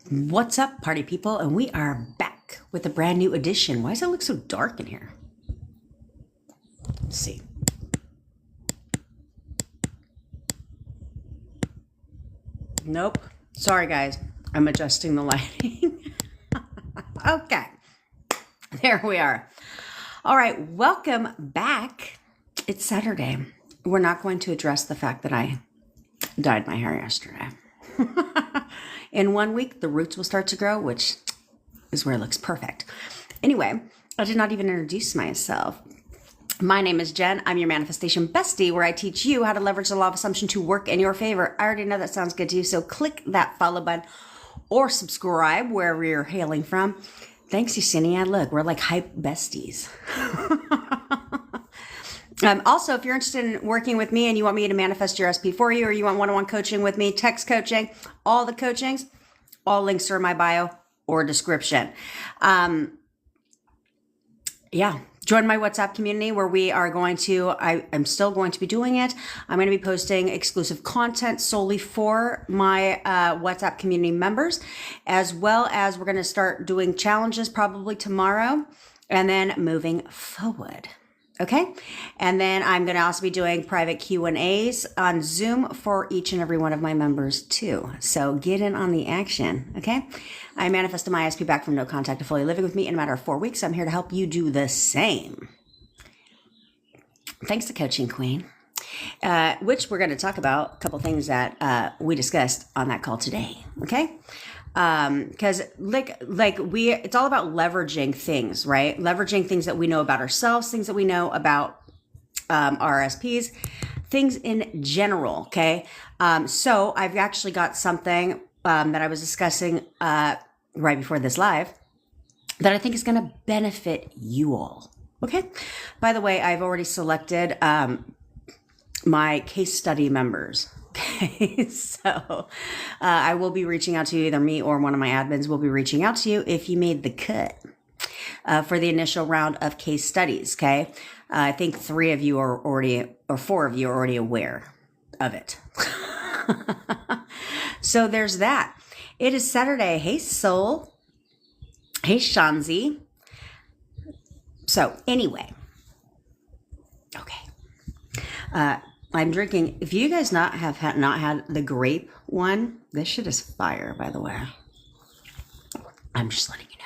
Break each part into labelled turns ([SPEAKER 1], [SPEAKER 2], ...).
[SPEAKER 1] What's up, party people? And we are back with a brand new edition. Why does it look so dark in here? Let's see. Nope. Sorry, guys. I'm adjusting the lighting. Okay. There we are. All right. Welcome back. It's Saturday. We're not going to address the fact that I dyed my hair yesterday. In 1 week, the roots will start to grow, which is where it looks perfect. Anyway, I did not even introduce myself. My name is Jen. I'm your manifestation bestie, where I teach you how to leverage the law of assumption to work in your favor. I already know that sounds good to you, so click that follow button or subscribe wherever you're hailing from. Thanks, Yesenia. Look, we're like hype besties. Also, if you're interested in working with me and you want me to manifest your SP for you, or you want one-on-one coaching with me, text coaching, all the coachings, all links are in my bio or description. Join my WhatsApp community where we are going to, I'm still going to be doing it. I'm going to be posting exclusive content solely for my WhatsApp community members, as well as we're going to start doing challenges probably tomorrow and then moving forward. Okay. And then I'm going to also be doing private Q&As on Zoom for each and every one of my members too. So get in on the action. Okay. I manifested my ISP back from no contact to fully living with me in a matter of 4 weeks. I'm here to help you do the same. Thanks to Coaching Queen, which we're going to talk about a couple things that we discussed on that call today. Okay. Because it's all about leveraging things, right? Leveraging things that we know about ourselves, things that we know about RSPs, things in general. Okay. So I've actually got something that I was discussing right before this live that I think is going to benefit you all. Okay. By the way, I've already selected my case study members. Okay, so I will be reaching out to you, either me or one of my admins will be reaching out to you if you made the cut for the initial round of case studies. Okay, I think 3 of you are already, or 4 of you are already aware of it. So there's that. It is Saturday. Hey, Soul. Hey, Shanzi. So anyway, okay. I'm drinking. If you guys not had the grape one, this shit is fire, by the way. I'm just letting you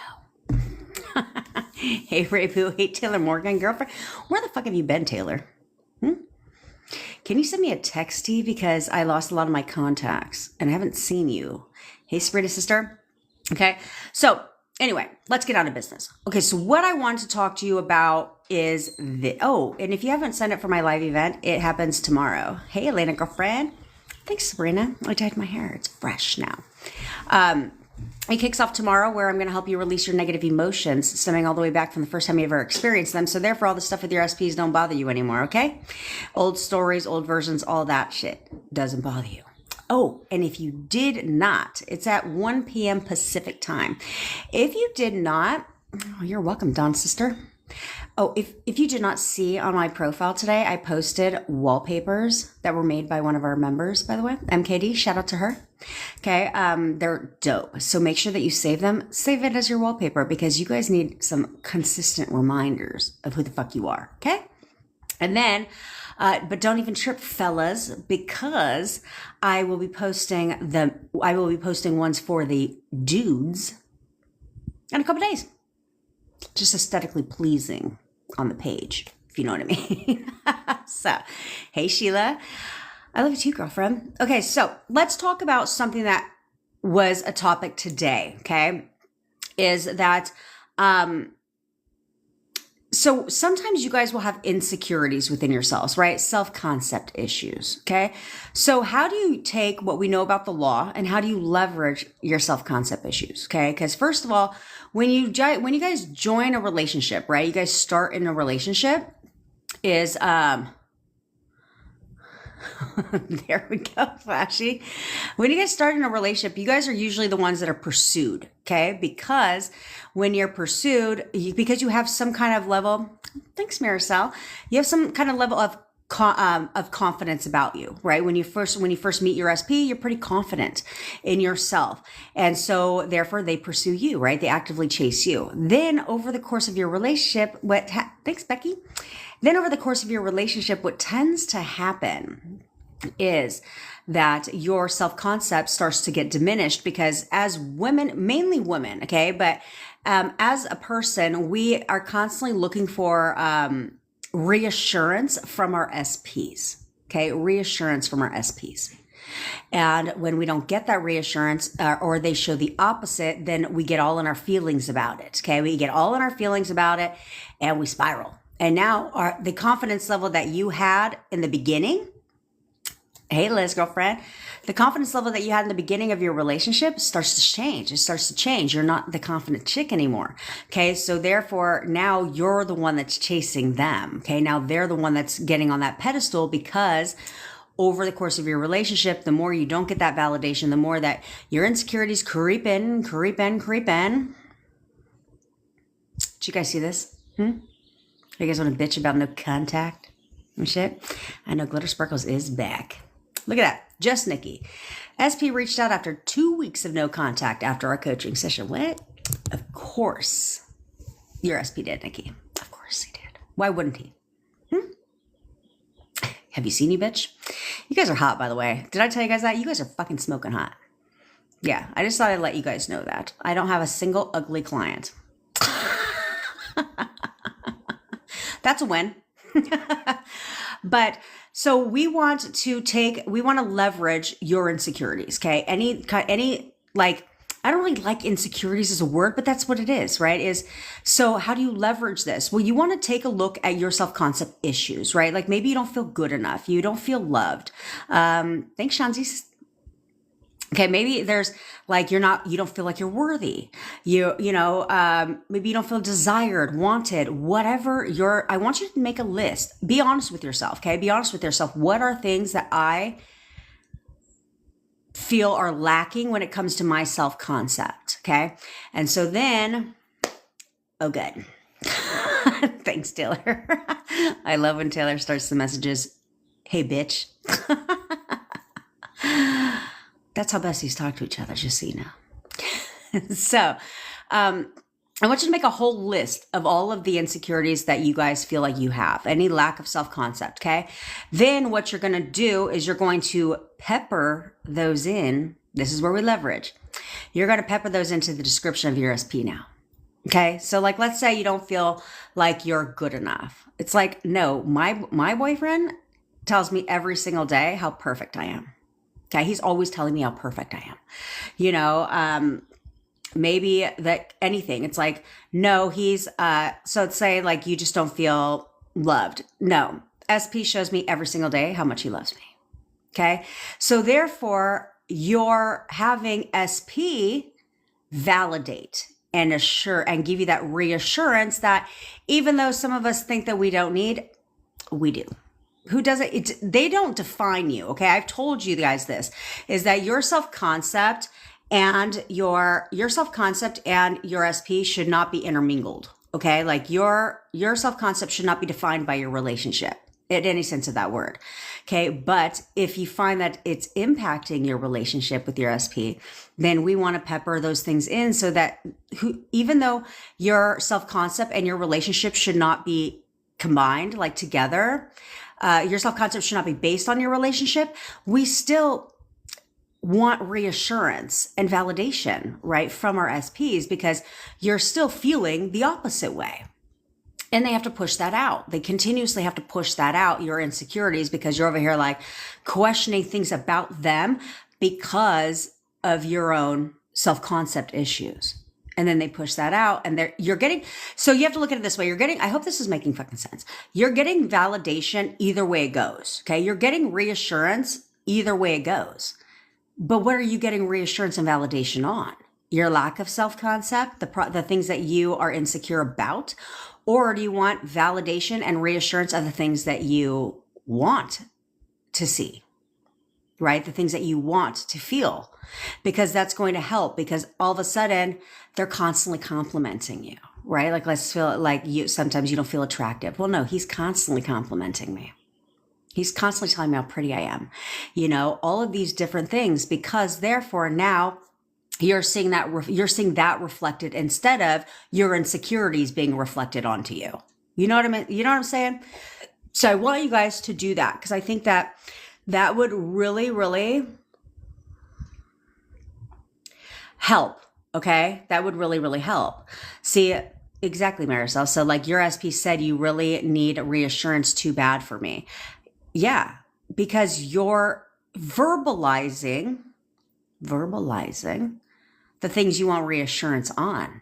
[SPEAKER 1] know. Hey, Ray Boo. Hey, Taylor Morgan, girlfriend. Where the fuck have you been, Taylor? Can you send me a texty? Because I lost a lot of my contacts and I haven't seen you. Hey, Sprita sister. Okay. So anyway, let's get on to business. Okay, so what I want to talk to you about is and if you haven't signed up for my live event, it happens tomorrow. Hey, Elena, girlfriend. Thanks, Sabrina. I dyed my hair. It's fresh now. It kicks off tomorrow, where I'm going to help you release your negative emotions stemming all the way back from the first time you ever experienced them. So therefore, all the stuff with your SPs don't bother you anymore, okay? Old stories, old versions, all that shit doesn't bother you. Oh, and if you did not, it's at 1 p.m. Pacific time. If you did not, you're welcome, Dawn sister. Oh, if you did not see on my profile today, I posted wallpapers that were made by one of our members, by the way. MKD, shout out to her. Okay, they're dope. So make sure that you save them. Save it as your wallpaper because you guys need some consistent reminders of who the fuck you are, okay? And then, but don't even trip, fellas, because I will be posting ones for the dudes in a couple days. Just aesthetically pleasing on the page, if you know what I mean. So, hey, Sheila. I love you too, girlfriend. Okay, so let's talk about something that was a topic today, okay? Is that, so sometimes you guys will have insecurities within yourselves, right? Self-concept issues, okay? So how do you take what we know about the law and how do you leverage your self-concept issues, okay? Because first of all, when you guys join a relationship, right? You guys start in a relationship is, there we go, Flashy. When you guys start in a relationship, you guys are usually the ones that are pursued, okay? Because when you're pursued, because you have some kind of level, thanks, Maricel, you have some kind of level of of confidence about you, right? When you first meet your SP, you're pretty confident in yourself. And so therefore they pursue you, right? They actively chase you. Then over the course of your relationship, thanks, Becky. Then over the course of your relationship, what tends to happen is that your self-concept starts to get diminished because as women, mainly women, okay, but as a person, we are constantly looking for reassurance from our SPs, okay, reassurance from our SPs. And when we don't get that reassurance or they show the opposite, then we get all in our feelings about it, okay? We get all in our feelings about it and we spiral. And now the confidence level that you had in the beginning, hey, Liz, girlfriend, the confidence level that you had in the beginning of your relationship starts to change. It starts to change. You're not the confident chick anymore. Okay. So therefore now you're the one that's chasing them. Okay. Now they're the one that's getting on that pedestal because over the course of your relationship, the more you don't get that validation, the more that your insecurities creep in. Did you guys see this? You guys want to bitch about no contact and shit? I know Glitter Sparkles is back. Look at that. Just Nikki. SP reached out after 2 weeks of no contact after our coaching session. What? Of course. Your SP did, Nikki. Of course he did. Why wouldn't he? Have you seen you, bitch? You guys are hot, by the way. Did I tell you guys that? You guys are fucking smoking hot. Yeah, I just thought I'd let you guys know that. I don't have a single ugly client. That's a win. But so we want to leverage your insecurities. Okay. I don't really like insecurities as a word, but that's what it is, right? So how do you leverage this? Well, you want to take a look at your self-concept issues, right? Like maybe you don't feel good enough. You don't feel loved. Thanks, Shanzi. Okay, maybe there's like you don't feel like you're worthy. Maybe you don't feel desired, wanted, whatever I want you to make a list. Be honest with yourself, okay? Be honest with yourself. What are things that I feel are lacking when it comes to my self-concept, okay? And so then, oh, good. Thanks, Taylor. I love when Taylor starts the messages, hey, bitch. That's how besties talk to each other, just so you know. So, I want you to make a whole list of all of the insecurities that you guys feel like you have, any lack of self-concept, okay? Then what you're going to do is you're going to pepper those in. This is where we leverage. You're going to pepper those into the description of your SP now, okay? So like, let's say you don't feel like you're good enough. It's like, no, my boyfriend tells me every single day how perfect I am. Okay, he's always telling me how perfect I am. Maybe that anything. It's like, no, so let's say like you just don't feel loved. No, SP shows me every single day how much he loves me. Okay, so therefore you're having SP validate and assure and give you that reassurance that even though some of us think that we don't need, we do. Who does it? They don't define you. Okay. I've told you guys this is that your self-concept and your self-concept and your SP should not be intermingled. Okay. Like your self-concept should not be defined by your relationship in any sense of that word. Okay. But if you find that it's impacting your relationship with your SP, then we want to pepper those things in so that even though your self-concept and your relationship should not be combined, like together, your self-concept should not be based on your relationship. We still want reassurance and validation, right, from our SPs because you're still feeling the opposite way. And they have to push that out. They continuously have to push that out, your insecurities, because you're over here like questioning things about them because of your own self-concept issues. And then they push that out and so you have to look at it this way. I hope this is making fucking sense. You're getting validation either way it goes. Okay. You're getting reassurance either way it goes. But what are you getting reassurance and validation on? Your lack of self-concept, the things that you are insecure about, or do you want validation and reassurance of the things that you want to see? Right? The things that you want to feel, because that's going to help because all of a sudden they're constantly complimenting you, right? Like, let's feel like sometimes you don't feel attractive. Well, no, he's constantly complimenting me. He's constantly telling me how pretty I am, you know, all of these different things, because therefore now you're seeing that reflected instead of your insecurities being reflected onto you. You know what I mean? You know what I'm saying? So I want you guys to do that, because I think that that would really, really help. Okay. That would really, really help. See, exactly, Marisol. So like your SP said, you really need reassurance too bad for me. Yeah. Because you're verbalizing the things you want reassurance on.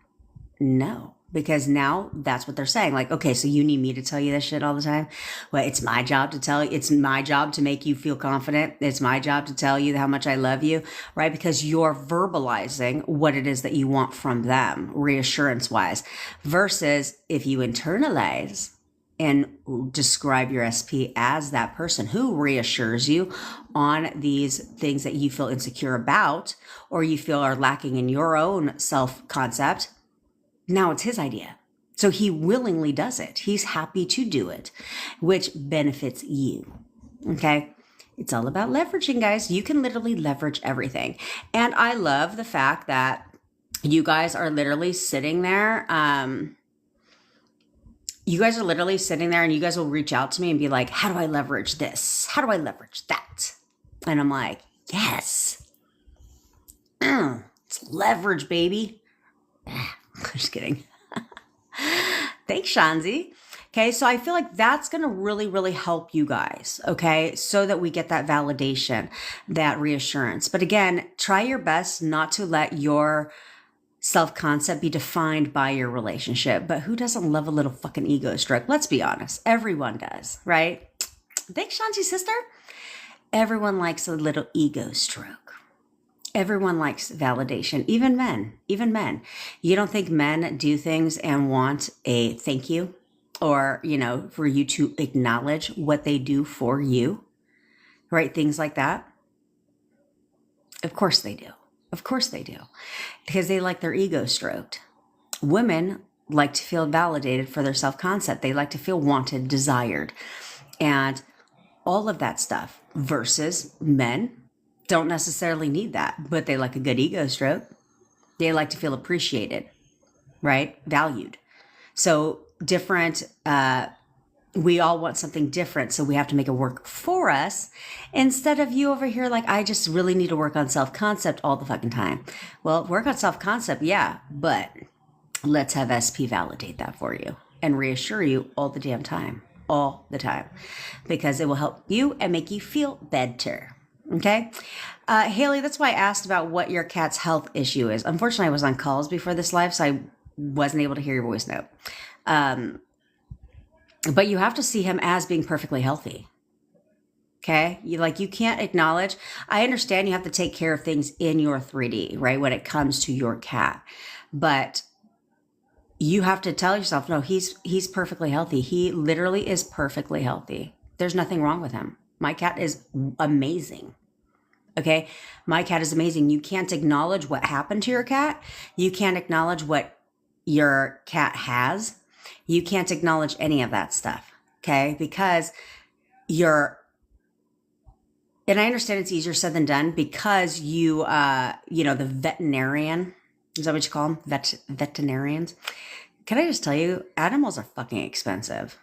[SPEAKER 1] No, because now that's what they're saying. Like, okay, so you need me to tell you this shit all the time? Well, it's my job to tell you. It's my job to make you feel confident. It's my job to tell you how much I love you, right? Because you're verbalizing what it is that you want from them, reassurance wise, versus if you internalize and describe your SP as that person who reassures you on these things that you feel insecure about, or you feel are lacking in your own self-concept. Now it's his idea. So he willingly does it. He's happy to do it, which benefits you. Okay. It's all about leveraging, guys. You can literally leverage everything. And I love the fact that you guys are literally sitting there. You guys are literally sitting there and you guys will reach out to me and be like, how do I leverage this? How do I leverage that? And I'm like, yes. It's leverage, baby. I'm just kidding. Thanks, Shanzi. Okay, so I feel like that's going to really, really help you guys, okay, so that we get that validation, that reassurance. But again, try your best not to let your self-concept be defined by your relationship. But who doesn't love a little fucking ego stroke? Let's be honest. Everyone does, right? Thanks, Shanti, sister. Everyone likes a little ego stroke. Everyone likes validation, even men, You don't think men do things and want a thank you, or, you know, for you to acknowledge what they do for you, right? Things like that. Of course they do. Of course they do, because they like their ego stroked. Women like to feel validated for their self-concept. They like to feel wanted, desired, and all of that stuff, versus men don't necessarily need that, but they like a good ego stroke. They like to feel appreciated, right? Valued. So different, we all want something different, so we have to make it work for us, instead of you over here like, I just really need to work on self-concept all the fucking time. Well, work on self-concept, yeah, but let's have SP validate that for you and reassure you all the damn time, because it will help you and make you feel better. Okay. Haley, that's why I asked about what your cat's health issue is. Unfortunately, I was on calls before this live, so I wasn't able to hear your voice note. But you have to see him as being perfectly healthy. Okay. You can't acknowledge, I understand you have to take care of things in your 3D, right? When it comes to your cat, but you have to tell yourself, no, he's perfectly healthy. He literally is perfectly healthy. There's nothing wrong with him. My cat is amazing. Okay. My cat is amazing. You can't acknowledge what happened to your cat. You can't acknowledge what your cat has. You can't acknowledge any of that stuff. Okay. Because and I understand it's easier said than done, because the veterinarian, is that what you call them? Veterinarians. Can I just tell you, animals are fucking expensive.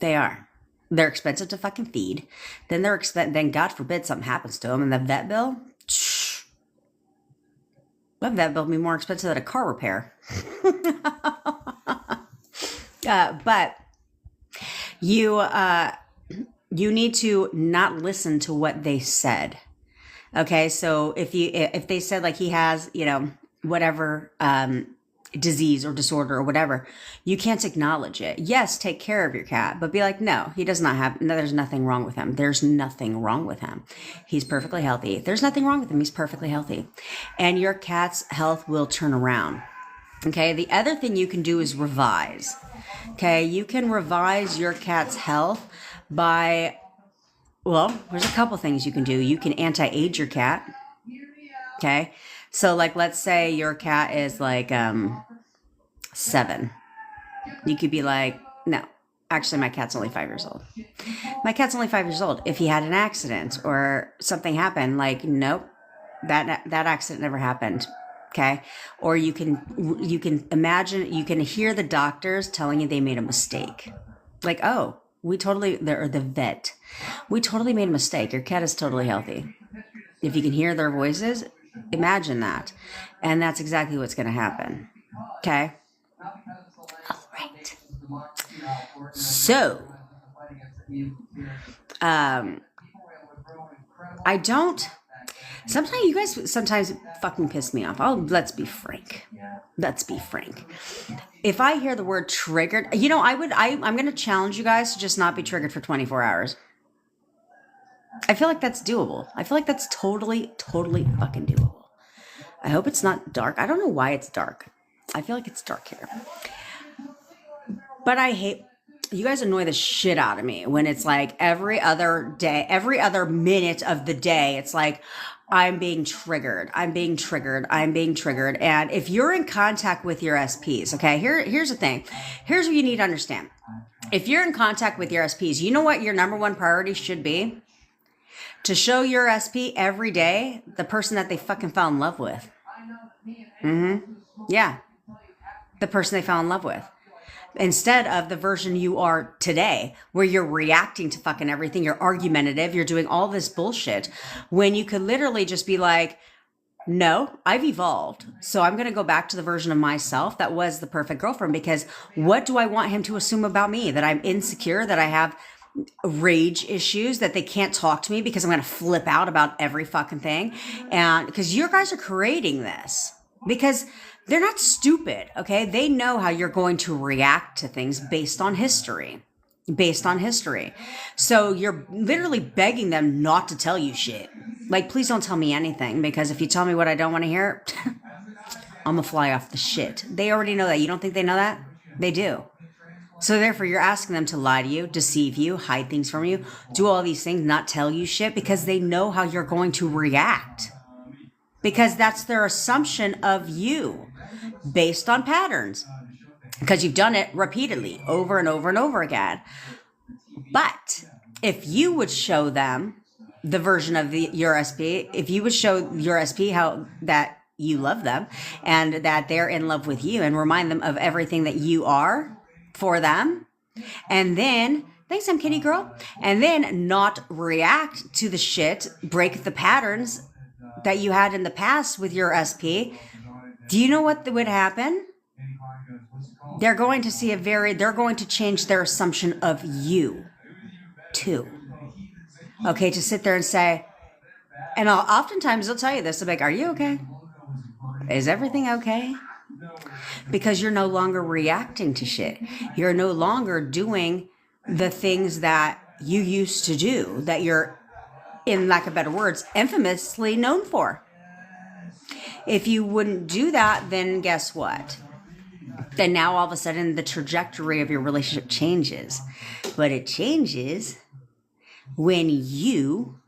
[SPEAKER 1] They are. They're expensive to fucking feed. Then then God forbid something happens to them, and the vet bill, that vet bill will be more expensive than a car repair. But you need to not listen to what they said. Okay, so if they said like he has, whatever disease or disorder or whatever, you can't acknowledge it. Yes, take care of your cat, but be like, no, he does not have, no, there's nothing wrong with him. There's nothing wrong with him. He's perfectly healthy. There's nothing wrong with him. He's perfectly healthy. And your cat's health will turn around. Okay, the other thing you can do is revise. Okay, you can revise your cat's health by, well, there's a couple things you can do. You can anti-age your cat. Okay, so like, let's say your cat is like 7. You could be like, no, Actually, my cat's only 5 years old. My cat's only 5 years old. If he had an accident or something happened, like, nope, that accident never happened. Okay. Or you can imagine, you can hear the doctors telling you they made a mistake. Like, oh, or the vet, we totally made a mistake. Your cat is totally healthy. If you can hear their voices, imagine that. And that's exactly what's going to happen. Okay. All right. So, I don't, sometimes you guys fucking piss me off. Let's be frank. If I hear the word triggered, I'm going to challenge you guys to just not be triggered for 24 hours. I feel like that's doable. I feel like that's totally fucking doable. I hope it's not dark. I don't know why it's dark. I feel like it's dark here. But you guys annoy the shit out of me when it's like every other minute of the day, it's like, I'm being triggered. And if you're in contact with your SPs, okay, here's the thing. Here's what you need to understand. If you're in contact with your SPs, you know what your number one priority should be? To show your SP every day the person that they fucking fell in love with. Yeah. The person they fell in love with. Instead of the version you are today, where you're reacting to fucking everything, you're argumentative, you're doing all this bullshit, when you could literally just be like, no, I've evolved. So I'm going to go back to the version of myself that was the perfect girlfriend, because what do I want him to assume about me? That I'm insecure, that I have rage issues, that they can't talk to me because I'm going to flip out about every fucking thing. And because you guys are creating this, because they're not stupid, okay? They know how you're going to react to things based on history. So you're literally begging them not to tell you shit. Like, please don't tell me anything, because if you tell me what I don't want to hear, I'm gonna fly off the shit. They already know that. You don't think they know that? They do. So therefore, you're asking them to lie to you, deceive you, hide things from you, do all these things, not tell you shit, because they know how you're going to react. Because that's their assumption of you based on patterns. Because you've done it repeatedly over and over and over again. But if you would show them the version of your SP, if you would show your SP how that you love them and that they're in love with you, and remind them of everything that you are for them, and then, thanks, I'm kitty girl, and then not react to the shit, break the patterns that you had in the past with your SP, do you know what would happen? They're going to change their assumption of you too. Okay, to sit there and say, and oftentimes they'll tell you this, they'll be like, are you okay? Is everything okay? Because you're no longer reacting to shit. You're no longer doing the things that you used to do, that you're, in lack of better words, infamously known for. If you wouldn't do that, then guess what? Then now all of a sudden the trajectory of your relationship changes. But it changes when you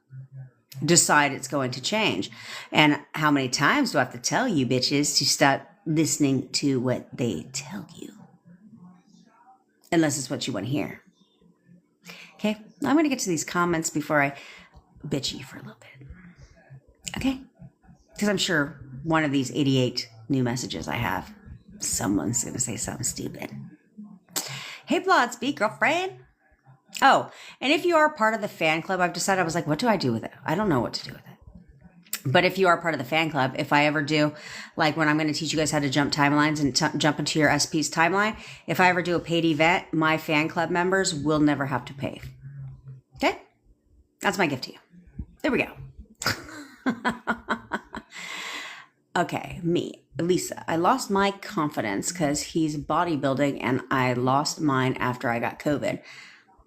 [SPEAKER 1] decide it's going to change. And how many times do I have to tell you bitches to stop listening to what they tell you? Unless it's what you want to hear. Okay, I'm going to get to these comments before I bitch you for a little bit. Okay? Because I'm sure one of these 88 new messages I have, someone's going to say something stupid. Hey, Blood Speak, girlfriend. Oh, and if you are part of the fan club, I've decided, I was like, what do I do with it? I don't know what to do with it. But if you are part of the fan club, if I ever do, like when I'm going to teach you guys how to jump timelines and jump into your SP's timeline, if I ever do a paid event, my fan club members will never have to pay. Okay? That's my gift to you. There we go. Okay, me, Lisa. I lost my confidence because he's bodybuilding, and I lost mine after I got COVID.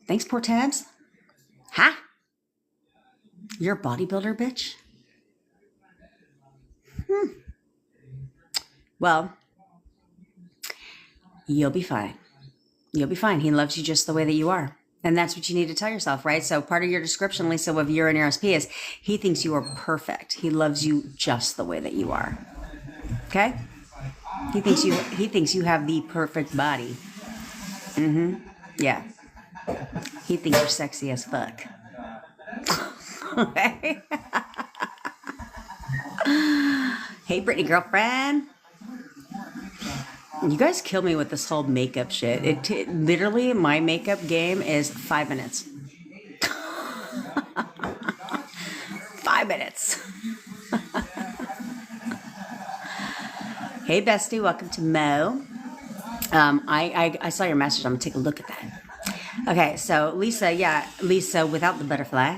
[SPEAKER 1] Thanks, poor tabs. Huh? You're a bodybuilder, bitch? Well, you'll be fine. You'll be fine. He loves you just the way that you are. And that's what you need to tell yourself, right? So part of your description, Lisa, of you and your SP is he thinks you are perfect. He loves you just the way that you are. Okay? He thinks you have the perfect body. Yeah. He thinks you're sexy as fuck. Okay. Hey, Brittany girlfriend. You guys kill me with this whole makeup shit. Literally, my makeup game is 5 minutes. 5 minutes. Hey, bestie. Welcome to Mo. I saw your message. I'm going to take a look at that. Okay, so Lisa without the butterfly.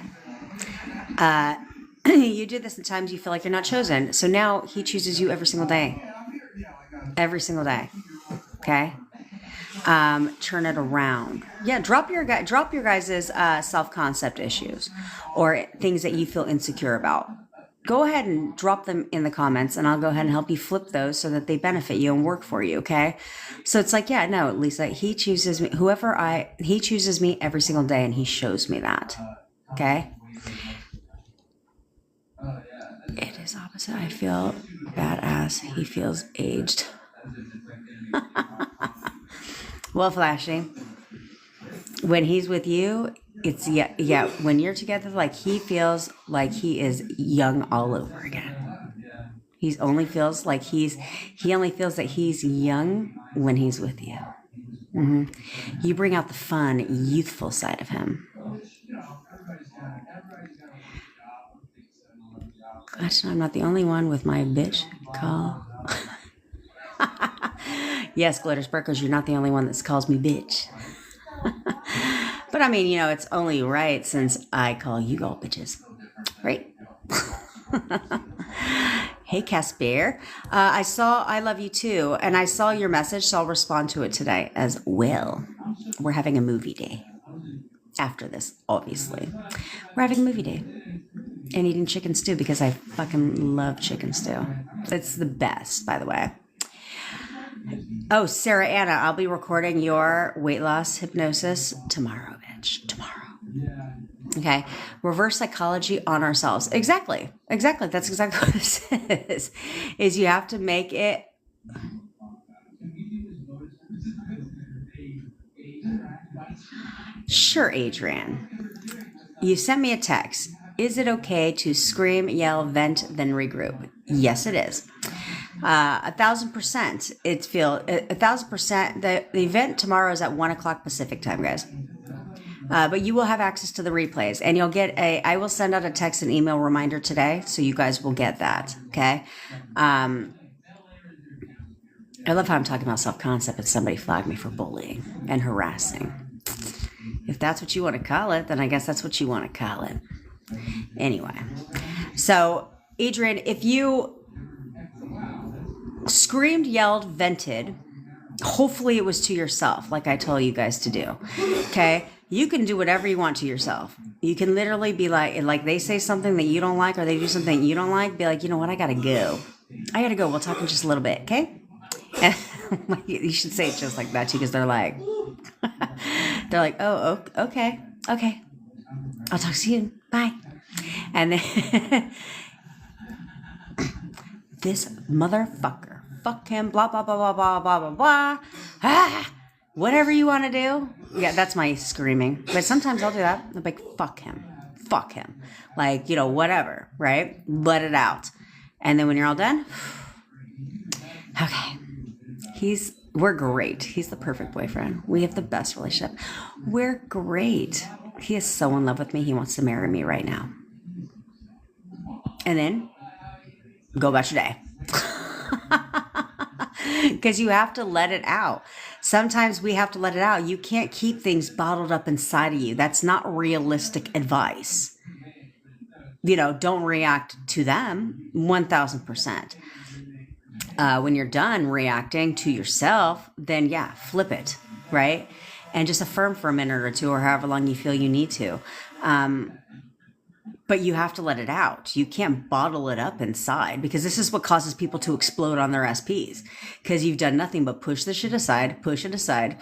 [SPEAKER 1] You do this at times you feel like you're not chosen. So now he chooses you every single day. Every single day. Okay? Turn it around. Yeah, drop your guys' self-concept issues or things that you feel insecure about. Go ahead and drop them in the comments, and I'll go ahead and help you flip those so that they benefit you and work for you, okay? So it's like, yeah, no, Lisa, he chooses me. He chooses me every single day, and he shows me that, okay? It is opposite. I feel badass. He feels aged. Well, Flashy, when he's with you, it's yeah. When you're together, like he feels like he is young all over again. He only feels that he's young when he's with you. Mm-hmm. You bring out the fun, youthful side of him. Gosh, I'm not the only one with my bitch call. Yes, Glitter Sparkles, you're not the only one that calls me bitch. But I mean, it's only right since I call you all bitches, right? Hey, Casper. I love you too. And I saw your message, so I'll respond to it today as well. We're having a movie day after this, obviously. We're having a movie day and eating chicken stew because I fucking love chicken stew. It's the best, by the way. Oh, Sarah Anna, I'll be recording your weight loss hypnosis tomorrow, bitch. Tomorrow. Okay. Reverse psychology on ourselves. Exactly. That's exactly what this is you have to make it. Sure, Adrian. You sent me a text. Is it okay to scream, yell, vent, then regroup? Yes, it is. 1,000%. 1,000%. The event tomorrow is at 1:00 Pacific time, guys. But you will have access to the replays, and you'll get I will send out a text and email reminder today, so you guys will get that. Okay. I love how I'm talking about self-concept, and somebody flagged me for bullying and harassing. If that's what you want to call it, then I guess that's what you want to call it. Anyway, so Adrian, if you screamed, yelled, vented, hopefully it was to yourself, like I told you guys to do. Okay? You can do whatever you want to yourself. You can literally be like they say something that you don't like, or they do something you don't like, be like, you know what, I gotta go. We'll talk in just a little bit, okay? And you should say it just like that too, because they're like, oh, okay. I'll talk to you. Bye. And then this motherfucker, fuck him, blah, blah, blah, blah, blah, blah, blah, blah. Whatever you want to do. Yeah, that's my screaming. But sometimes I'll do that. I'm like, fuck him. Like, whatever, right? Let it out. And then when you're all done, okay. We're great. He's the perfect boyfriend. We have the best relationship. We're great. He is so in love with me. He wants to marry me right now. And then go about your day. Because you have to let it out. Sometimes we have to let it out. You can't keep things bottled up inside of you. That's not realistic advice. Don't react to them 1,000%. When you're done reacting to yourself, then yeah, flip it, right? And just affirm for a minute or two, or however long you feel you need to. But you have to let it out. You can't bottle it up inside, because this is what causes people to explode on their SPs. Because you've done nothing but push the shit aside, push it aside,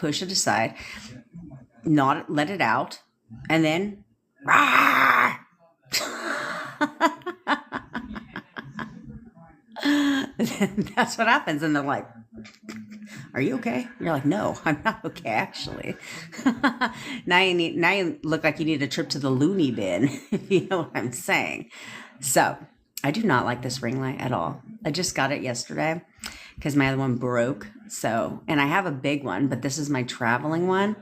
[SPEAKER 1] not let it out, and then that's what happens. And they're like, Are you okay? You're like, no, I'm not okay, actually. Now you look like you need a trip to the loony bin, if you know what I'm saying. So I do not like this ring light at all. I just got it yesterday because my other one broke. So, and I have a big one, but this is my traveling one.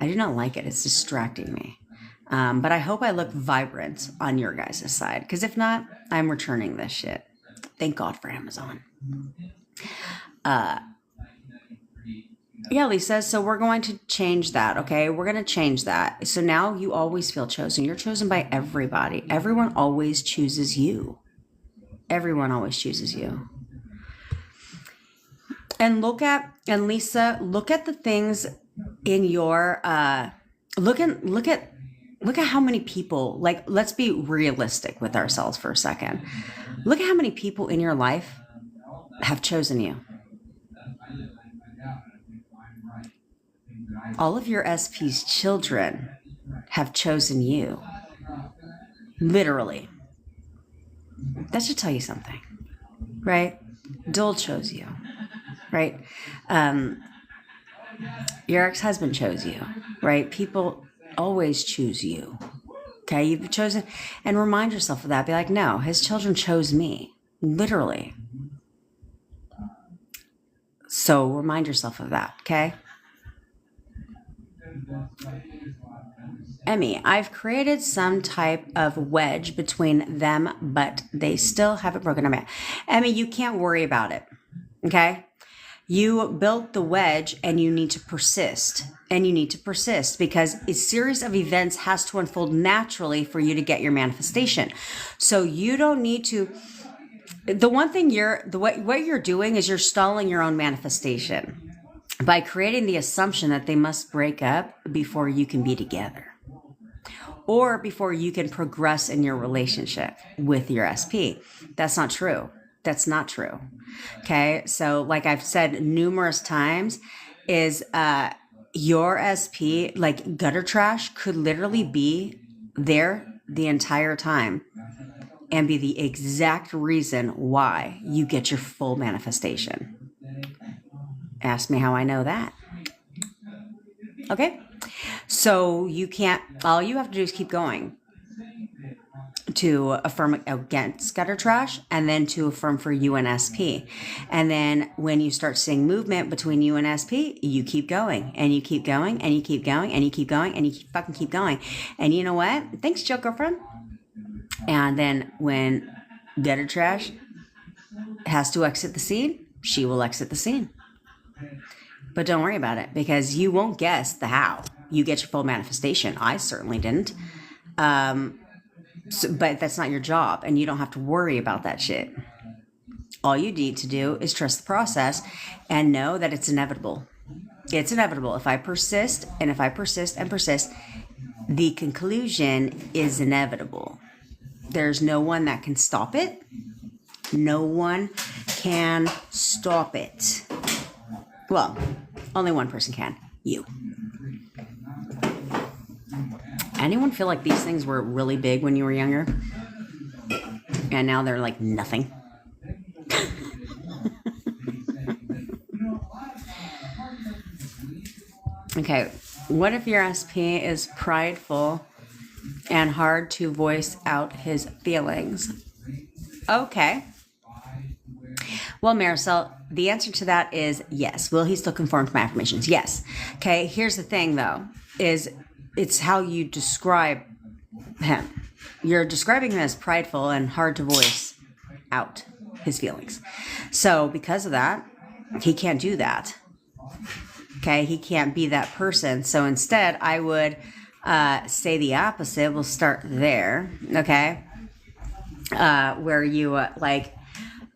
[SPEAKER 1] I do not like it. It's distracting me. But I hope I look vibrant on your guys' side, because if not, I'm returning this shit. Thank God for Amazon. Yeah, Lisa, so we're going to change that, okay? We're going to change that. So now you always feel chosen. You're chosen by everybody. Everyone always chooses you. Everyone always chooses you. And Lisa, look at the things in your, look at how many people, like, let's be realistic with ourselves for a second. Look at how many people in your life have chosen you. All of your SP's children have chosen you. Literally. That should tell you something, right? Dole chose you, right? Your ex-husband chose you, right? People always choose you. Okay, you've chosen, and remind yourself of that. Be like, no, his children chose me, literally. So remind yourself of that, okay? Emmy, I've created some type of wedge between them, but they still haven't broken up yet. Emmy, you can't worry about it, okay? You built the wedge and you need to persist. And you need to persist because a series of events has to unfold naturally for you to get your manifestation. So you don't need to. The one thing what you're doing is you're stalling your own manifestation by creating the assumption that they must break up before you can be together, or before you can progress in your relationship with your SP. That's not true. That's not true. Okay. So like I've said numerous times is, your SP, like gutter trash, could literally be there the entire time and be the exact reason why you get your full manifestation. Ask me how I know that. Okay. So you can't, all you have to do is keep going to affirm against gutter trash, and then to affirm for you and SP. And then when you start seeing movement between you and SP, you keep going and you keep going and you keep going and you keep going and you fucking keep going. And you know what? Thanks, Joe girlfriend. And then when gutter trash has to exit the scene, she will exit the scene. But don't worry about it, because you won't guess the how you get your full manifestation. I certainly didn't. But that's not your job, and you don't have to worry about that shit. All you need to do is trust the process and know that it's inevitable. It's inevitable. If I persist and persist, the conclusion is inevitable. There's no one that can stop it. No one can stop it. Well, only one person can. You. Anyone feel like these things were really big when you were younger? And now they're like nothing? Okay, what if your SP is prideful and hard to voice out his feelings? Okay. Well, Marisol, the answer to that is yes. Will he still conform to my affirmations? Yes. Okay, here's the thing, though, is it's how you describe him. You're describing him as prideful and hard to voice out his feelings. So because of that, he can't do that. Okay, he can't be that person. So instead, I would say the opposite. We'll start there, okay? Where you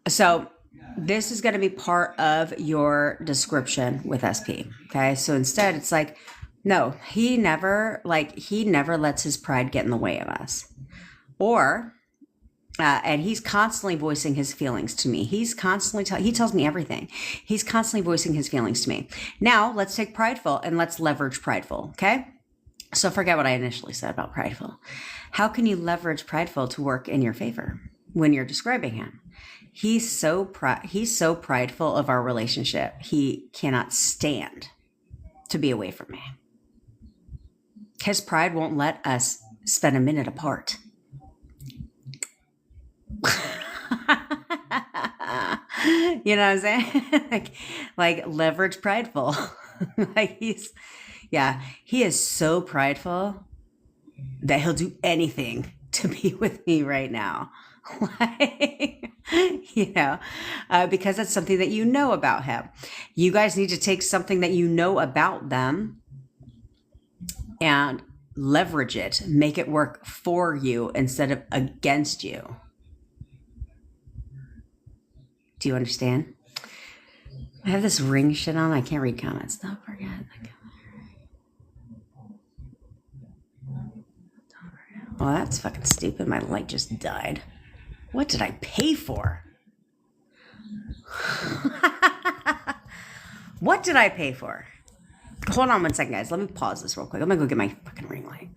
[SPEAKER 1] so this is going to be part of your description with SP, okay? So instead, it's like, no, he never lets his pride get in the way of us. Or, and he's constantly voicing his feelings to me. He's constantly, he tells me everything. He's constantly voicing his feelings to me. Now, let's take prideful and let's leverage prideful, okay? So forget what I initially said about prideful. How can you leverage prideful to work in your favor when you're describing him? He's so prideful of our relationship. He cannot stand to be away from me. His pride won't let us spend a minute apart. You know what I'm saying? like leverage prideful. Like he is so prideful that he'll do anything to be with me right now. Like, because that's something that you know about him. You guys need to take something that you know about them and leverage it, make it work for you instead of against you. Do you understand? I have this ring shit on. I can't read comments. Don't forget. Well, that's fucking stupid. My light just died. What did I pay for? What did I pay for? Hold on one second, guys. Let me pause this real quick. I'm gonna go get my fucking ring light.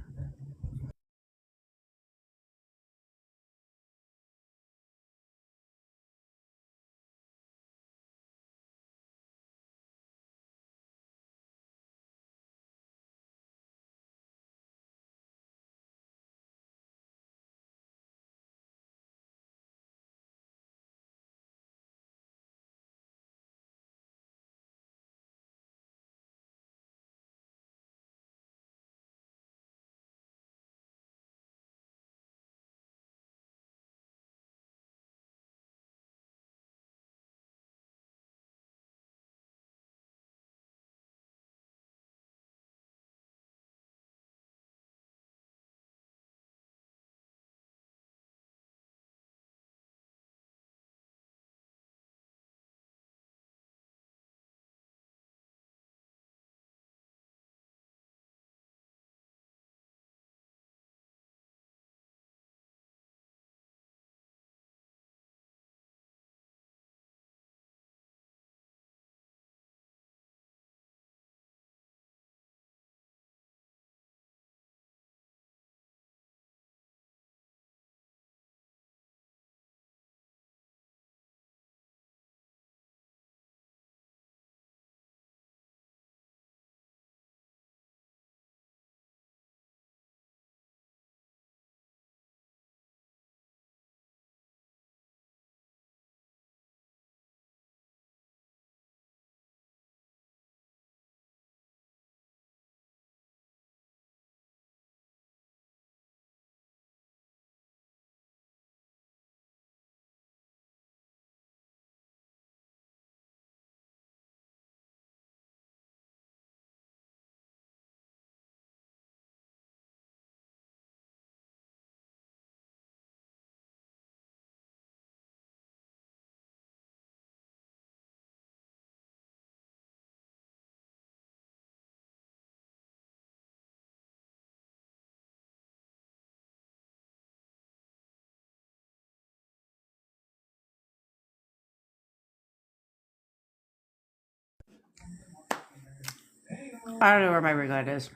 [SPEAKER 1] I don't know where my ring light is.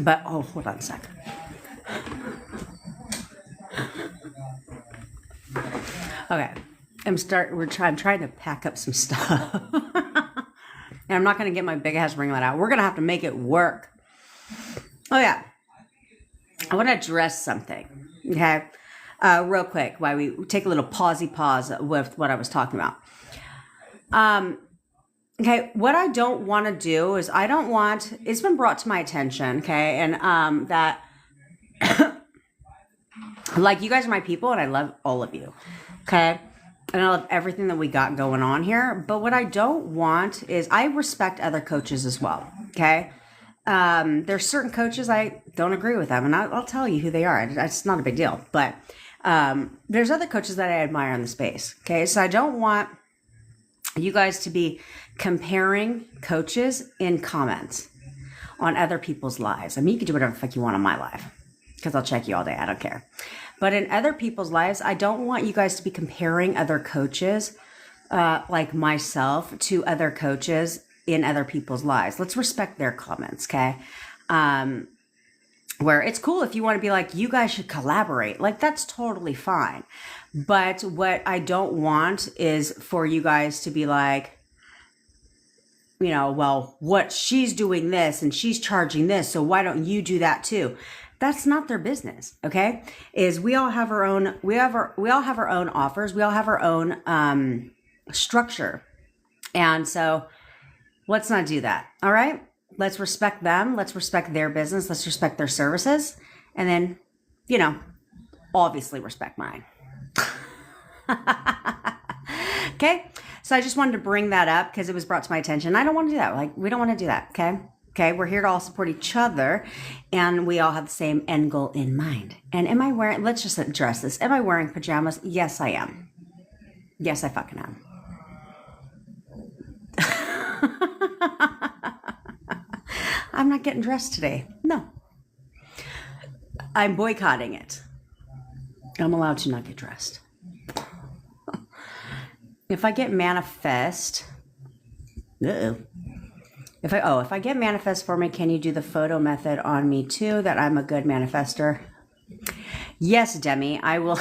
[SPEAKER 1] But, hold on a sec. Okay. I'm trying to pack up some stuff. And I'm not going to get my big ass ring light out. We're going to have to make it work. Oh, yeah. I want to address something. Okay. Real quick, while we take a little pause with what I was talking about. Okay, what I don't want to do is it's been brought to my attention, okay, and that, like, you guys are my people, and I love all of you, okay, and I love everything that we got going on here, but what I don't want is, I respect other coaches as well, okay. There's certain coaches I don't agree with them, and I'll tell you who they are. It's not a big deal, but there's other coaches that I admire in the space, okay, so I don't want you guys to be comparing coaches in comments on other people's lives. I mean, you can do whatever the fuck you want on my life, because I'll check you all day. I don't care. But in other people's lives, I don't want you guys to be comparing other coaches, like myself, to other coaches in other people's lives. Let's respect their comments, okay? where it's cool if you want to be like, you guys should collaborate. Like, that's totally fine. But what I don't want is for you guys to be like, you know, well, what, she's doing this and she's charging this, so why don't you do that too? That's not their business. Okay. Is we all have our own, we all have our own offers. We all have our own, structure. And so let's not do that. All right. Let's respect them. Let's respect their business. Let's respect their services. And then, you know, obviously respect mine. Okay. So I just wanted to bring that up because it was brought to my attention. I don't want to do that. Like, we don't want to do that. Okay. Okay. We're here to all support each other and we all have the same end goal in mind. And am I wearing, let's just address this. Am I wearing pajamas? Yes, I am. Yes, I fucking am. I'm not getting dressed today. No. I'm boycotting it. I'm allowed to not get dressed. If I get manifest, if I get manifest for me, can you do the photo method on me too, that I'm a good manifester? Yes, Demi, I will.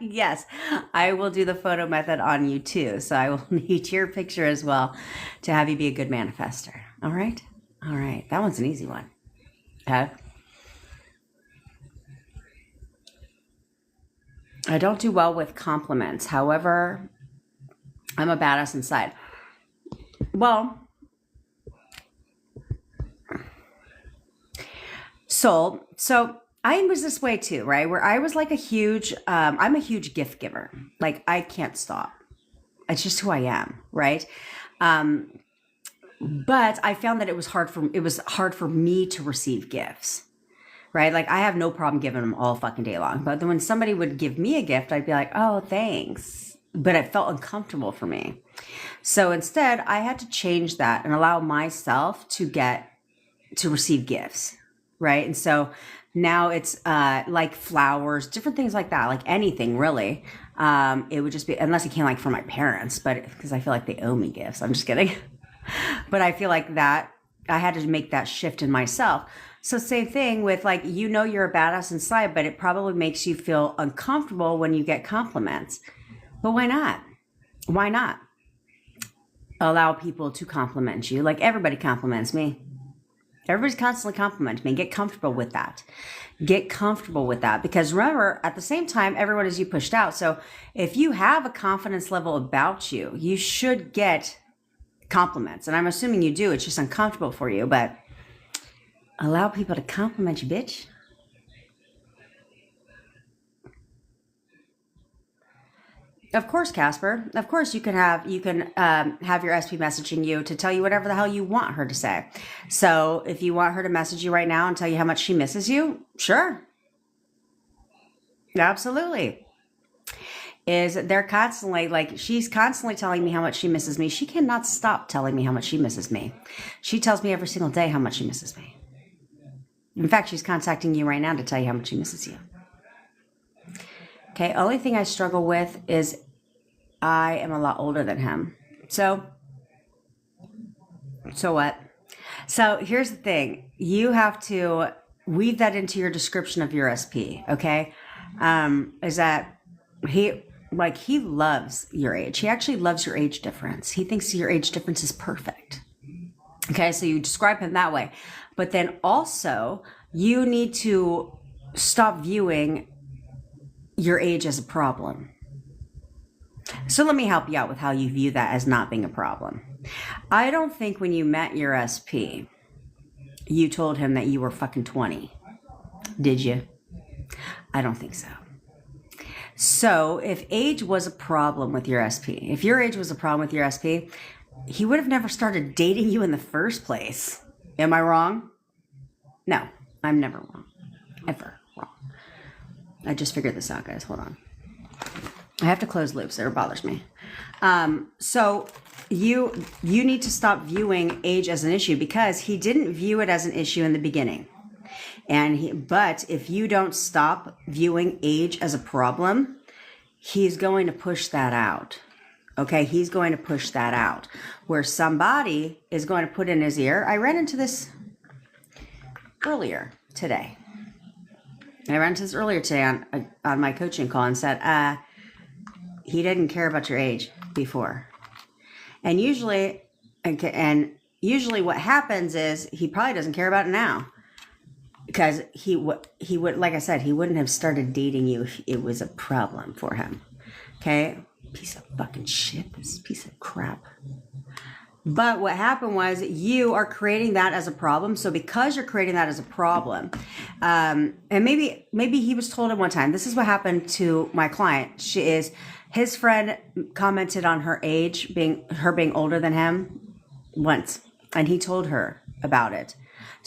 [SPEAKER 1] Yes, I will do the photo method on you too. So I will need your picture as well to have you be a good manifester. All right. All right. That one's an easy one. Okay. I don't do well with compliments. However, I'm a badass inside. Well, so I was this way too, right? Where I was like a huge, I'm a huge gift giver. Like, I can't stop. It's just who I am, right? But I found that it was hard for me to receive gifts. Right? Like, I have no problem giving them all fucking day long. But then when somebody would give me a gift, I'd be like, oh, thanks. But it felt uncomfortable for me. So instead, I had to change that and allow myself to receive gifts. Right? And so now it's like flowers, different things like that, like anything really. It would just be, unless it came like from my parents, but because I feel like they owe me gifts. I'm just kidding. But I feel like that I had to make that shift in myself. So same thing with, like, you know, you're a badass inside, but it probably makes you feel uncomfortable when you get compliments. But why not? Why not allow people to compliment you? Like, everybody compliments me. Everybody's constantly complimenting me. Get comfortable with that. Get comfortable with that. Because remember, at the same time, everyone is you pushed out. So if you have a confidence level about you, you should get compliments. And I'm assuming you do. It's just uncomfortable for you, but allow people to compliment you, bitch. Of course, Casper. Of course, you can have your SP messaging you to tell you whatever the hell you want her to say. So if you want her to message you right now and tell you how much she misses you, sure. Absolutely. They're constantly, like, she's constantly telling me how much she misses me. She cannot stop telling me how much she misses me. She tells me every single day how much she misses me. In fact, she's contacting you right now to tell you how much she misses you. Okay, only thing I struggle with is I am a lot older than him. So what? So here's the thing. You have to weave that into your description of your SP, okay? Is that he loves your age. He actually loves your age difference. He thinks your age difference is perfect. Okay, so you describe him that way. But then also, you need to stop viewing your age as a problem. So let me help you out with how you view that as not being a problem. I don't think when you met your SP, you told him that you were fucking 20. Did you? I don't think so. So if age was a problem with your SP, if your age was a problem with your SP, he would have never started dating you in the first place. Am I wrong? No, I'm never wrong. Ever wrong. I just figured this out, guys. Hold on. I have to close loops. It bothers me. So you need to stop viewing age as an issue because he didn't view it as an issue in the beginning. But if you don't stop viewing age as a problem, he's going to push that out. Okay, he's going to push that out. Where somebody is going to put in his ear. I ran into this earlier. today. I ran into this earlier today on my coaching call and said, he didn't care about your age before. And usually what happens is he probably doesn't care about it now. Because he would, like I said, he wouldn't have started dating you if it was a problem for him. Okay? Piece of fucking shit. This piece of crap. But what happened was you are creating that as a problem. So because you're creating that as a problem, and maybe he was told at one time, this is what happened to my client. His friend commented on her age, being older than him once. And he told her about it.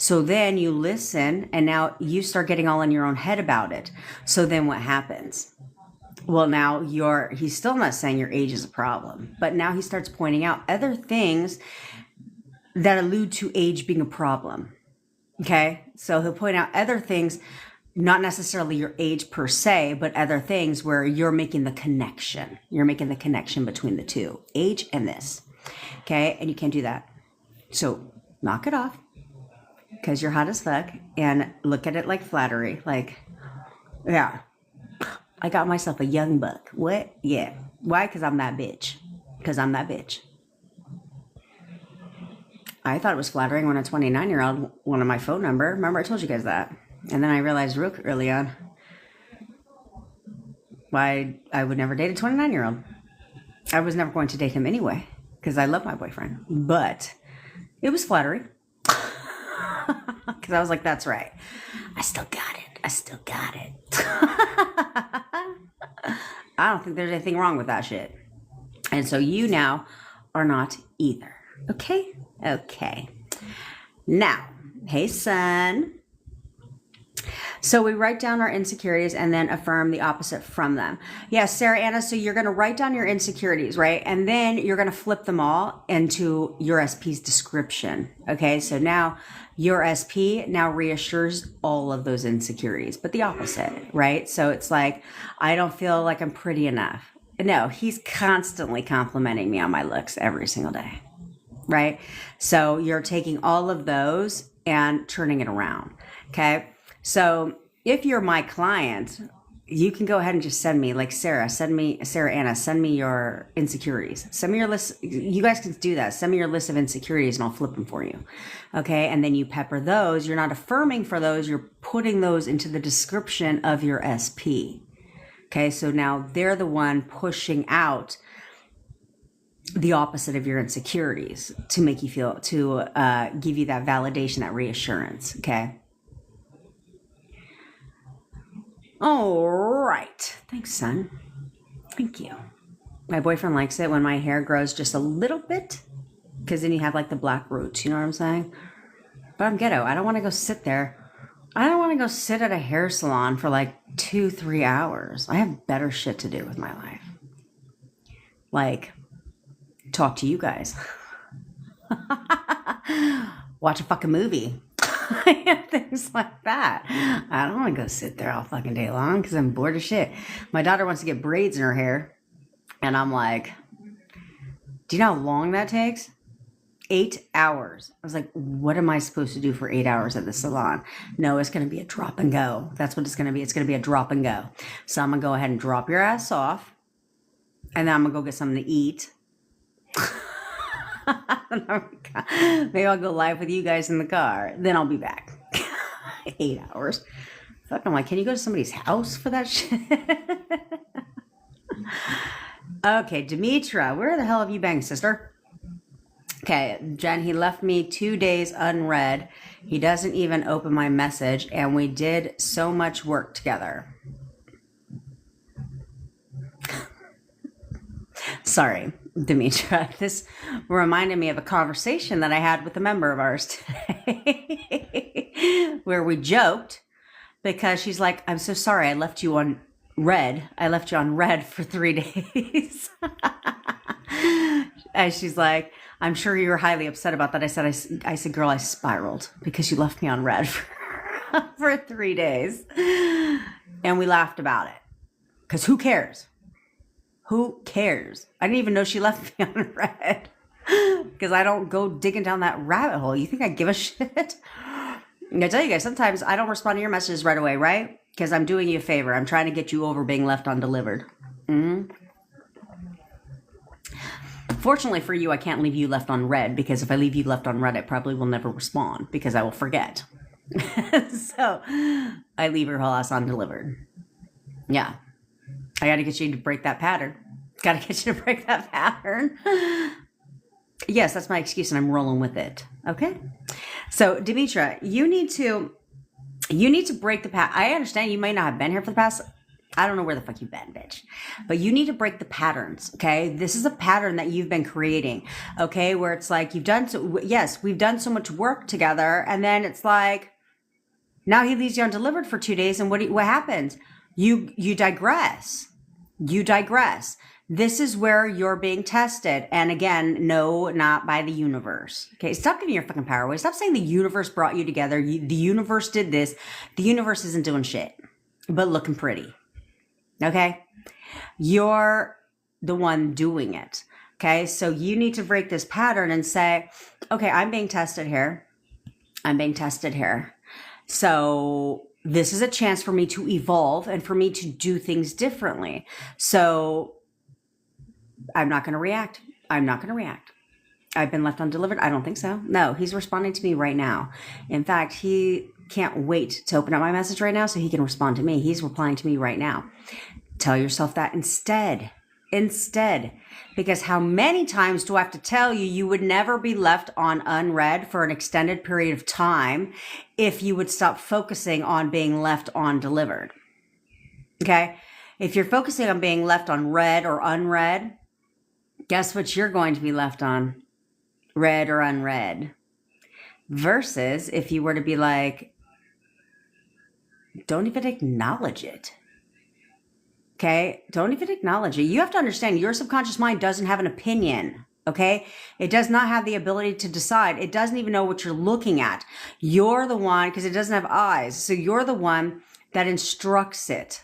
[SPEAKER 1] So then you listen and now you start getting all in your own head about it. So then what happens? Well, now he's still not saying your age is a problem, but now he starts pointing out other things that allude to age being a problem. Okay. So he'll point out other things, not necessarily your age per se, but other things where you're making the connection. You're making the connection between the two, age and this. Okay. And you can't do that. So knock it off because you're hot as fuck and look at it like flattery. Like, yeah. I got myself a young buck. What? Yeah. Why? Because I'm that bitch. I thought it was flattering when a 29-year-old wanted my phone number. Remember I told you guys that. And then I realized real early on why I would never date a 29-year-old. I was never going to date him anyway because I love my boyfriend. But it was flattering. Because I was like, that's right. I still got it. I don't think there's anything wrong with that shit. And so you now are not either. Okay? Okay. Now, hey, son. So we write down our insecurities and then affirm the opposite from them. Yes, Sarah Anna, so you're going to write down your insecurities, right? And then you're going to flip them all into your SP's description. Okay, so now your SP now reassures all of those insecurities, but the opposite, right? So it's like, I don't feel like I'm pretty enough. No, he's constantly complimenting me on my looks every single day, right? So you're taking all of those and turning it around, okay? So if you're my client, you can go ahead and just send me, like Sarah Anna, send me your insecurities. Send me your list. You guys can do that. Send me your list of insecurities and I'll flip them for you. Okay. And then you pepper those. You're not affirming for those. You're putting those into the description of your SP. Okay. So now they're the one pushing out the opposite of your insecurities to make you feel, to give you that validation, that reassurance. Okay. All right. Thanks, son. Thank you. My boyfriend likes it when my hair grows just a little bit because then you have like the black roots. You know what I'm saying? But I'm ghetto. I don't want to go sit there. I don't want to go sit at a hair salon for like 2-3 hours. I have better shit to do with my life. Like, talk to you guys. Watch a fucking movie. Things like that. I don't want to go sit there all fucking day long because I'm bored as shit. My daughter wants to get braids in her hair. And I'm like, do you know how long that takes? 8 hours. I was like, what am I supposed to do for 8 hours at the salon? No, it's going to be a drop and go. That's what it's going to be. It's going to be a drop and go. So I'm going to go ahead and drop your ass off. And then I'm going to go get something to eat. Maybe I'll go live with you guys in the car. Then I'll be back. 8 hours. Fuck, I'm like, can you go to somebody's house for that shit? Okay, Demetra, where the hell have you been, sister? Okay, Jen, he left me 2 days unread. He doesn't even open my message, and we did so much work together. Sorry, Demetra. This reminded me of a conversation that I had with a member of ours today where we joked because she's like, I'm so sorry I left you on red. I left you on red for 3 days. And she's like, I'm sure you were highly upset about that. I said, girl, I spiraled because you left me on red for 3 days. And we laughed about it because who cares? Who cares? I didn't even know she left me on red because I don't go digging down that rabbit hole. You think I give a shit? I tell you guys, sometimes I don't respond to your messages right away, right? Because I'm doing you a favor. I'm trying to get you over being left undelivered. Fortunately for you, I can't leave you left on red, because if I leave you left on red, I probably will never respond because I will forget. So I leave your whole ass undelivered. Yeah. I got to get you to break that pattern. Got to get you to break that pattern. Yes, that's my excuse, and I'm rolling with it. Okay. So, Demetra, you need to break the pattern. I understand you might not have been here for the past, I don't know where the fuck you've been, bitch. But you need to break the patterns, okay? This is a pattern that you've been creating, okay? Where it's like we've done so much work together, and then it's like, now he leaves you undelivered for 2 days, and what happens? You digress. You digress. This is where you're being tested. And again, no, not by the universe. Okay, stop giving your fucking power away. Stop saying the universe brought you together. The universe did this. The universe isn't doing shit, but looking pretty. Okay? You're the one doing it. Okay? So you need to break this pattern and say, okay, I'm being tested here. I'm being tested here. So this is a chance for me to evolve and for me to do things differently. So I'm not going to react. I'm not going to react. I've been left undelivered. I don't think so. No, he's responding to me right now. In fact, he can't wait to open up my message right now so he can respond to me. He's replying to me right now. Tell yourself that instead. Because how many times do I have to tell you, you would never be left on unread for an extended period of time if you would stop focusing on being left on delivered. Okay? If you're focusing on being left on read or unread, guess what you're going to be left on? Read or unread. Versus if you were to be like, don't even acknowledge it. Okay? Don't even acknowledge it. You have to understand your subconscious mind doesn't have an opinion. Okay? It does not have the ability to decide. It doesn't even know what you're looking at. You're the one, because it doesn't have eyes. So you're the one that instructs it.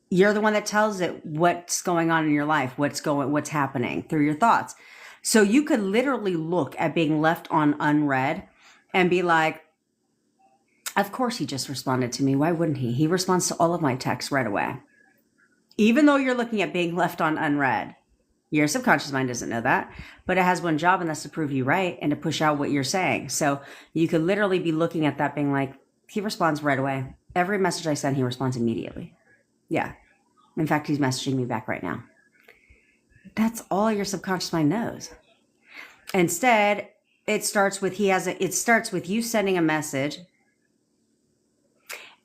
[SPEAKER 1] You're the one that tells it what's going on in your life, what's happening through your thoughts. So you could literally look at being left on unread and be like, of course he just responded to me. Why wouldn't he? He responds to all of my texts right away. Even though you're looking at being left on unread, your subconscious mind doesn't know that, but it has one job, and that's to prove you right and to push out what you're saying. So you could literally be looking at that being like, he responds right away. Every message I send, he responds immediately. Yeah. In fact, he's messaging me back right now. That's all your subconscious mind knows. Instead, it starts with you sending a message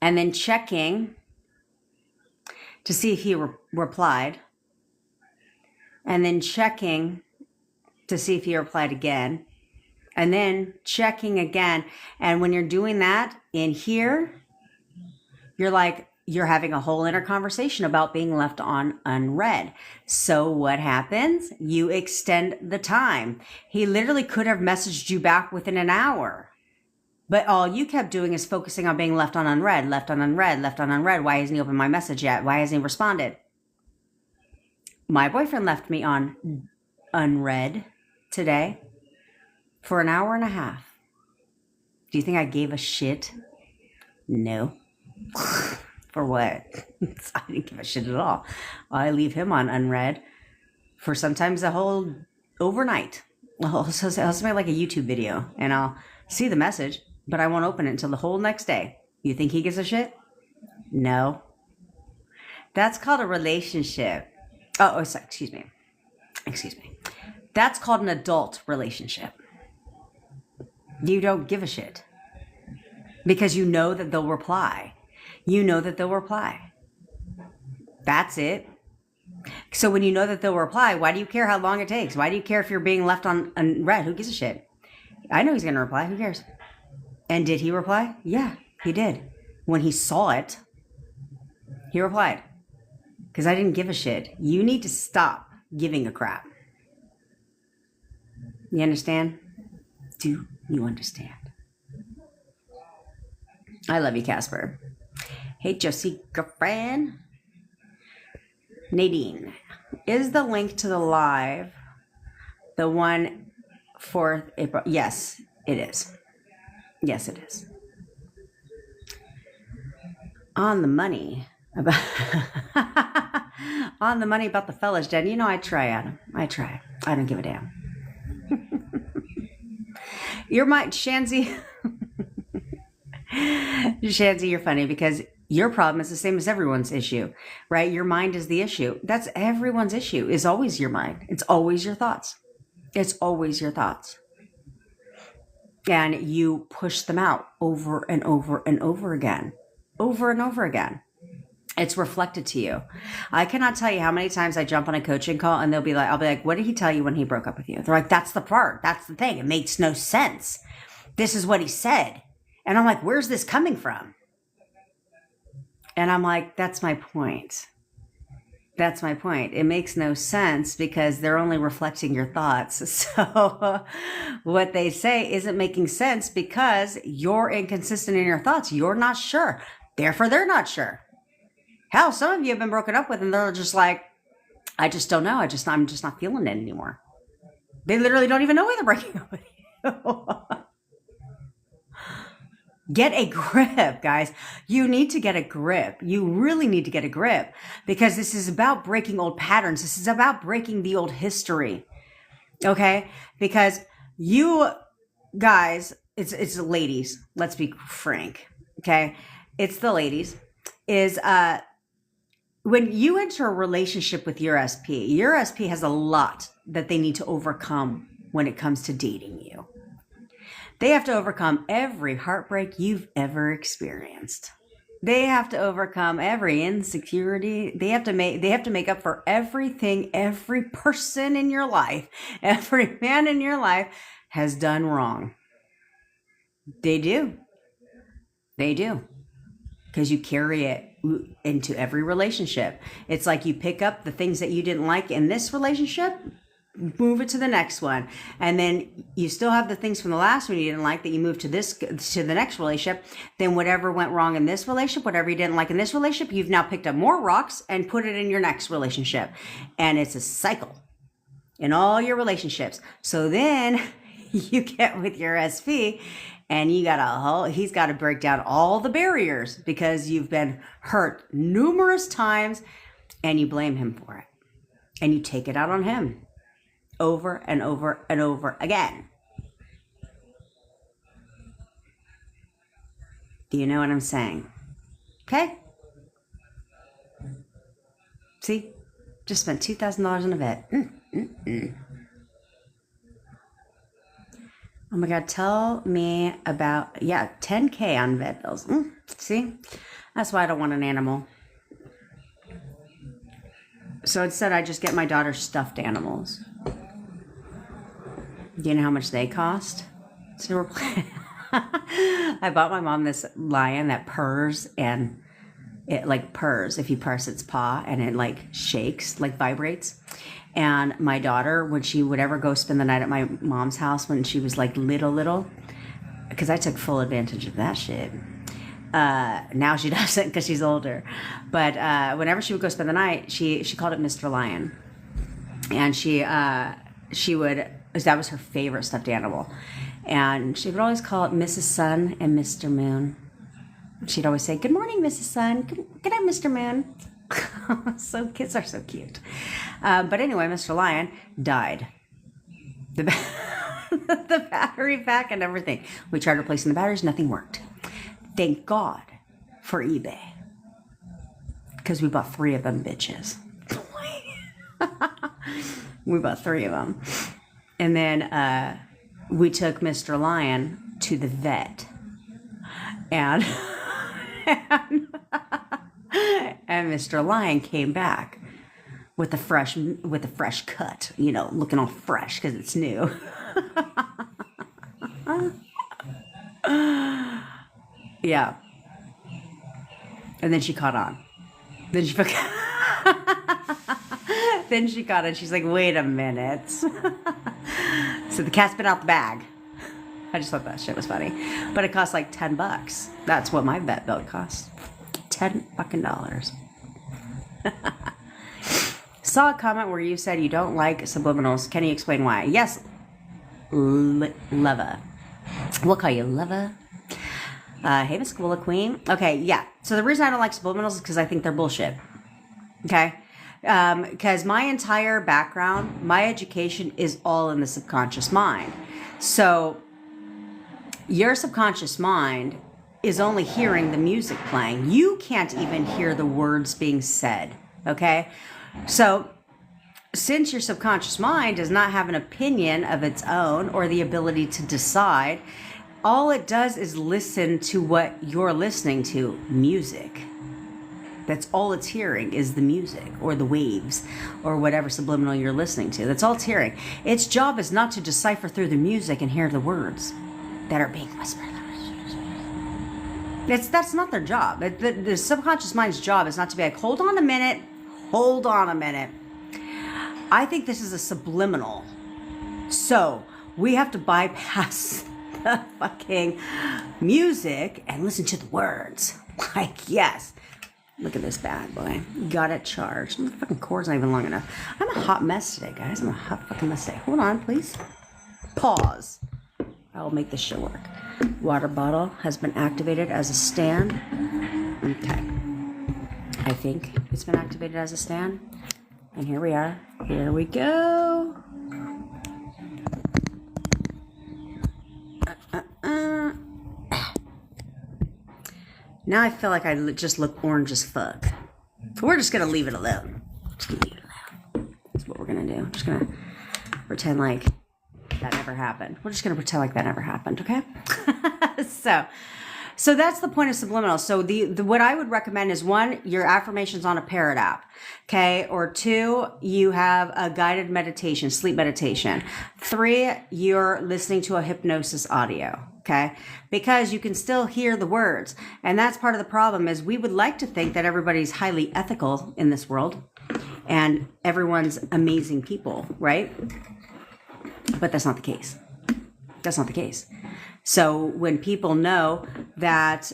[SPEAKER 1] and then checking to see if he replied, and then checking to see if he replied again, and then checking again. And when you're doing that in here, you're having a whole inner conversation about being left on unread. So what happens? You extend the time. He literally could have messaged you back within an hour. But all you kept doing is focusing on being left on unread, left on unread, left on unread. Why hasn't he opened my message yet? Why hasn't he responded? My boyfriend left me on unread today for an hour and a half. Do you think I gave a shit? No. For what? I didn't give a shit at all. I leave him on unread for sometimes a whole overnight. I'll make like a YouTube video and I'll see the message, but I won't open it until the whole next day. You think he gives a shit? No. That's called a relationship. Oh, excuse me. That's called an adult relationship. You don't give a shit because you know that they'll reply. That's it. So when you know that they'll reply, why do you care how long it takes? Why do you care if you're being left on red? Who gives a shit? I know he's going to reply. Who cares? And did he reply? Yeah, he did. When he saw it, he replied. Because I didn't give a shit. You need to stop giving a crap. You understand? Do you understand? I love you, Casper. Hey, Josie, girlfriend. Nadine, is the link to the live the one 4th April? Yes, it is. Yes, it is. on the money about on the money about the fellas, Jen. You know, I try, Adam. I try. I don't give a damn. You're my Shanzy. Shanzy, you're funny because your problem is the same as everyone's issue, right? Your mind is the issue. That's everyone's issue. Is always your mind. It's always your thoughts. It's always your thoughts. And you push them out over and over and over again. Over and over again. It's reflected to you. I cannot tell you how many times I jump on a coaching call and I'll be like, what did he tell you when he broke up with you? They're like, that's the part. That's the thing. It makes no sense. This is what he said. And I'm like, where's this coming from? And I'm like, that's my point. That's my point. It makes no sense because they're only reflecting your thoughts. So what they say isn't making sense because you're inconsistent in your thoughts. You're not sure. Therefore, they're not sure. Hell, some of you have been broken up with and they're just like, I just don't know. I'm just not feeling it anymore. They literally don't even know why they're breaking up with you. Get a grip, guys. You need to get a grip. You really need to get a grip because this is about breaking old patterns. This is about breaking the old history. Okay? Because you guys, it's the ladies. Let's be frank. Okay? It's the ladies. When you enter a relationship with your SP has a lot that they need to overcome when it comes to dating you. They have to overcome every heartbreak you've ever experienced. They have to overcome every insecurity. They have to make up for everything every person in your life, every man in your life has done wrong. They do. They do. Because you carry it into every relationship. It's like you pick up the things that you didn't like in this relationship, move it to the next one, and then you still have the things from the last one you didn't like that you move to the next relationship. Then whatever went wrong in this relationship, whatever you didn't like in this relationship, you've now picked up more rocks and put it in your next relationship, and it's a cycle in all your relationships. So then you get with your SP and he's got to break down all the barriers because you've been hurt numerous times and you blame him for it and you take it out on him over and over and over again. Do you know what I'm saying? Okay? See? Just spent $2,000 on a vet. Oh my God, tell me about, $10K on vet bills. See? That's why I don't want an animal. So instead, I just get my daughter stuffed animals. Do you know how much they cost? So I bought my mom this lion that purrs, and it like purrs. If you press its paw and it like shakes, like vibrates. And my daughter, when she would ever go spend the night at my mom's house when she was like little, because I took full advantage of that shit. Now she doesn't because she's older. But whenever she would go spend the night, she called it Mr. Lion. And she would, that was her favorite stuffed animal. And she would always call it Mrs. Sun and Mr. Moon. She'd always say, "Good morning, Mrs. Sun. Good night, Mr. Moon." So kids are so cute. But anyway, Mr. Lion died. The battery pack and everything. We tried replacing the batteries. Nothing worked. Thank God for eBay. Because we bought 3 of them bitches. We bought 3 of them. And then we took Mr. Lion to the vet. And Mr. Lion came back with a fresh cut, looking all fresh because it's new. Yeah. And then she caught on. Then she caught on. She's like, "Wait a minute." So the cat's been out the bag. I just thought that shit was funny. But it cost like $10. That's what my vet bill cost. $10. Saw a comment where you said you don't like subliminals. Can you explain why? Yes, Leva. We'll call you Leva. Hey, Miss Cola Queen. Okay, yeah. So the reason I don't like subliminals is because I think they're bullshit. Okay? Because my entire background, my education is all in the subconscious mind. So your subconscious mind is only hearing the music playing. You can't even hear the words being said. Okay? So since your subconscious mind does not have an opinion of its own or the ability to decide, all it does is listen to what you're listening to, music. That's all it's hearing is the music or the waves or whatever subliminal you're listening to. That's all it's hearing. Its job is not to decipher through the music and hear the words that are being whispered. That's not their job. The subconscious mind's job is not to be like, hold on a minute. I think this is a subliminal. So we have to bypass the fucking music and listen to the words. Like, yes. Look at this bad boy. Got it charged. The fucking cord's not even long enough. I'm a hot mess today, guys. I'm a hot fucking mess today. Hold on, please. Pause. I'll make this shit work. Water bottle has been activated as a stand. Okay. I think it's been activated as a stand. And here we are. Here we go. Now I feel like I just look orange as fuck. So we're just going to leave it alone. Just going to leave it alone. That's what we're going to do. Just going to pretend like that never happened. We're just going to pretend like that never happened, okay? So that's the point of subliminal. So the what I would recommend is, one, your affirmations on a parrot app, okay? Or two, you have a guided meditation, sleep meditation. Three, you're listening to a hypnosis audio, okay? Because you can still hear the words. And that's part of the problem is we would like to think that everybody's highly ethical in this world and everyone's amazing people, right? But that's not the case. That's not the case. So when people know that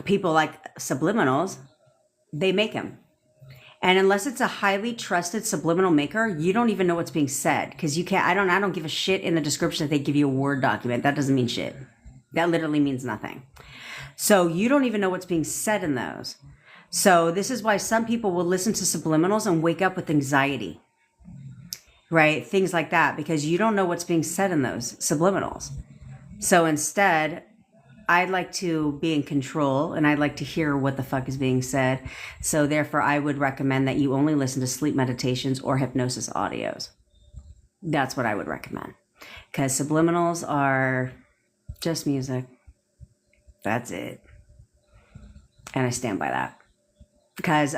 [SPEAKER 1] people like subliminals, they make them. And unless it's a highly trusted subliminal maker, you don't even know what's being said, because you can't. I don't give a shit in the description that they give you a Word document. That doesn't mean shit. That literally means nothing. So you don't even know what's being said in those. So this is why some people will listen to subliminals and wake up with anxiety, right? Things like that, because you don't know what's being said in those subliminals. So instead, I'd like to be in control and I'd like to hear what the fuck is being said. So therefore, I would recommend that you only listen to sleep meditations or hypnosis audios. That's what I would recommend. Because subliminals are just music. That's it. And I stand by that. Because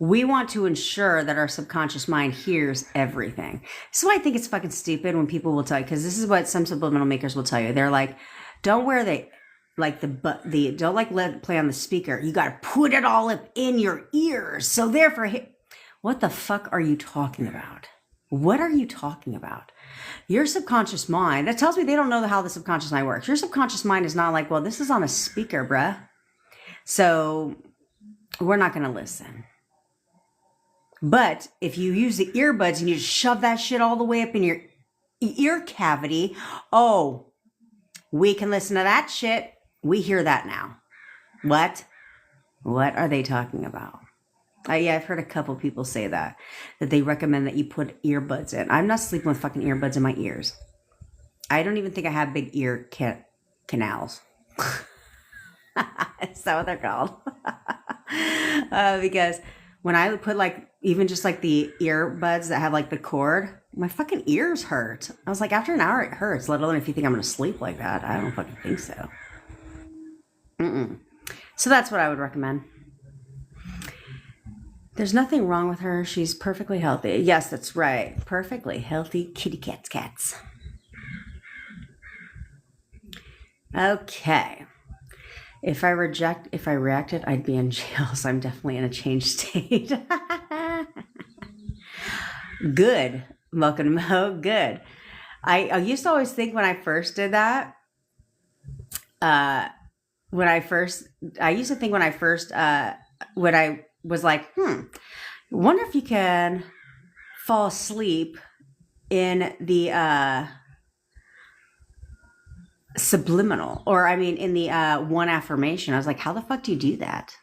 [SPEAKER 1] we want to ensure that our subconscious mind hears everything. So I think it's fucking stupid when people will tell you, because this is what some subliminal makers will tell you. They're like, don't wear don't let play on the speaker. You got to put it all up in your ears. So therefore, what the fuck are you talking about? What are you talking about? Your subconscious mind, that tells me they don't know how the subconscious mind works. Your subconscious mind is not like, well, this is on a speaker, bruh. So we're not going to listen. But if you use the earbuds and you just shove that shit all the way up in your ear cavity, oh, we can listen to that shit. We hear that now. What? What are they talking about? Yeah, I've heard a couple people say that they recommend that you put earbuds in. I'm not sleeping with fucking earbuds in my ears. I don't even think I have big ear canals. Is that what they're called? Because when I put even just the earbuds that have the cord, my fucking ears hurt. I was like, after an hour it hurts, let alone if you think I'm going to sleep like that. I don't fucking think so. So that's what I would recommend. There's nothing wrong with her. She's perfectly healthy. Yes, that's right. Perfectly healthy kitty cats. Okay. If I reacted, I'd be in jail. So I'm definitely in a changed state. Good. Welcome to Mo. Good. I used to always think when I first did that, I was like, wonder if you can fall asleep in the subliminal. Or I mean, in the one affirmation, I was like, how the fuck do you do that?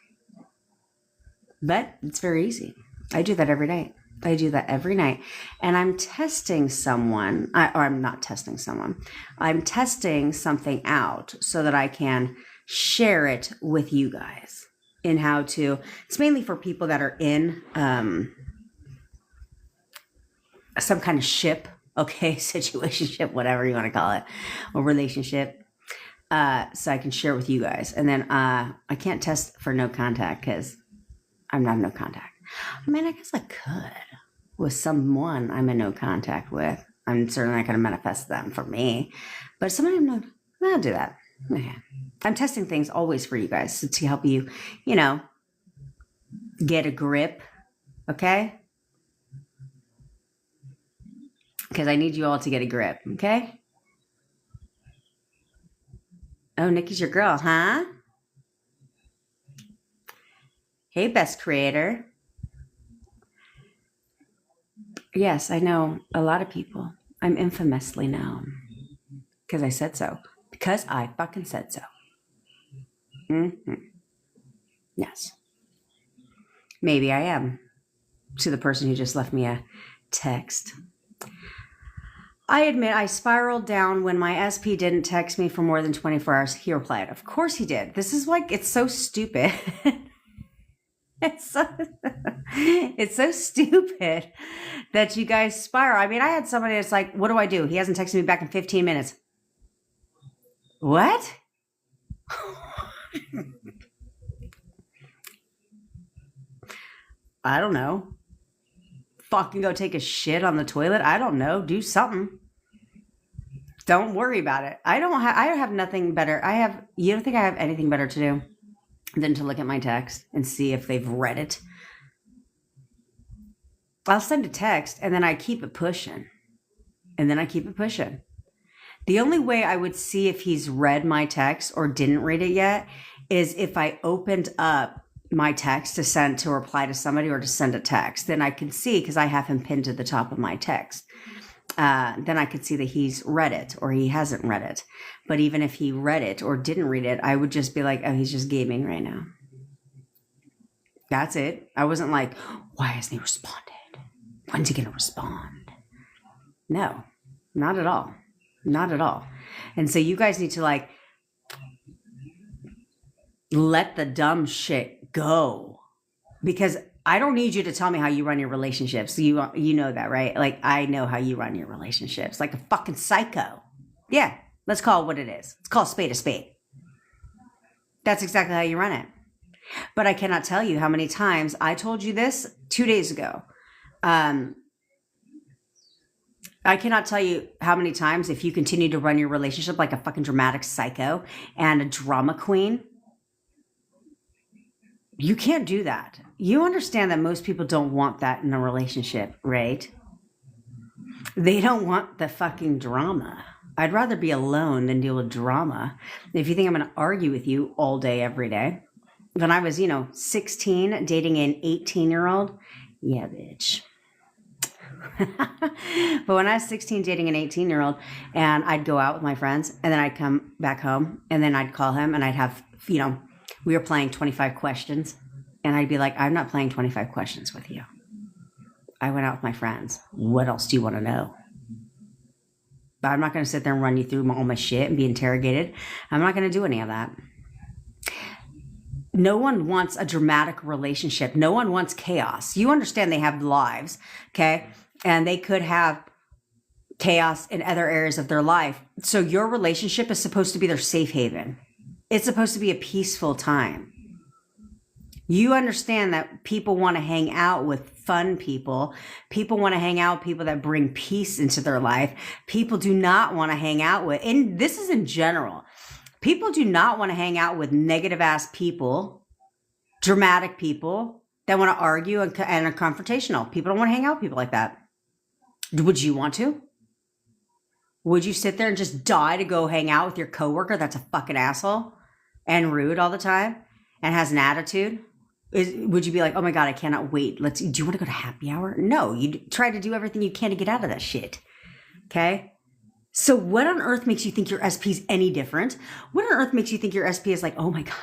[SPEAKER 1] But it's very easy. I do that every night. I do that every night. And I'm testing someone, or I'm not testing someone. I'm testing something out so that I can share it with you guys in how to. It's mainly for people that are in some kind of ship, okay, situationship, whatever you want to call it, or relationship. So I can share with you guys. And then I can't test for no contact because I'm not in no contact. I mean, I guess I could with someone I'm in no contact with. I'm certainly not going to manifest them for me. But somebody I'm not, I'll do that. Okay. I'm testing things always for you guys to help you, you know, get a grip. Okay? Because I need you all to get a grip. Okay? Oh, Nikki's your girl, huh? Hey, best creator. Yes, I know a lot of people. I'm infamously known because I said so. Because I fucking said so. Mm-hmm. Yes. Maybe I am. To the person who just left me a text. I admit I spiraled down when my SP didn't text me for more than 24 hours. He replied, of course he did. This is like, it's so stupid. It's so stupid that you guys spiral. I mean, I had somebody that's like, what do I do? He hasn't texted me back in 15 minutes. What? I don't know. Fucking go take a shit on the toilet. I don't know. Do something. Don't worry about it. I have nothing better. You don't think I have anything better to do than to look at my text and see if they've read it? I'll send a text and then I keep it pushing. The only way I would see if he's read my text or didn't read it yet is if I opened up my text to reply to somebody or to send a text. Then I can see, because I have him pinned to the top of my text. Then I could see that he's read it or he hasn't read it. But even if he read it or didn't read it, I would just be like, oh, he's just gaming right now. That's it. I wasn't like, why hasn't he responded? When's he going to respond? No, not at all. Not at all. And so you guys need to like let the dumb shit go, because I don't need you to tell me how you run your relationships. You know that, right? Like, I know how you run your relationships like a fucking psycho. Yeah, let's call it what it is. Let's call a spade a spade. That's exactly how you run it. But I cannot tell you how many times I told you this 2 days ago. I cannot tell you how many times, if you continue to run your relationship like a fucking dramatic psycho and a drama queen, you can't do that. You understand that most people don't want that in a relationship, right? They don't want the fucking drama. I'd rather be alone than deal with drama. If you think I'm going to argue with you all day, every day. When I was, 16, dating an 18-year-old, yeah, bitch. But when I was 16, dating an 18-year-old, and I'd go out with my friends, and then I'd come back home, and then I'd call him, and I'd have, we were playing 25 questions, and I'd be like, I'm not playing 25 questions with you. I went out with my friends. What else do you want to know? But I'm not going to sit there and run you through all my shit and be interrogated. I'm not going to do any of that. No one wants a dramatic relationship. No one wants chaos. You understand they have lives, okay? And they could have chaos in other areas of their life. So your relationship is supposed to be their safe haven. It's supposed to be a peaceful time. You understand that people want to hang out with fun people. People want to hang out with people that bring peace into their life. People do not want to hang out with, and this is in general, people do not want to hang out with negative ass people, dramatic people that want to argue and are confrontational. People don't want to hang out with people like that. Would you want to? Would you sit there and just die to go hang out with your coworker that's a fucking asshole and rude all the time and has an attitude? Would you be like, oh my God, I cannot wait. Do you want to go to happy hour? No, you try to do everything you can to get out of that shit. Okay? So what on earth makes you think your SP is any different? What on earth makes you think your SP is like, oh my God,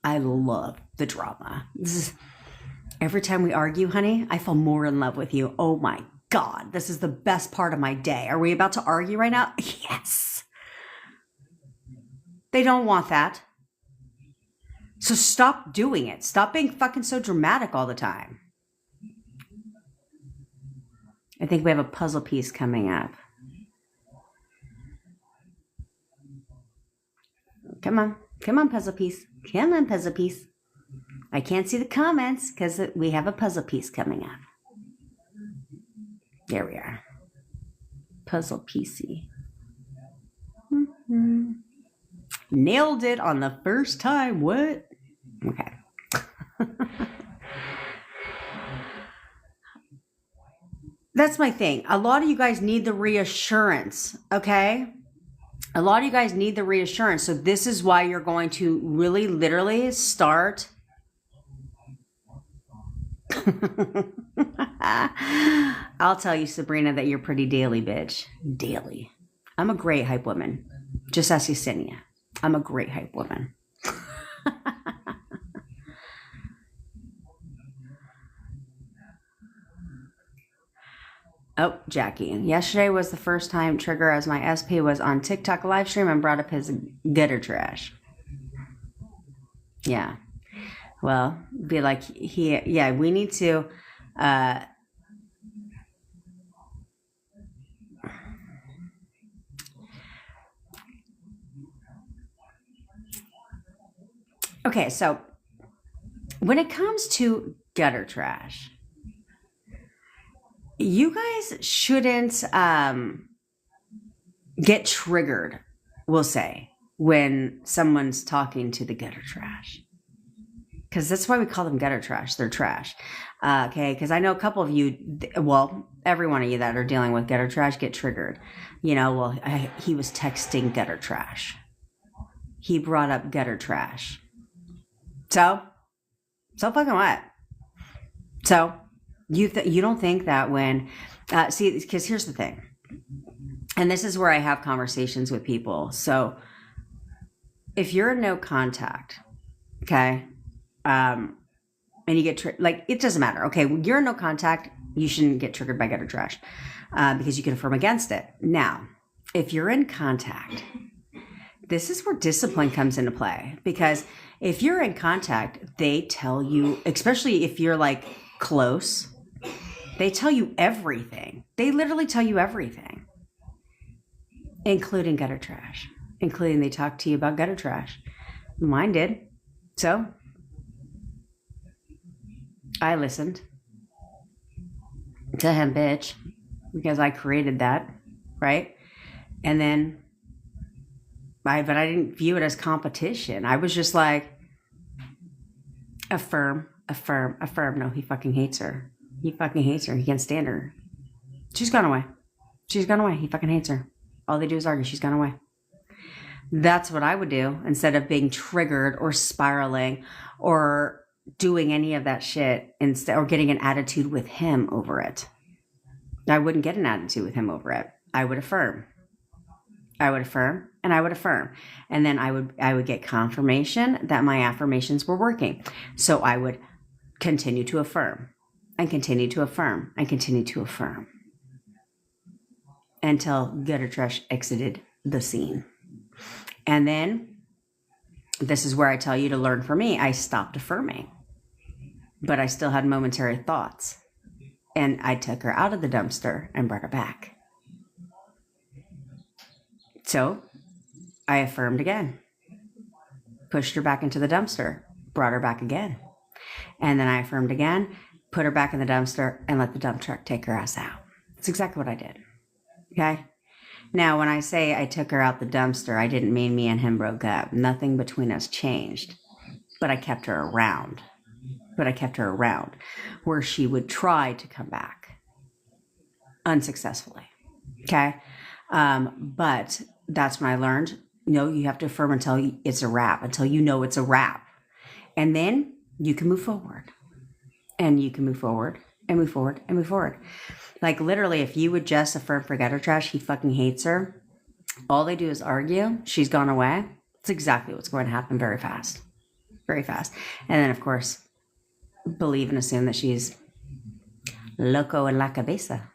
[SPEAKER 1] I love the drama. This is, every time we argue, honey, I fall more in love with you. Oh my God, this is the best part of my day. Are we about to argue right now? Yes. They don't want that. So stop doing it. Stop being fucking so dramatic all the time. I think we have a puzzle piece coming up. Come on, puzzle piece. Come on, puzzle piece. I can't see the comments because we have a puzzle piece coming up. There we are. Puzzle piecey. Mm-hmm. Nailed it on the first time. What? Okay. That's my thing. A lot of you guys need the reassurance, okay? A lot of you guys need the reassurance. So this is why you're going to really literally start. I'll tell you, Sabrina, that you're pretty daily, bitch. Daily. I'm a great hype woman. Just ask Yesenia. I'm a great hype woman. Oh, Jackie. Yesterday was the first time Trigger as my SP was on TikTok live stream and brought up his gutter trash. Yeah. Well, be like, we need to, okay, so when it comes to gutter trash, you guys shouldn't get triggered, we'll say, when someone's talking to the gutter trash. Because that's why we call them gutter trash. They're trash. Okay, because I know a couple of you, well, every one of you that are dealing with gutter trash get triggered. You know, well, he was texting gutter trash. He brought up gutter trash. So fucking what? So you don't think that when, see, because here's the thing. And this is where I have conversations with people. So if you're in no contact, okay, and you get like, it doesn't matter. Okay, when you're in no contact, you shouldn't get triggered by gutter trash because you can affirm against it. Now, if you're in contact, this is where discipline comes into play, because if you're in contact, they tell you, especially if you're like close, they tell you everything. They literally tell you everything, including gutter trash, including they talk to you about gutter trash. Mine did. So I listened to him, bitch, because I created that, right? And then but I didn't view it as competition. I was just like, affirm. No, he fucking hates her. He fucking hates her. He can't stand her. She's gone away. He fucking hates her. All they do is argue. She's gone away. That's what I would do instead of being triggered or spiraling or doing any of that shit instead, or getting an attitude with him over it. I wouldn't get an attitude with him over it. I would affirm. And I would affirm. And then I would get confirmation that my affirmations were working. So I would continue to affirm and continue to affirm and continue to affirm until gutter trash exited the scene. And then this is where I tell you to learn from me. I stopped affirming, but I still had momentary thoughts. And I took her out of the dumpster and brought her back. So I affirmed again, pushed her back into the dumpster, brought her back again. And then I affirmed again, put her back in the dumpster, and let the dump truck take her ass out. That's exactly what I did. Okay? Now, when I say I took her out the dumpster, I didn't mean me and him broke up. Nothing between us changed. But I kept her around. Where she would try to come back unsuccessfully. Okay? But that's when I learned, you have to affirm until it's a wrap, until you know it's a wrap. And then you can move forward. And you can move forward. and move forward and move forward. Like literally, if you would just affirm for gutter trash, he fucking hates her. All they do is argue. She's gone away. It's exactly what's going to happen very fast. Very fast. And then, of course, believe and assume that she's loco en la cabeza.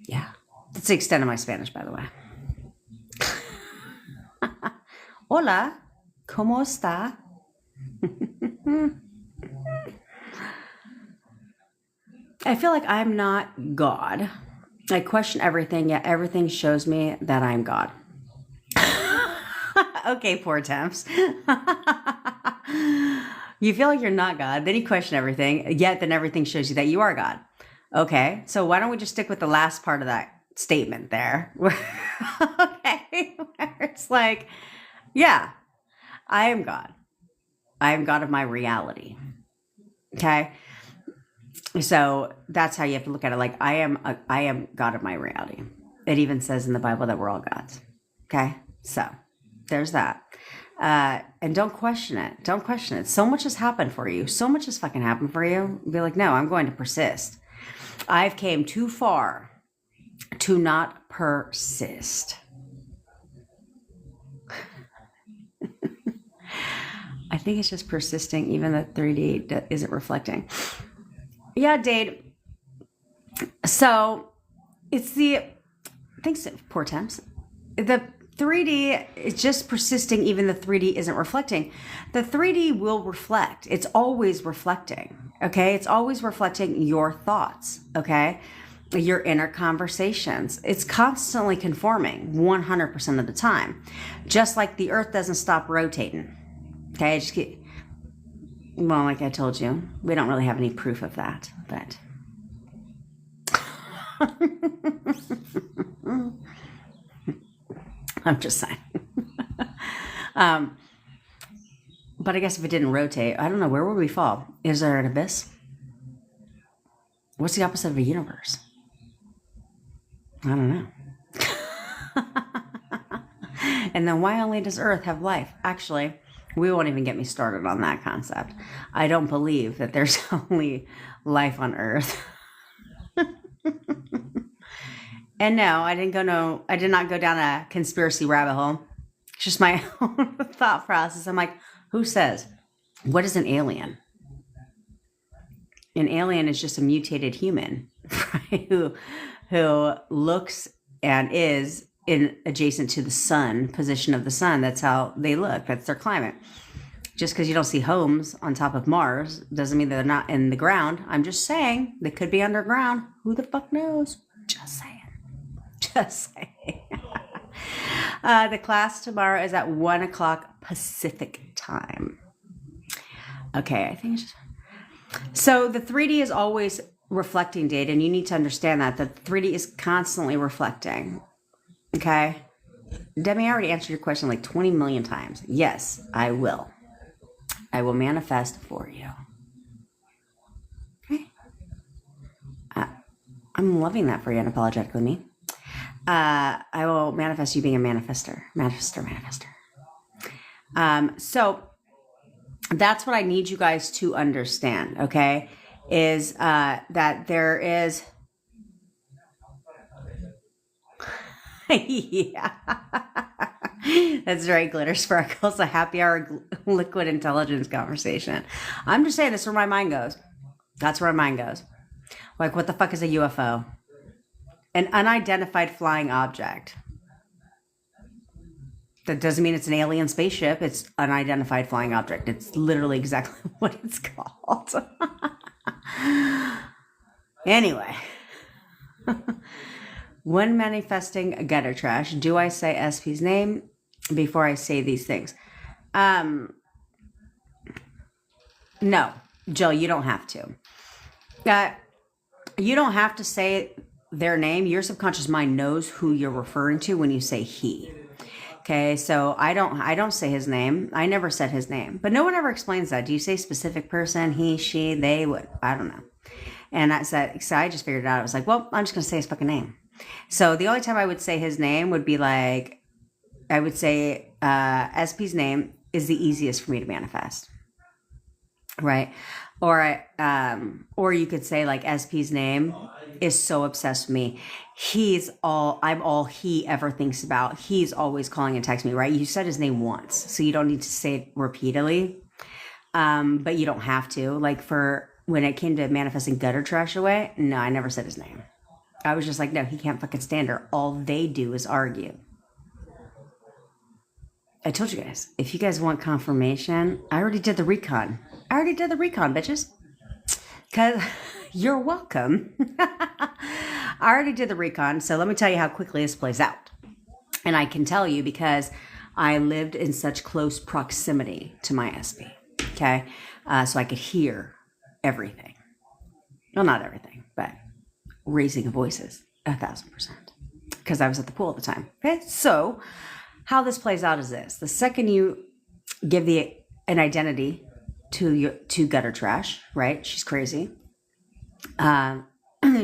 [SPEAKER 1] Yeah. That's the extent of my Spanish, by the way. Hola, ¿cómo está? I feel like I'm not God. I question everything, yet everything shows me that I'm God. Okay, poor attempts. You feel like you're not God, then you question everything, yet then everything shows you that you are God. Okay, so why don't we just stick with the last part of that statement there? Okay, where it's like, yeah, I am God. I am God of my reality. Okay, so that's how you have to look at it. Like I am God of my reality. It even says in the Bible that we're all gods. Okay, so there's that. And don't question it. Don't question it. So much has happened for you. So much has fucking happened for you. Be like, no, I'm going to persist. I've came too far to not persist. I think it's just persisting, even the 3D isn't reflecting. Yeah, Dade. So it's thanks, poor temps. The 3D is just persisting, even the 3D isn't reflecting. The 3D will reflect. It's always reflecting. Okay. It's always reflecting your thoughts. Okay. Your inner conversations. It's constantly conforming 100% of the time. Just like the earth doesn't stop rotating. Okay. Well, like I told you, we don't really have any proof of that, but. I'm just saying. But I guess if it didn't rotate, I don't know, where would we fall? Is there an abyss? What's the opposite of a universe? I don't know. And then why only does Earth have life? Actually, we won't even get me started on that concept. I don't believe that there's only life on Earth. And no, I did not go down a conspiracy rabbit hole. It's just my own thought process. I'm like, who says? What is an alien? An alien is just a mutated human, right? Who looks and is in adjacent to the sun, position of the sun. That's how they look. That's their climate. Just because you don't see homes on top of Mars doesn't mean that they're not in the ground. I'm just saying they could be underground. Who the fuck knows? Just saying. Just saying. The class tomorrow is at 1:00 Pacific time. Okay, I think it's just... So the 3D is always reflecting data, and you need to understand that the 3D is constantly reflecting. Okay? Demi, I already answered your question like 20 million times. Yes, I will. I will manifest for you. Okay? I'm loving that for you, unapologetically me. I will manifest you being a manifester. Manifester. So that's what I need you guys to understand, okay? Is that there is... Yeah. That's right, Glitter Sparkles, a happy hour liquid intelligence conversation. I'm just saying, this is where my mind goes. That's where my mind goes. Like, what the fuck is a UFO? An unidentified flying object. That doesn't mean it's an alien spaceship. It's unidentified flying object. It's literally exactly what it's called. Anyway. When manifesting gutter trash, do I say SP's name before I say these things? No, Jill, you don't have to. You don't have to say their name. Your subconscious mind knows who you're referring to when you say he. Okay, so I don't say his name. I never said his name, but no one ever explains that. Do you say specific person, he, she, they, what? I don't know. And I said, so I just figured it out. I was like, well, I'm just going to say his fucking name. So the only time I would say his name would be like, I would say SP's name is the easiest for me to manifest. right? Or you could say like SP's name is so obsessed with me. I'm all he ever thinks about. He's always calling and texting me, right? You said his name once, so you don't need to say it repeatedly. But you don't have to. Like for when it came to manifesting gutter trash away, no, I never said his name. I was just like, no, he can't fucking stand her. All they do is argue. I told you guys, if you guys want confirmation, I already did the recon. Bitches. Because you're welcome. I already did the recon, so let me tell you how quickly this plays out. And I can tell you because I lived in such close proximity to my SP. Okay? So I could hear everything. Well, not everything, but raising of voices, 1,000%. Because I was at the pool at the time. Okay? So how this plays out is this. The second you give an identity to gutter trash, right? She's crazy.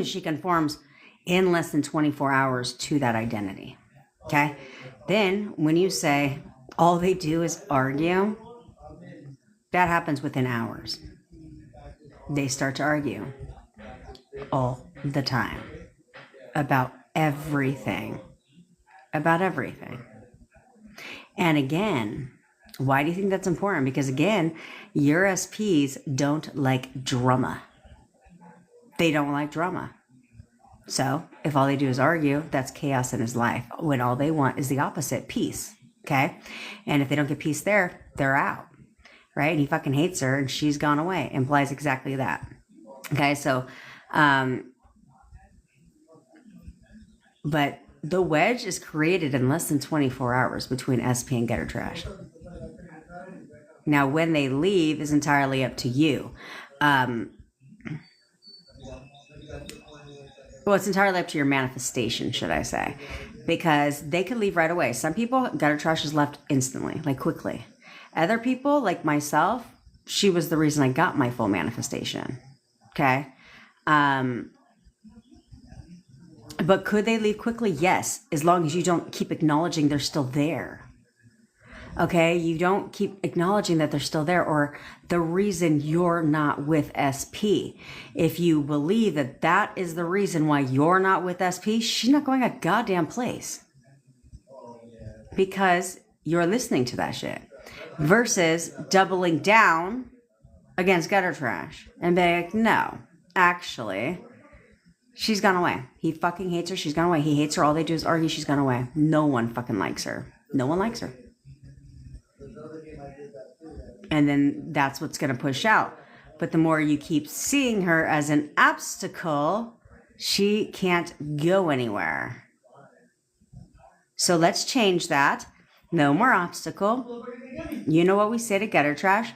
[SPEAKER 1] She conforms in less than 24 hours to that identity. Okay? Then when you say all they do is argue, that happens within hours. They start to argue all the time about everything. About everything. And again, why do you think that's important? Because again, your SPs don't like drama. They don't like drama. So if all they do is argue, that's chaos in his life. When all they want is the opposite, peace. Okay? And if they don't get peace there, they're out. Right? And he fucking hates her and she's gone away. Implies exactly that. Okay? So, but the wedge is created in less than 24 hours between SP and gutter trash. Now, when they leave is entirely up to you. Well, it's entirely up to your manifestation, should I say. Because they could leave right away. Some people, gutter trash is left instantly, like quickly. Other people, like myself, she was the reason I got my full manifestation. Okay? But could they leave quickly? Yes, as long as you don't keep acknowledging they're still there. Okay, you don't keep acknowledging that they're still there or the reason you're not with SP. If you believe that that is the reason why you're not with SP, she's not going a goddamn place. Because you're listening to that shit. Versus doubling down against gutter trash and being like, no, actually, she's gone away. He fucking hates her. She's gone away. He hates her. All they do is argue. She's gone away. No one fucking likes her. No one likes her. And then that's what's going to push out. But the more you keep seeing her as an obstacle, she can't go anywhere. So let's change that. No more obstacle. You know what we say to gutter trash?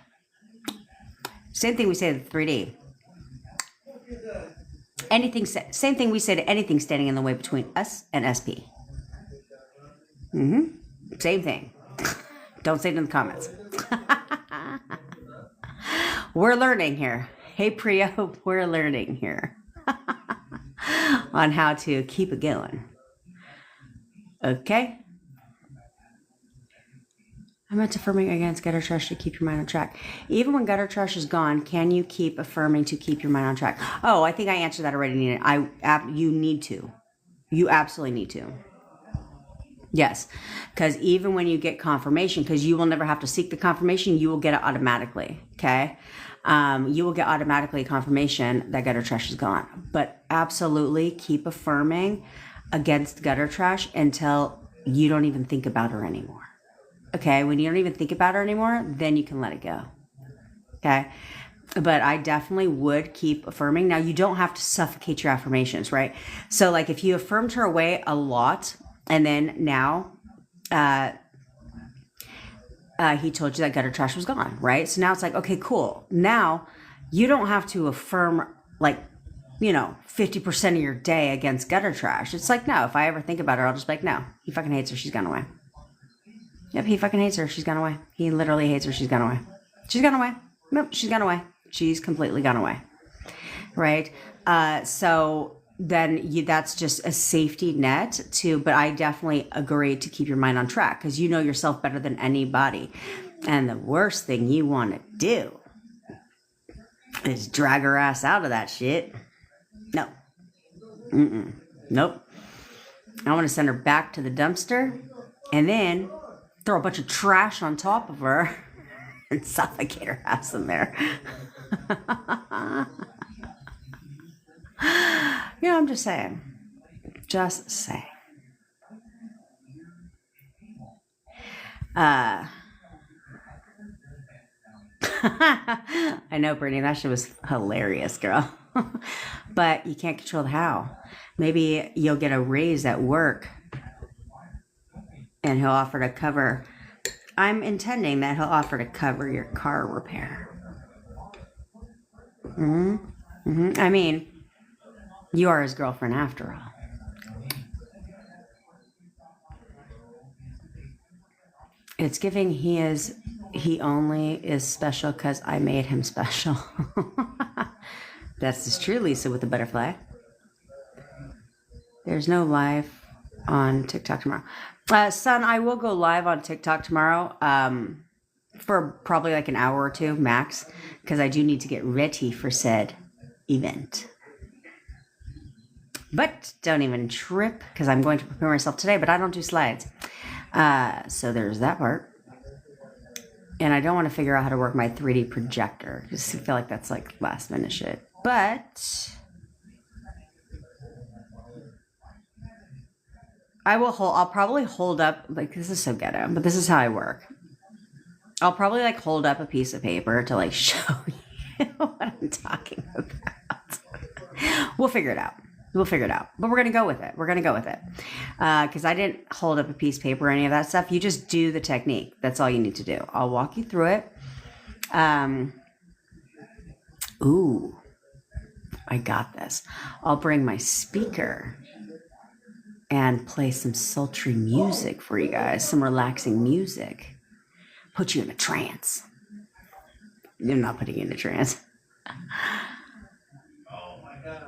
[SPEAKER 1] Same thing we say to 3D. Same thing we say to anything standing in the way between us and SP. Same thing. Don't say it in the comments. We're learning here. Hey, Priya, we're learning here on how to keep it going. Okay? I'm not affirming against gutter trash to keep your mind on track. Even when gutter trash is gone, can you keep affirming to keep your mind on track? Oh, I think I answered that already, Nina. You need to. You absolutely need to. Yes, because even when you get confirmation, because you will never have to seek the confirmation, you will get it automatically, okay? You will get automatically confirmation that gutter trash is gone. But absolutely keep affirming against gutter trash until you don't even think about her anymore. Okay, when you don't even think about her anymore, then you can let it go. Okay, but I definitely would keep affirming. Now, you don't have to suffocate your affirmations, right? So like if you affirmed her away a lot, and then now he told you that gutter trash was gone, right? So now it's like, okay, cool. Now you don't have to affirm like, 50% of your day against gutter trash. It's like, no, if I ever think about her, I'll just be like, no, he fucking hates her. She's gone away. Yep, he fucking hates her. She's gone away. He literally hates her. She's gone away. She's gone away. Nope, she's gone away. She's completely gone away. Right? So then that's just a safety net but I definitely agree to keep your mind on track because you know yourself better than anybody. And the worst thing you want to do Just drag her ass out of that shit. No. Nope. I want to send her back to the dumpster and then throw a bunch of trash on top of her and suffocate her ass in there. Yeah, I'm just saying. Just saying. I know, Brittany, that shit was hilarious, girl. But you can't control the how. Maybe you'll get a raise at work and he'll offer to cover. I'm intending that he'll offer to cover your car repair. I mean, you are his girlfriend after all. It's giving he only is special because I made him special. That's just true, Lisa, with the butterfly. There's no live on TikTok tomorrow. Son, I will go live on TikTok tomorrow for probably like an hour or two max, because I do need to get ready for said event. But don't even trip, because I'm going to prepare myself today, but I don't do slides. So there's that part. And I don't want to figure out how to work my 3D projector, because I feel like that's like last minute shit. But I'll probably hold up, like, this is so ghetto, but this is how I work. I'll probably like hold up a piece of paper to like show you what I'm talking about. We'll figure it out. But we're going to go with it. Because I didn't hold up a piece of paper or any of that stuff. You just do the technique. That's all you need to do. I'll walk you through it. Ooh, I got this. I'll bring my speaker and play some sultry music for you guys. Some relaxing music. Put you in a trance. I'm not putting you in a trance.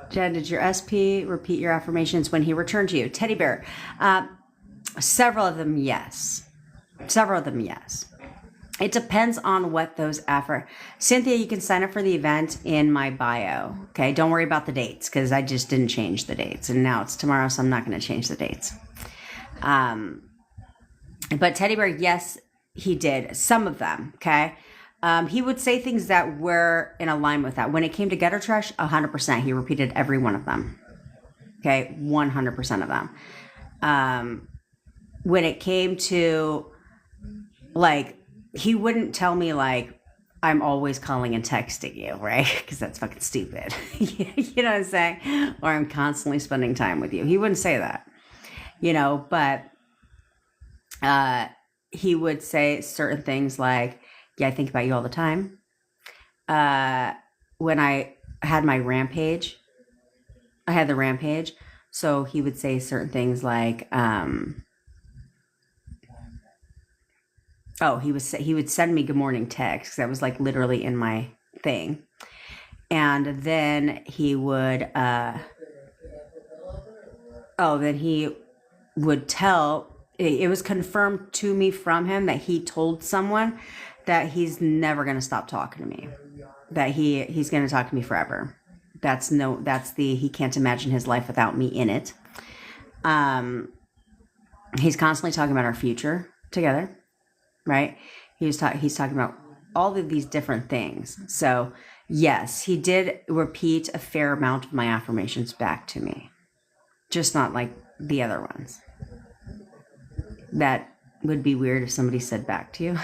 [SPEAKER 1] Jen, did your SP repeat your affirmations when he returned to you? Teddy bear. Several of them, yes. It depends on what those Cynthia, you can sign up for the event in my bio. Okay, don't worry about the dates, because I just didn't change the dates. And now it's tomorrow, so I'm not going to change the dates. But Teddy bear, yes, he did. Some of them, okay? He would say things that were in alignment with that. When it came to gutter trash, 100%. He repeated every one of them. Okay, 100% of them. When it came to, like, he wouldn't tell me, like, I'm always calling and texting you, right? Because that's fucking stupid. You know what I'm saying? Or I'm constantly spending time with you. He wouldn't say that, but he would say certain things like, yeah, I think about you all the time. When I had my rampage, so he would say certain things like, he would send me good morning texts. That was like literally in my thing. And then he would, tell, it was confirmed to me from him that he told someone that he's never going to stop talking to me, that he's going to talk to me forever. He can't imagine his life without me in it. He's constantly talking about our future together, right? He's talking about all of these different things. So yes, he did repeat a fair amount of my affirmations back to me, just not like the other ones. That would be weird if somebody said back to you.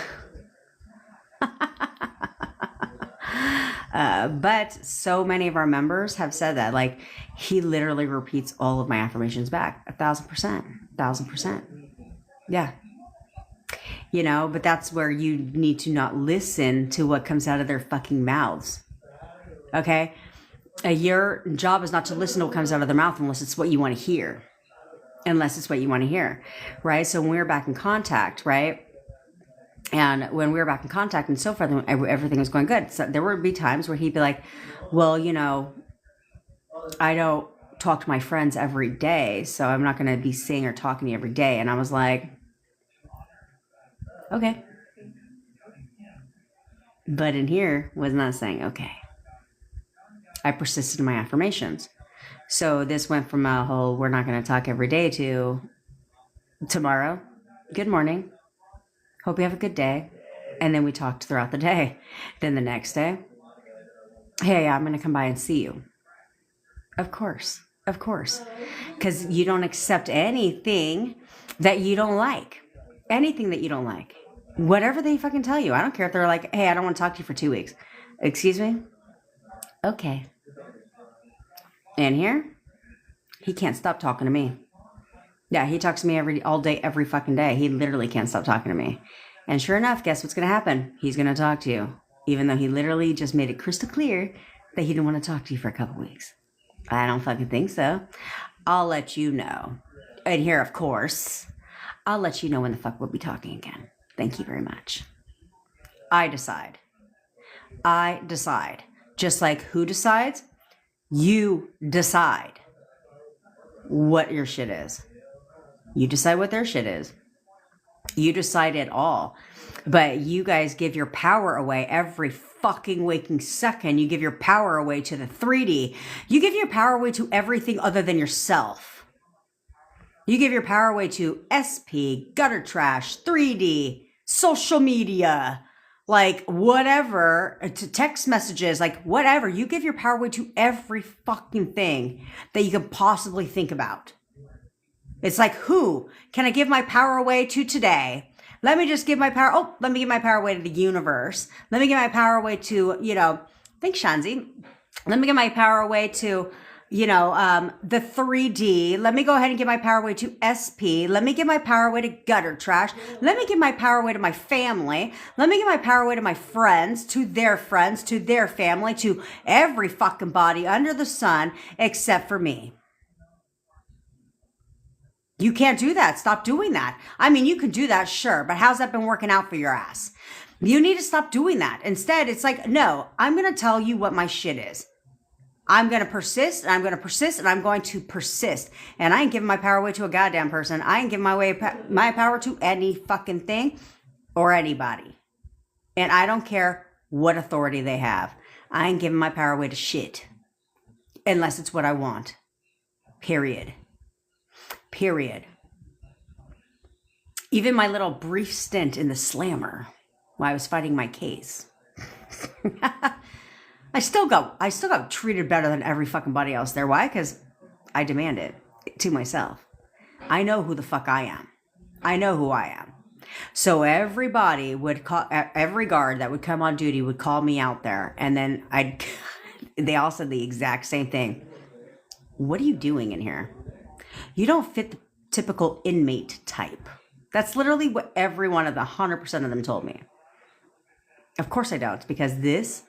[SPEAKER 1] But so many of our members have said that, like, he literally repeats all of my affirmations back 1,000%. Yeah. But that's where you need to not listen to what comes out of their fucking mouths. Okay. Your job is not to listen to what comes out of their mouth unless it's what you want to hear. Right? So when we were back in contact, right? And when we were back in contact and so forth, everything was going good. So there would be times where he'd be like, well, I don't talk to my friends every day, so I'm not going to be seeing or talking to you every day. And I was like, okay. But in here was not saying okay. I persisted in my affirmations. So this went from a whole, we're not going to talk every day, to tomorrow, good morning, hope you have a good day. And then we talked throughout the day. Then the next day, hey, I'm going to come by and see you. Of course. Because you don't accept anything that you don't like. Anything that you don't like. Whatever they fucking tell you. I don't care if they're like, hey, I don't want to talk to you for 2 weeks. Excuse me? Okay. And here, he can't stop talking to me. Yeah, he talks to me all day, every fucking day. He literally can't stop talking to me. And sure enough, guess what's going to happen? He's going to talk to you. Even though he literally just made it crystal clear that he didn't want to talk to you for a couple weeks. I don't fucking think so. I'll let you know. And here, of course, I'll let you know when the fuck we'll be talking again. Thank you very much. I decide. Just like who decides? You decide what your shit is. You decide what their shit is. You decide it all. But you guys give your power away every fucking waking second. You give your power away to the 3D. You give your power away to everything other than yourself. You give your power away to SP, gutter trash, 3D, social media, like whatever, to text messages, like whatever. You give your power away to every fucking thing that you could possibly think about. It's like, who can I give my power away to today? Let me just give my power. Oh, let me give my power away to the universe. Let me give my power away to, thanks, Shanzi. Let me give my power away to, the 3D. Let me go ahead and give my power away to SP. Let me give my power away to gutter trash. Let me give my power away to my family. Let me give my power away to my friends, to their family, to every fucking body under the sun except for me. You can't do that. Stop doing that. I mean, you can do that, sure, but how's that been working out for your ass? You need to stop doing that. Instead, it's like, no, I'm going to tell you what my shit is. I'm going to persist, and I'm going to persist, and I'm going to persist. And I ain't giving my power away to a goddamn person. I ain't giving my power to any fucking thing or anybody. And I don't care what authority they have. I ain't giving my power away to shit. Unless it's what I want. Period. Even my little brief stint in the slammer while I was fighting my case. I still got treated better than every fucking body else there. Why? Because I demand it to myself. I know who the fuck I am. I know who I am. So every guard that would come on duty would call me out there. And then they all said the exact same thing. What are you doing in here? You don't fit the typical inmate type. That's literally what every one of the 100% of them told me. Of course I don't, because it's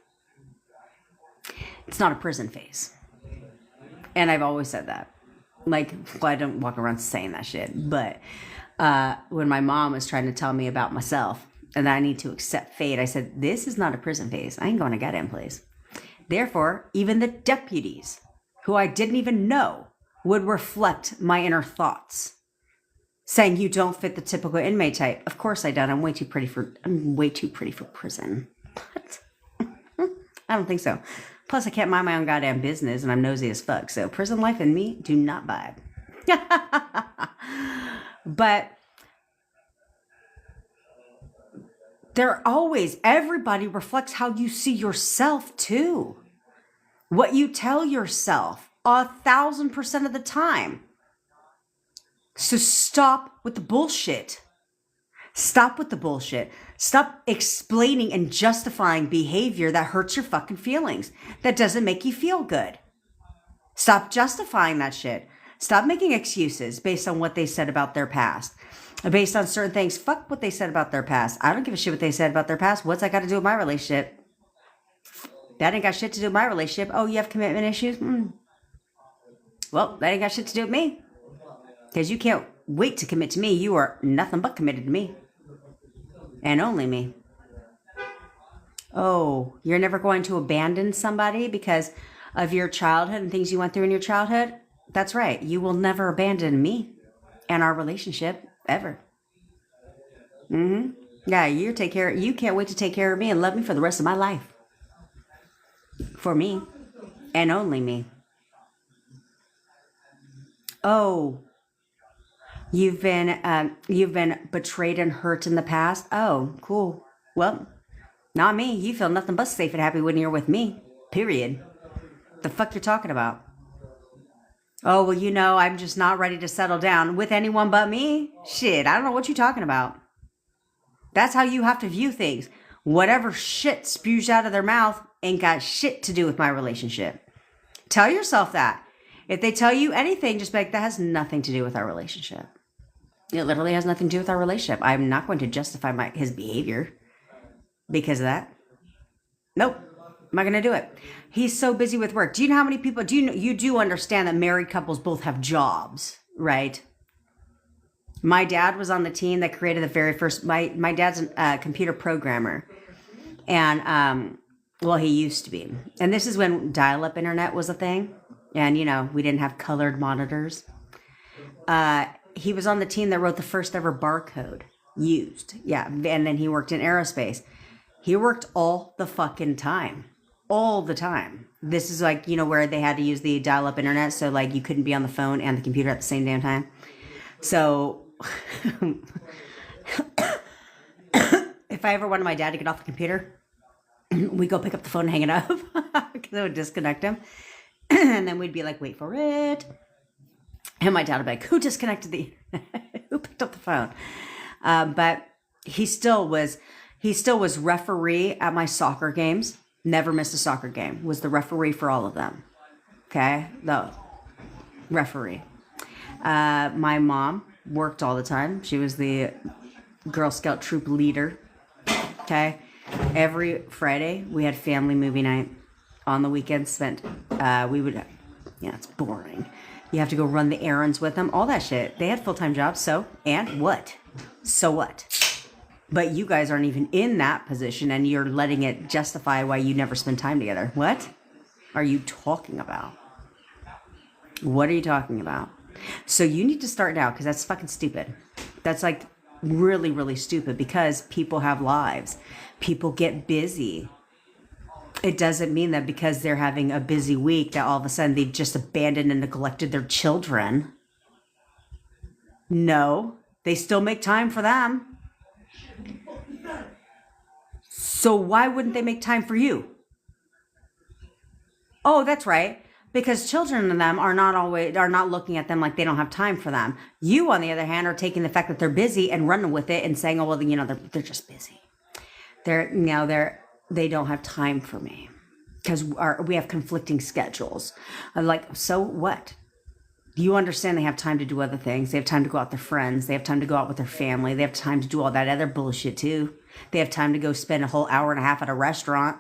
[SPEAKER 1] not a prison phase. And I've always said that. Like, well, I don't walk around saying that shit. But when my mom was trying to tell me about myself and that I need to accept fate, I said, this is not a prison phase. I ain't going to goddamn place. Therefore, even the deputies, who I didn't even know, would reflect my inner thoughts, saying you don't fit the typical inmate type. Of course I don't. I'm way too pretty for prison. What? I don't think so. Plus, I can't mind my own goddamn business, and I'm nosy as fuck. So prison life and me do not vibe. But everybody reflects how you see yourself too. What you tell yourself 1,000% of the time. So stop with the bullshit. Stop with the bullshit. Stop explaining and justifying behavior that hurts your fucking feelings, that doesn't make you feel good. Stop justifying that shit. Stop making excuses based on what they said about their past. Based on certain things. Fuck what they said about their past. I don't give a shit what they said about their past. What's that got to do with my relationship? That ain't got shit to do with my relationship. Oh, you have commitment issues? Well, that ain't got shit to do with me. Because you can't wait to commit to me. You are nothing but committed to me. And only me. Oh, you're never going to abandon somebody because of your childhood and things you went through in your childhood? That's right. You will never abandon me and our relationship ever. Yeah, you can't wait to take care of me and love me for the rest of my life. For me. and only me. Oh, you've been betrayed and hurt in the past. Oh, cool. Well, not me. You feel nothing but safe and happy when you're with me. Period. The fuck you're talking about? Oh, well, I'm just not ready to settle down with anyone but me. Shit, I don't know what you're talking about. That's how you have to view things. Whatever shit spews out of their mouth ain't got shit to do with my relationship. Tell yourself that. If they tell you anything, just be like, that has nothing to do with our relationship. It literally has nothing to do with our relationship. I'm not going to justify his behavior because of that. Nope. I'm not going to do it. He's so busy with work. Do you know how many people, you do understand that married couples both have jobs, right? My dad was on the team that created the very first, my dad's a computer programmer. And, well, he used to be. And this is when dial-up internet was a thing. And, we didn't have colored monitors. He was on the team that wrote the first ever barcode used. Yeah. And then he worked in aerospace. He worked all the fucking time. All the time. This is like, where they had to use the dial-up internet. So, like, you couldn't be on the phone and the computer at the same damn time. So, if I ever wanted my dad to get off the computer, we go pick up the phone and hang it up because it would disconnect him. And then we'd be like, wait for it. And my dad would be like, who disconnected who picked up the phone? But he still was referee at my soccer games. Never missed a soccer game. Was the referee for all of them. Okay? The referee. My mom worked all the time. She was the Girl Scout troop leader. Okay? Every Friday, we had family movie night. On the weekends, it's boring. You have to go run the errands with them, all that shit. They had full-time jobs, so what? So what? But you guys aren't even in that position, and you're letting it justify why you never spend time together. What are you talking about? What are you talking about? So you need to start now, because that's fucking stupid. That's like really, really stupid, because people have lives. People get busy. It doesn't mean that because they're having a busy week that all of a sudden they've just abandoned and neglected their children. No, they still make time for them. So why wouldn't they make time for you? Oh, that's right. Because children and them are not looking at them like they don't have time for them. You, on the other hand, are taking the fact that they're busy and running with it and saying, oh, well, they're just busy. They don't have time for me because we have conflicting schedules. I'm like, so what? You understand they have time to do other things. They have time to go out with their friends. They have time to go out with their family. They have time to do all that other bullshit too. They have time to go spend a whole hour and a half at a restaurant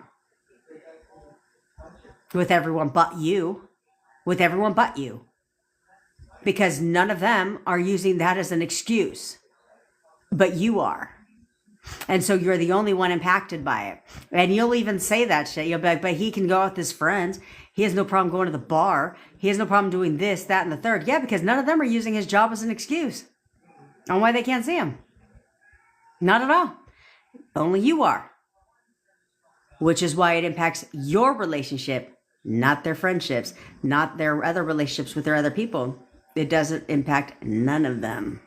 [SPEAKER 1] with everyone but you. With everyone but you. Because none of them are using that as an excuse. But you are. And so you're the only one impacted by it. And you'll even say that shit. You'll be like, but he can go out with his friends. He has no problem going to the bar. He has no problem doing this, that, and the third. Yeah, because none of them are using his job as an excuse on why they can't see him. Not at all. Only you are. Which is why it impacts your relationship, not their friendships, not their other relationships with their other people. It doesn't impact none of them.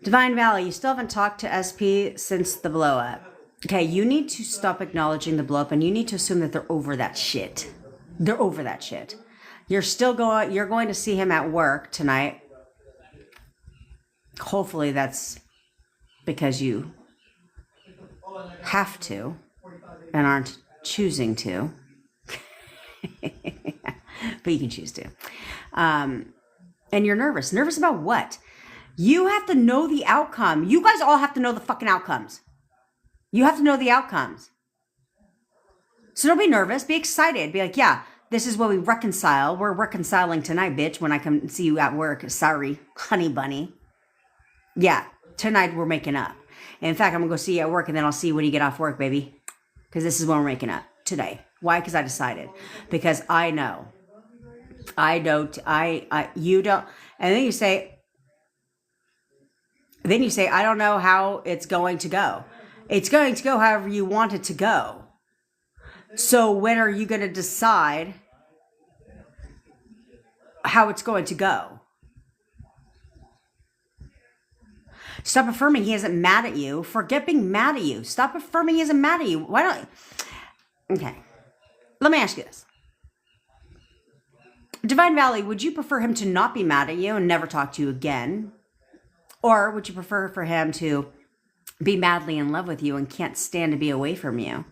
[SPEAKER 1] Divine Valley, you still haven't talked to SP since the blow up. Okay, you need to stop acknowledging the blow up and you need to assume that they're over that shit. They're over that shit. You're going to see him at work tonight. Hopefully that's because you have to and aren't choosing to. But you can choose to. And you're nervous. Nervous about what? You have to know the outcome. You guys all have to know the fucking outcomes. You have to know the outcomes. So don't be nervous. Be excited. Be like, yeah, this is what we reconcile. We're reconciling tonight, bitch, when I come see you at work. Sorry, honey bunny. Yeah, tonight we're making up. In fact, I'm going to go see you at work, and then I'll see you when you get off work, baby. Because this is when we're making up today. Why? Because I decided. Because I know. You don't. And then you say, Then you say, I don't know how it's going to go. It's going to go however you want it to go. So when are you going to decide how it's going to go? Stop affirming he isn't mad at you. Forget being mad at you. Stop affirming he isn't mad at you. Why don't... Okay. Let me ask you this. Divine Valley, would you prefer him to not be mad at you and never talk to you again? Or would you prefer for him to be madly in love with you and can't stand to be away from you?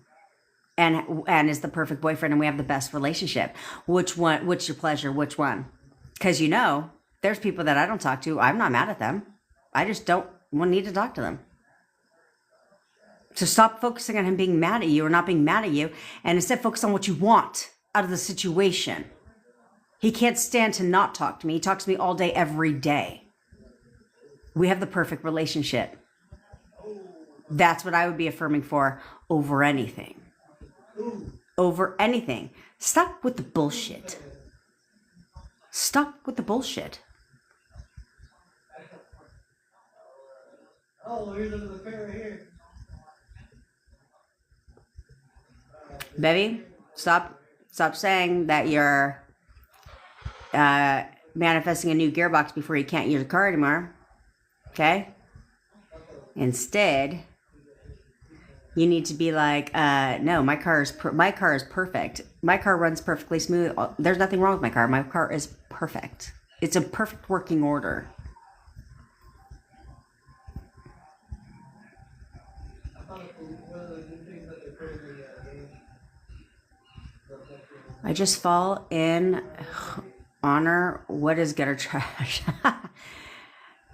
[SPEAKER 1] And is the perfect boyfriend and we have the best relationship? Which one? What's your pleasure? Which one? Because there's people that I don't talk to. I'm not mad at them. I just don't need to talk to them. So stop focusing on him being mad at you or not being mad at you, and instead focus on what you want out of the situation. He can't stand to not talk to me. He talks to me all day, every day. We have the perfect relationship. That's what I would be affirming for over anything. Over anything. Stop with the bullshit. Stop with the bullshit.
[SPEAKER 2] Oh, here's another pair right here.
[SPEAKER 1] Baby, stop saying that you're manifesting a new gearbox before you can't use the car anymore. Okay? Instead, you need to be like, no, my car is perfect. My car runs perfectly smooth. There's nothing wrong with my car. My car is perfect. It's in perfect working order. I just fall in honor. What is gutter trash?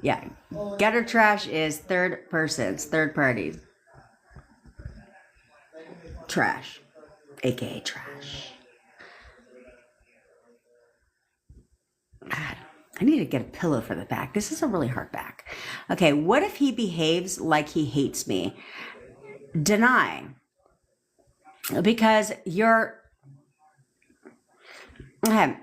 [SPEAKER 1] Yeah. Gutter trash is third persons, third parties. Trash. AKA trash. God, I need to get a pillow for the back. This is a really hard back. Okay, what if he behaves like he hates me? Deny. Because you're... Okay.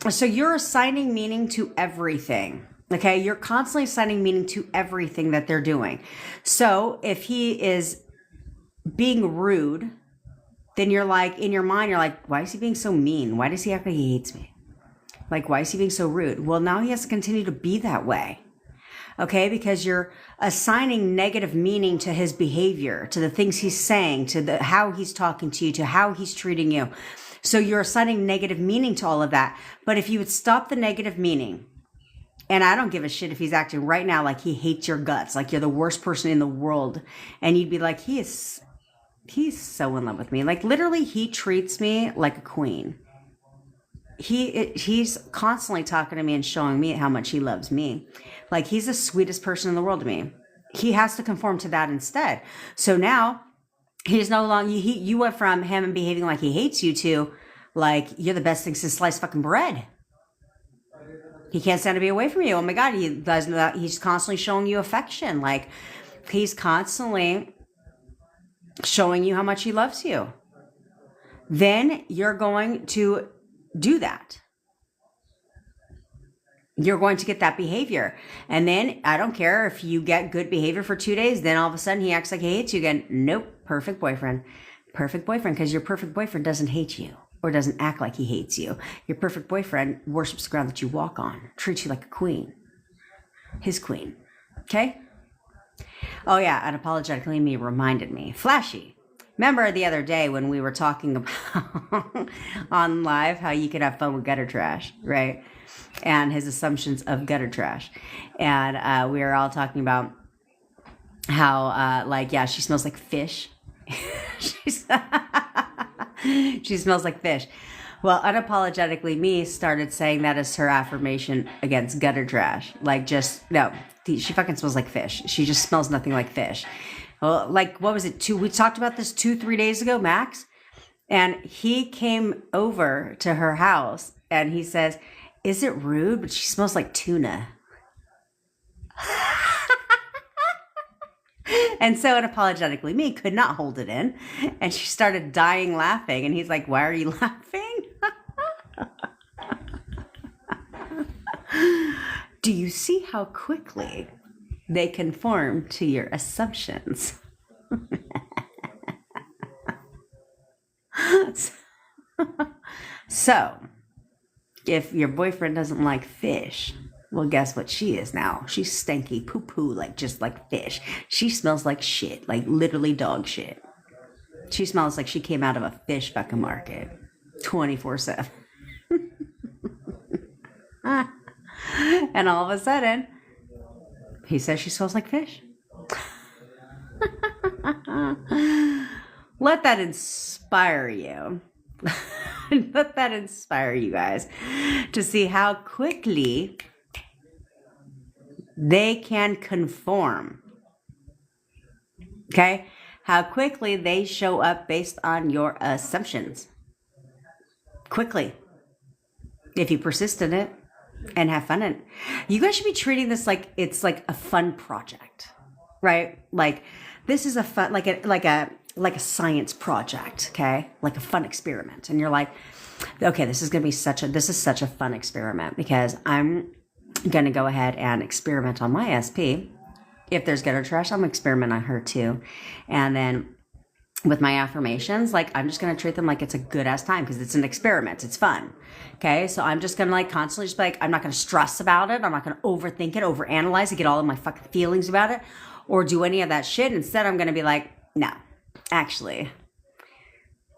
[SPEAKER 1] So you're assigning meaning to everything. Okay. You're constantly assigning meaning to everything that they're doing. So if he is being rude, then you're like, in your mind, you're like, why is he being so mean? Why does he act like he hates me? Like, why is he being so rude? Well, now he has to continue to be that way. Okay, because you're assigning negative meaning to his behavior, to the things he's saying, to how he's talking to you, to how he's treating you. So you're assigning negative meaning to all of that. But if you would stop the negative meaning, and I don't give a shit if he's acting right now like he hates your guts, like you're the worst person in the world, and you'd be like, he's so in love with me. Like literally, he treats me like a queen. He's constantly talking to me and showing me how much he loves me. Like he's the sweetest person in the world to me. He has to conform to that instead. So now he's no longer, you went from him behaving like he hates you to like, you're the best thing since sliced fucking bread. He can't stand to be away from you. Oh my God, he does that. He's constantly showing you affection. Like he's constantly showing you how much he loves you. Then you're going to do that. You're going to get that behavior. And then I don't care if you get good behavior for 2 days, then all of a sudden he acts like he hates you again. Nope. Perfect boyfriend. Perfect boyfriend, because your perfect boyfriend doesn't hate you or doesn't act like he hates you. Your perfect boyfriend worships the ground that you walk on, treats you like a queen. His queen. Okay? Oh yeah, unapologetically me reminded me. Flashy. Remember the other day when we were talking about on live how you can have fun with gutter trash, right? And his assumptions of gutter trash. And we were all talking about how, she smells like fish. she smells like fish. Well, unapologetically me started saying that as her affirmation against gutter trash. Like she fucking smells like fish. She just smells nothing like fish. Well, like, what was it? We talked about this 2-3 days ago, Max. And he came over to her house and he says, is it rude? But she smells like tuna. And so unapologetically me could not hold it in. And she started dying laughing. And he's like, why are you laughing? Do you see how quickly they conform to your assumptions? So, if your boyfriend doesn't like fish, well, guess what she is now? She's stinky poo-poo, like just like fish. She smells like shit, like literally dog shit. She smells like she came out of a fish fucking market 24/7. And all of a sudden, he says she smells like fish. Let that inspire you. Let that inspire you guys to see how quickly they can conform. Okay? How quickly they show up based on your assumptions. Quickly. If you persist in it and have fun in it. You guys should be treating this like it's like a fun project. Right? Like this is a fun like a science project, okay? Like a fun experiment. And you're like, okay, this is such a fun experiment because I'm going to go ahead and experiment on my SP. If there's gutter trash, I'm going to experiment on her too. And then with my affirmations, like I'm just going to treat them like it's a good ass time because it's an experiment. It's fun. Okay. So I'm just going to like constantly just be like, I'm not going to stress about it. I'm not going to overthink it, overanalyze it, get all of my fucking feelings about it or do any of that shit. Instead, I'm going to be like, no, actually,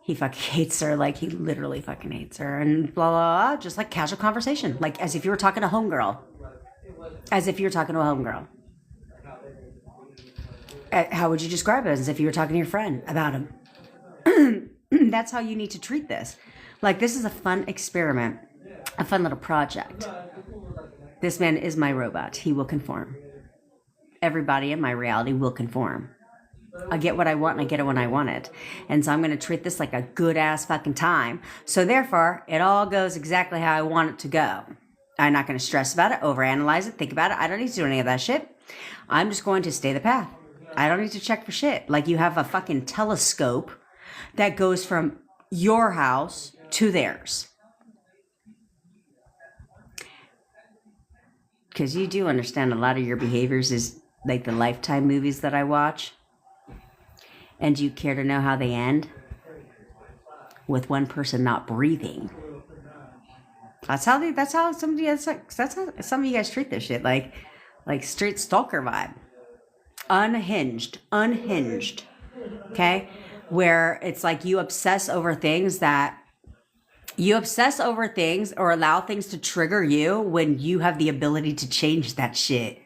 [SPEAKER 1] he fucking hates her. Like he literally fucking hates her and blah, blah, blah. Just like casual conversation. Like as if you were talking to a homegirl. As if you were talking to a homegirl. How would you describe it? As if you were talking to your friend about him. That's how you need to treat this. Like this is a fun experiment. A fun little project. This man is my robot. He will conform. Everybody in my reality will conform. I get what I want and I get it when I want it. And so I'm going to treat this like a good ass fucking time. So therefore, it all goes exactly how I want it to go. I'm not going to stress about it, overanalyze it, think about it. I don't need to do any of that shit. I'm just going to stay the path. I don't need to check for shit. Like you have a fucking telescope that goes from your house to theirs. Because you do understand a lot of your behaviors is like the Lifetime movies that I watch. And do you care to know how they end? With one person not breathing. That's how some of you guys treat this shit. Like straight stalker vibe. Unhinged. Okay? Where it's like you obsess over things or allow things to trigger you when you have the ability to change that shit.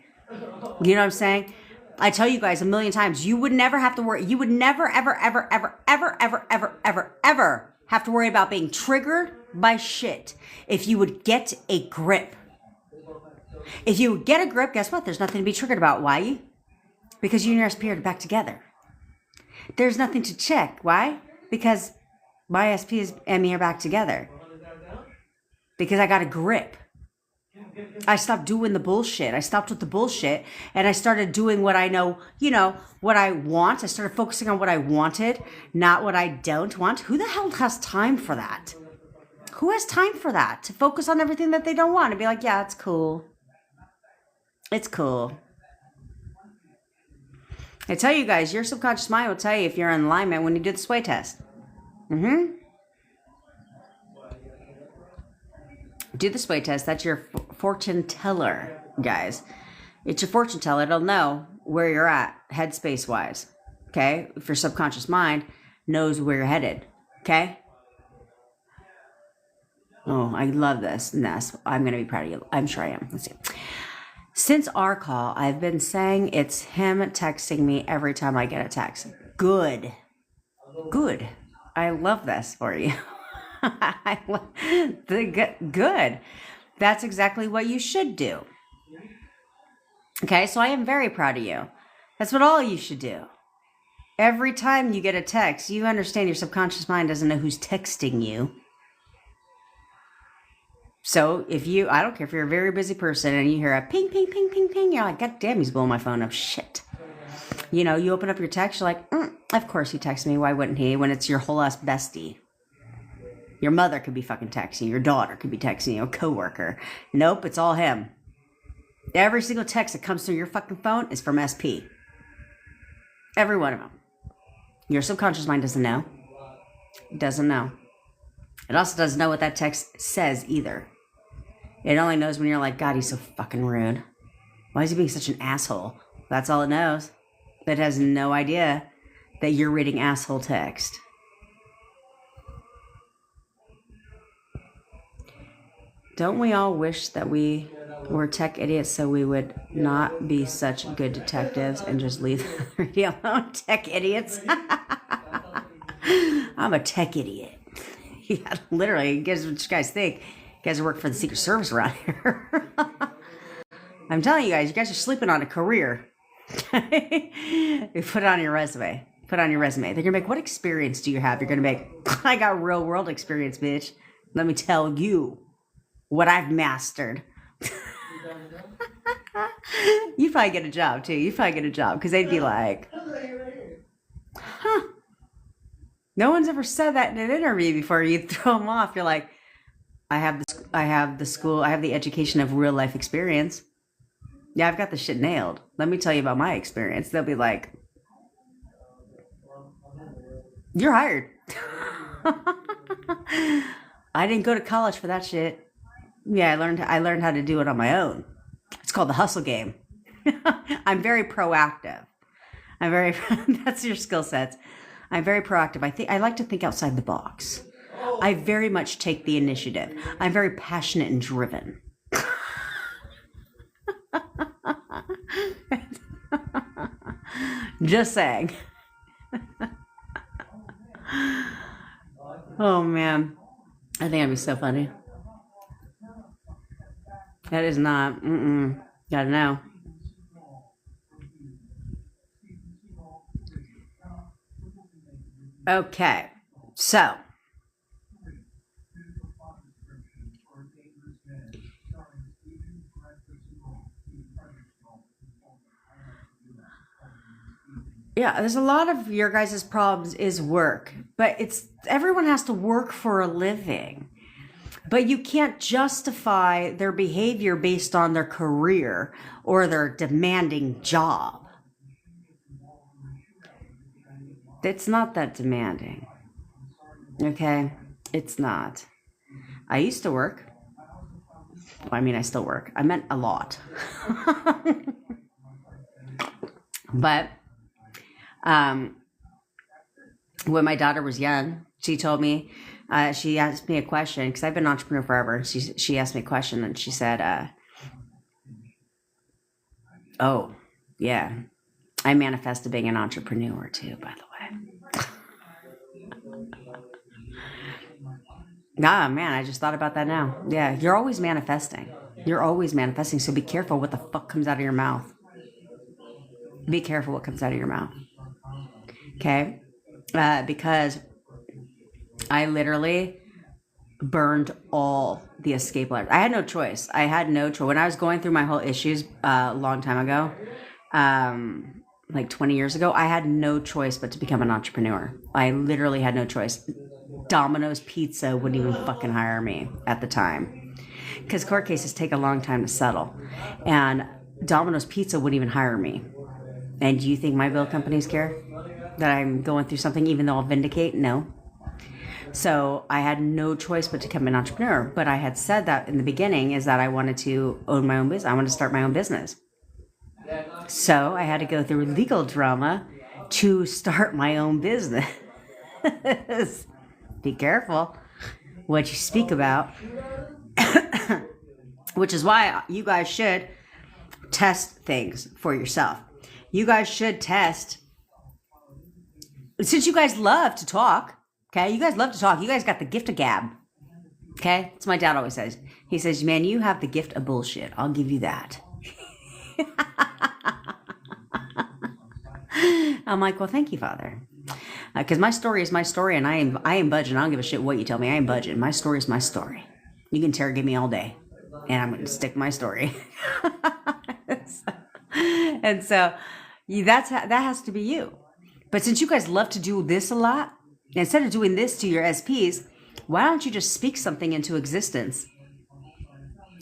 [SPEAKER 1] You know what I'm saying? I tell you guys a million times, you would never have to worry. You would never, ever have to worry about being triggered by shit if you would get a grip. If you would get a grip, guess what? There's nothing to be triggered about. Why? Because you and your SP are back together. There's nothing to check. Why? Because my SP and me are back together. Because I got a grip. I stopped doing the bullshit. I stopped with the bullshit and I started doing what I know, what I want. I started focusing on what I wanted, not what I don't want. Who the hell has time for that? Who has time for that? To focus on everything that they don't want and be like, yeah, it's cool. It's cool. I tell you guys, your subconscious mind will tell you if you're in alignment when you do the sway test. Do the sway test. That's your fortune teller, guys. It's your fortune teller. It'll know where you're at, headspace wise. Okay? If your subconscious mind knows where you're headed. Okay? Oh, I love this. Ness. I'm going to be proud of you. I'm sure I am. Let's see. Since our call, I've been saying it's him texting me every time I get a text. Good. I love this for you. Good. That's exactly what you should do. Okay, so I am very proud of you. That's what all you should do. Every time you get a text, you understand your subconscious mind doesn't know who's texting you. So I don't care if you're a very busy person and you hear a ping, ping, ping, ping, ping, you're like, God damn, he's blowing my phone up. Shit. You open up your text, you're like, of course he texts me. Why wouldn't he? When it's your whole ass bestie. Your mother could be fucking texting you. Your daughter could be texting you. A coworker. Nope, it's all him. Every single text that comes through your fucking phone is from SP. Every one of them. Your subconscious mind doesn't know. It doesn't know. It also doesn't know what that text says either. It only knows when you're like, God, he's so fucking rude. Why is he being such an asshole? That's all it knows. It has no idea that you're reading asshole text. Don't we all wish that we were tech idiots so we would not be such good detectives and just leave the radio alone? Tech idiots? I'm a tech idiot. Yeah, literally, guess what you guys think. You guys work for the Secret Service around here. I'm telling you guys are sleeping on a career. You put it on your resume. Put it on your resume. They're going to make, what experience do you have? You're going to make, I got real world experience, bitch. Let me tell you what I've mastered. You probably get a job too. You probably get a job because they'd be like, huh. No one's ever said that in an interview before. You throw them off. You're like, I have the education of real life experience. Yeah, I've got the shit nailed. Let me tell you about my experience. They'll be like, you're hired. I didn't go to college for that shit. Yeah, I learned how to do it on my own. It's called the hustle game. I'm very proactive. That's your skill sets. I'm very proactive. I like to think outside the box. I very much take the initiative. I'm very passionate and driven. Just saying. Oh man, I think that'd be so funny. That is not. Gotta know. Okay, so yeah, there's a lot of your guys' problems is work, but everyone has to work for a living. But you can't justify their behavior based on their career or their demanding job. It's not that demanding. Okay? It's not. I used to work. Well, I mean, I still work. I meant a lot. But when my daughter was young, she told me, she asked me a question because I've been an entrepreneur forever. She asked me a question and she said, "Oh, yeah, I manifested being an entrepreneur too, by the way." Ah, man, I just thought about that now. Yeah, you're always manifesting. You're always manifesting. So be careful what the fuck comes out of your mouth. Be careful what comes out of your mouth. Okay, because I literally burned all the escape letters. I had no choice. When I was going through my whole issues a long time ago, like 20 years ago, I had no choice but to become an entrepreneur. I literally had no choice. Domino's Pizza wouldn't even fucking hire me at the time because court cases take a long time to settle. And Domino's Pizza wouldn't even hire me. And do you think my bill companies care that I'm going through something even though I'll vindicate? No. So I had no choice but to become an entrepreneur. But I had said that in the beginning is that I wanted to own my own business. I wanted to start my own business. So I had to go through legal drama to start my own business. Be careful what you speak about. Which is why you guys should test things for yourself. You guys should test. Since you guys love to talk, okay? You guys love to talk. You guys got the gift of gab, okay? That's what my dad always says. He says, man, you have the gift of bullshit. I'll give you that. I'm like, well, thank you, Father. Because my story is my story, and I am budging. I don't give a shit what you tell me. I am budging. My story is my story. You can interrogate me all day, and I'm going to stick my story. And so that has to be you. But since you guys love to do this a lot, instead of doing this to your SPs, why don't you just speak something into existence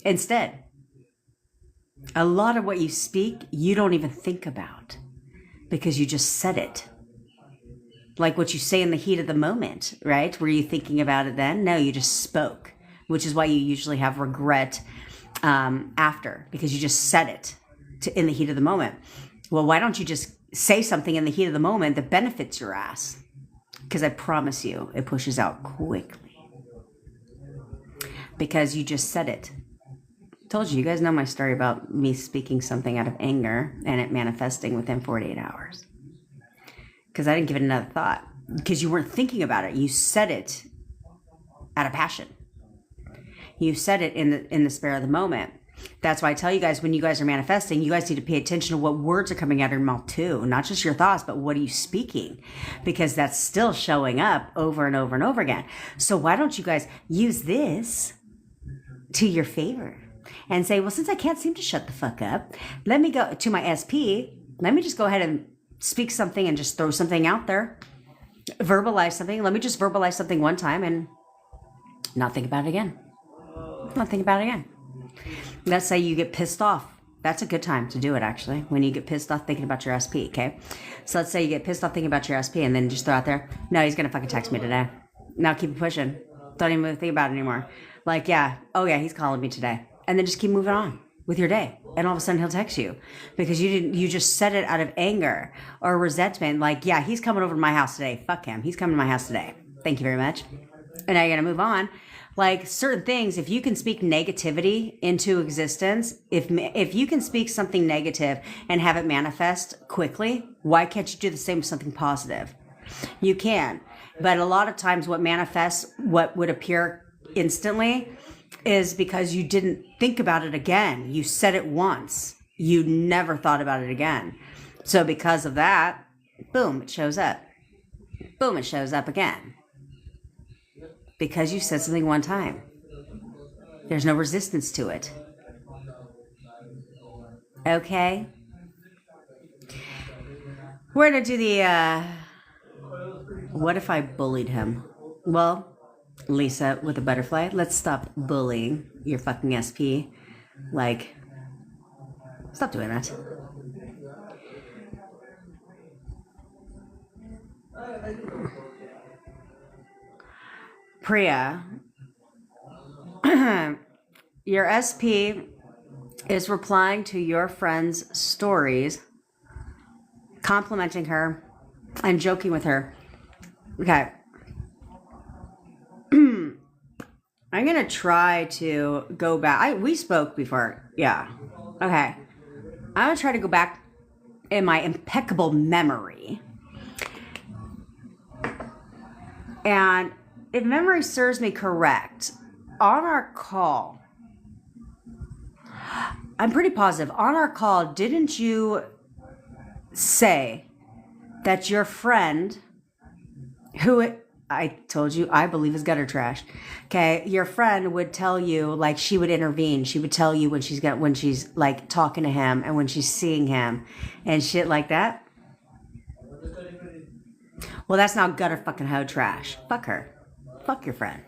[SPEAKER 1] instead? A lot of what you speak, you don't even think about because you just said it. Like what you say in the heat of the moment, right? Were you thinking about it then? No, you just spoke, which is why you usually have regret after, because you just said it in the heat of the moment. Well, why don't you just say something in the heat of the moment that benefits your ass? Because I promise you, it pushes out quickly. Because you just said it. Told you guys know my story about me speaking something out of anger and it manifesting within 48 hours. Because I didn't give it another thought. Because you weren't thinking about it. You said it out of passion. You said it in the spare of the moment. That's why I tell you guys, when you guys are manifesting, you guys need to pay attention to what words are coming out of your mouth too. Not just your thoughts, but what are you speaking? Because that's still showing up over and over and over again. So why don't you guys use this to your favor and say, well, since I can't seem to shut the fuck up, let me go to my SP. Let me just go ahead and speak something and just throw something out there. Verbalize something. Let me just verbalize something one time and not think about it again. Not think about it again. Let's say you get pissed off. That's a good time to do it, actually, when you get pissed off thinking about your SP, okay? So let's say you get pissed off thinking about your SP and then just throw out there, no, he's going to fucking text me today. Now keep pushing. Don't even think about it anymore. Like, yeah, oh yeah, he's calling me today. And then just keep moving on with your day. And all of a sudden he'll text you because you just said it out of anger or resentment. Like, yeah, he's coming over to my house today. Fuck him. He's coming to my house today. Thank you very much. And now you're going to move on. Like certain things, if you can speak negativity into existence, if you can speak something negative and have it manifest quickly, why can't you do the same with something positive? You can. But a lot of times what manifests, what would appear instantly, is because you didn't think about it again. You said it once. You never thought about it again. So because of that, boom, it shows up. Boom, it shows up again. Because you said something one time. There's no resistance to it. Okay? We're going to do the, what if I bullied him? Well, Lisa with a butterfly, let's stop bullying your fucking SP. Like, stop doing that. Priya, your SP is replying to your friend's stories, complimenting her and joking with her. Okay. I'm going to try to go back. We spoke before. Yeah. Okay. I'm going to try to go back in my impeccable memory. And if memory serves me correct, on our call, I'm pretty positive, on our call, didn't you say that your friend, who I told you I believe is gutter trash, okay, your friend would tell you, like, she would intervene. She would tell you when she's like talking to him and when she's seeing him and shit like that? Well, that's not gutter fucking hoe trash. Fuck her. Fuck your friend.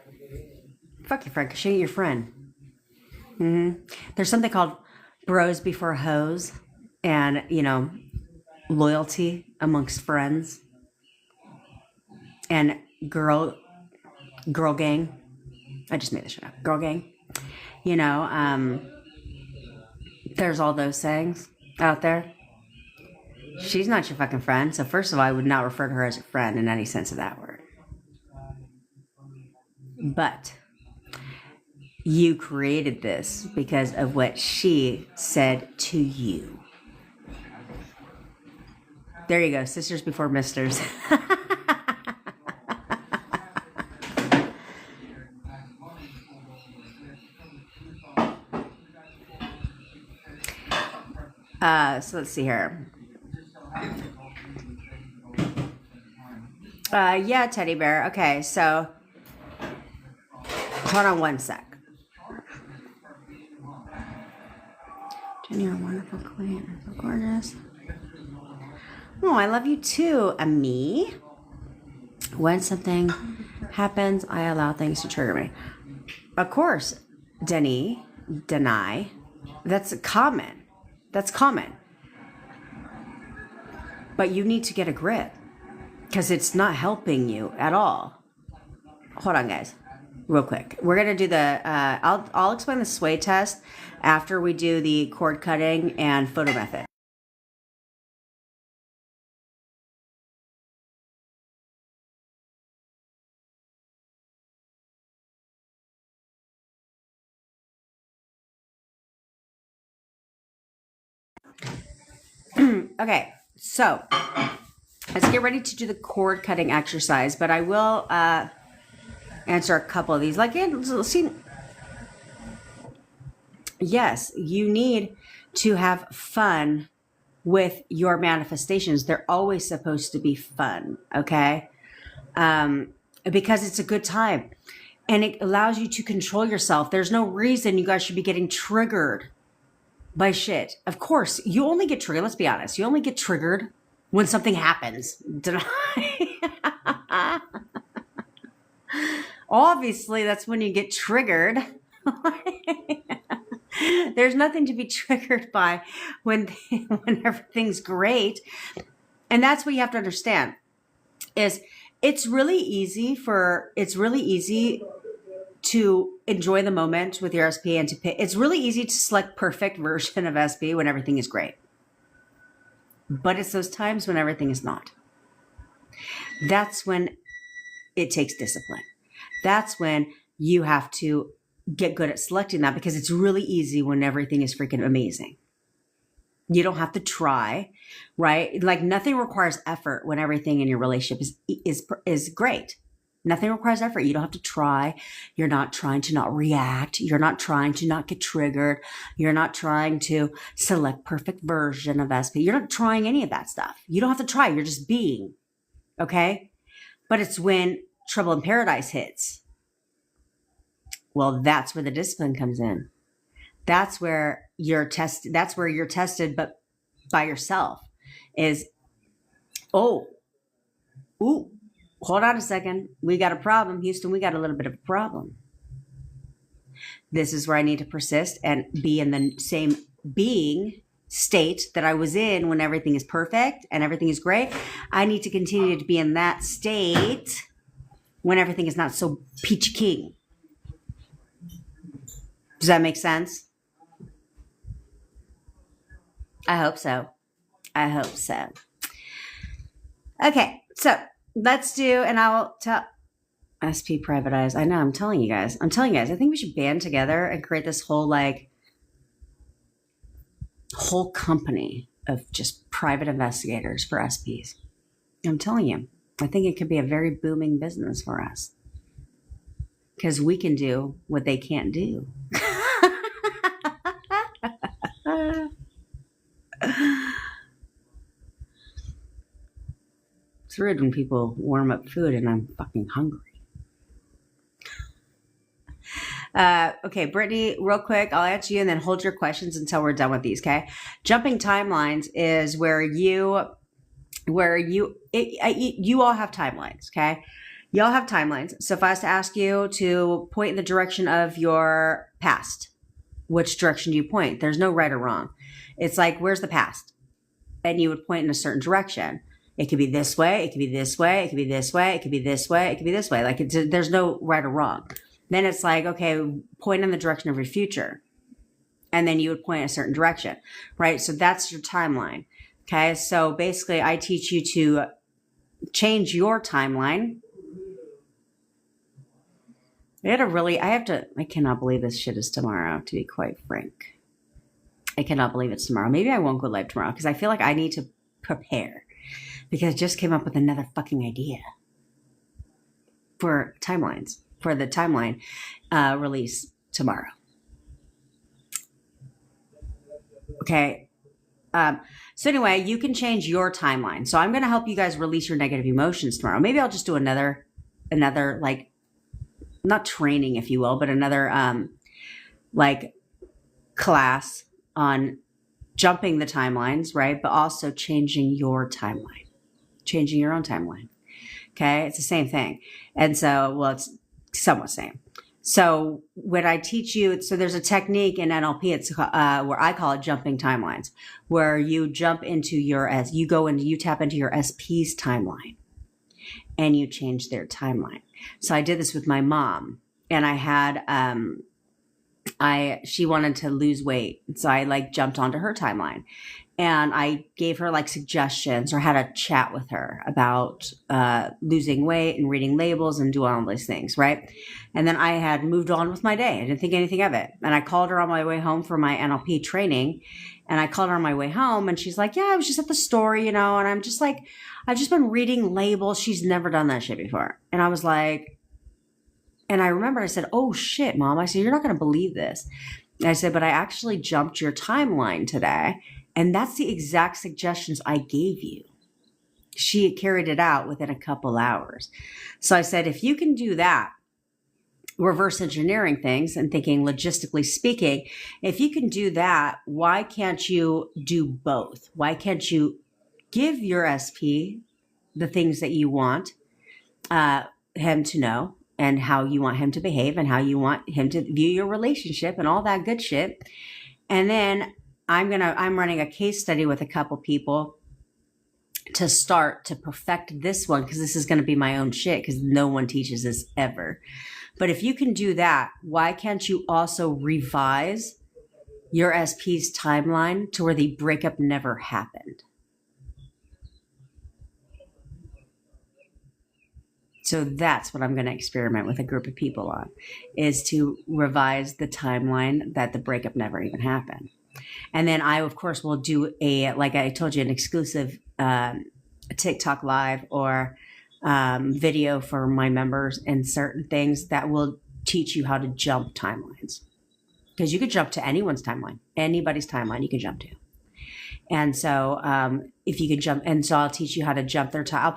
[SPEAKER 1] Fuck your friend, because she ain't your friend. There's something called bros before hoes and, loyalty amongst friends and girl gang. I just made this shit up. Girl gang. There's all those sayings out there. She's not your fucking friend. So first of all, I would not refer to her as a friend in any sense of that word. But you created this because of what she said to you. There you go. Sisters before misters. So let's see here. Yeah, teddy bear. Okay, so hold on one sec. Jenny, you're a wonderful queen. So gorgeous. Oh, I love you too, Ami. When something happens, I allow things to trigger me. Of course, Denny, deny. That's common. That's common. But you need to get a grip because it's not helping you at all. Hold on, guys. Real quick. We're going to do the, I'll explain the sway test after we do the cord cutting and photo method. Okay, so let's get ready to do the cord cutting exercise, but I will answer a couple of these. Like, see, yes, you need to have fun with your manifestations. They're always supposed to be fun, okay? Because it's a good time and it allows you to control yourself. There's no reason you guys should be getting triggered by shit. Of course, you only get triggered. Let's be honest. You only get triggered when something happens. Obviously, that's when you get triggered. There's nothing to be triggered by when everything's great. And that's what you have to understand is it's really easy to enjoy the moment with your SP and to pick. It's really easy to select perfect version of SP when everything is great. But it's those times when everything is not. That's when it takes discipline. That's when you have to get good at selecting that because it's really easy when everything is freaking amazing. You don't have to try, right? Like nothing requires effort when everything in your relationship is great. Nothing requires effort. You don't have to try. You're not trying to not react. You're not trying to not get triggered. You're not trying to select perfect version of SP. You're not trying any of that stuff. You don't have to try. You're just being, okay? But it's when trouble in paradise hits. Well, that's where the discipline comes in. That's where you're tested. That's where you're tested, but by yourself is, ooh, hold on a second. We got a problem, Houston. We got a little bit of a problem. This is where I need to persist and be in the same being state that I was in when everything is perfect and everything is great. I need to continue to be in that state when everything is not so peachy king. Does that make sense? I hope so. I hope so. Okay, so let's do, and I'll tell SP privatized. I know, I'm telling you guys. I think we should band together and create this whole company of just private investigators for SPs. I'm telling you, I think it could be a very booming business for us because we can do what they can't do. It's rude when people warm up food and I'm fucking hungry. Okay, Brittany, real quick, I'll answer you and then hold your questions until we're done with these, okay? Jumping timelines is where you all have timelines, okay? You all have timelines. So if I was to ask you to point in the direction of your past, which direction do you point? There's no right or wrong. It's like, where's the past? And you would point in a certain direction. It could be this way. It could be this way. It could be this way. It could be this way. It could be this way. Like there's no right or wrong. Then it's like, okay, point in the direction of your future. And then you would point in a certain direction, right? So that's your timeline. Okay. So basically I teach you to change your timeline. I cannot believe this shit is tomorrow, to be quite frank. I cannot believe it's tomorrow. Maybe I won't go live tomorrow because I feel like I need to prepare because I just came up with another fucking idea for timelines, for the timeline release tomorrow. Okay. So anyway, you can change your timeline. So I'm going to help you guys release your negative emotions tomorrow. Maybe I'll just do another like, not training, if you will, but another like class on jumping the timelines, right? But also changing your timeline, changing your own timeline. Okay. It's the same thing. And so, well, it's somewhat same. So when I teach you, so there's a technique in NLP, it's where I call it jumping timelines, where you jump into you tap into your SP's timeline and you change their timeline. So I did this with my mom, and I had, she wanted to lose weight. So I like jumped onto her timeline, and I gave her like suggestions or had a chat with her about losing weight and reading labels and doing all these things, right? And then I had moved on with my day. I didn't think anything of it. And I called her on my way home for my NLP training. And I called her on my way home, and she's like, yeah, I was just at the store, and I'm just like, I've just been reading labels. She's never done that shit before. And I was like, and I remember I said, oh shit, Mom. I said, you're not going to believe this. And I said, but I actually jumped your timeline today. And that's the exact suggestions I gave you. She carried it out within a couple hours. So I said, if you can do that, reverse engineering things and thinking logistically speaking, if you can do that, why can't you do both? Why can't you give your SP the things that you want him to know, and how you want him to behave, and how you want him to view your relationship and all that good shit. And then I'm running a case study with a couple people to start to perfect this one, because this is going to be my own shit, because no one teaches this ever. But if you can do that, why can't you also revise your SP's timeline to where the breakup never happened? So that's what I'm going to experiment with a group of people on, is to revise the timeline that the breakup never even happened. And then I, of course, will do like I told you, an exclusive TikTok live or video for my members and certain things that will teach you how to jump timelines. Because you could jump to anyone's timeline, anybody's timeline you can jump to. And so if you can jump, and so I'll teach you how to jump their time.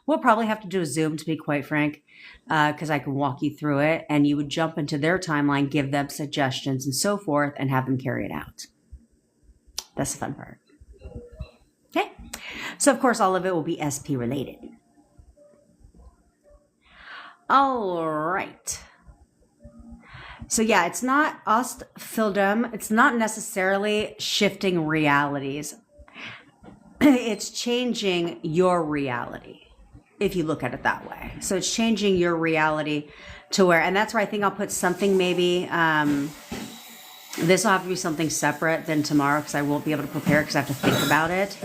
[SPEAKER 1] We'll probably have to do a Zoom, to be quite frank, because I can walk you through it, and you would jump into their timeline, give them suggestions and so forth, and have them carry it out. That's the fun part. Okay. So of course, all of it will be SP related. All right. So yeah, it's not Ostfildum. It's not necessarily shifting realities. It's changing your reality, if you look at it that way. So it's changing your reality to where, and that's where I think I'll put something maybe, this will have to be something separate than tomorrow, because I won't be able to prepare, because I have to think about it.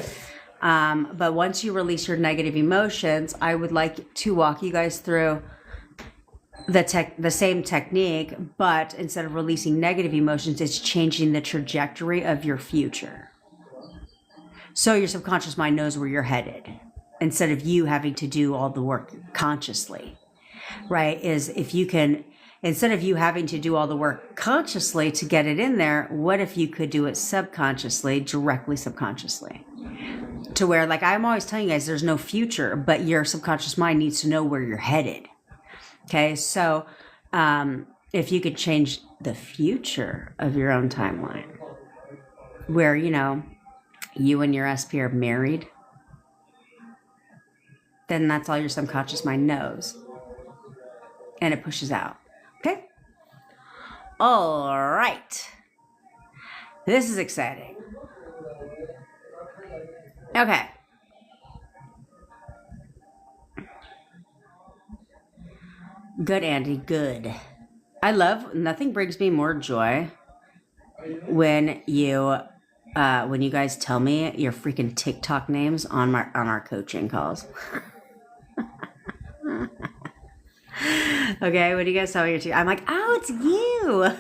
[SPEAKER 1] But once you release your negative emotions, I would like to walk you guys through the same technique, but instead of releasing negative emotions, it's changing the trajectory of your future. So your subconscious mind knows where you're headed, instead of you having to do all the work consciously, right? Instead of you having to do all the work consciously to get it in there, what if you could do it subconsciously, directly subconsciously? To where, like I'm always telling you guys, there's no future, but your subconscious mind needs to know where you're headed. Okay, so if you could change the future of your own timeline, where, you and your SP are married, then that's all your subconscious mind knows. And it pushes out. Okay? All right. This is exciting. Okay. Good, Andy. Good. Nothing brings me more joy when you guys tell me your freaking TikTok names on our coaching calls. Okay, when you guys tell me your TikTok, I'm like, oh, it's you.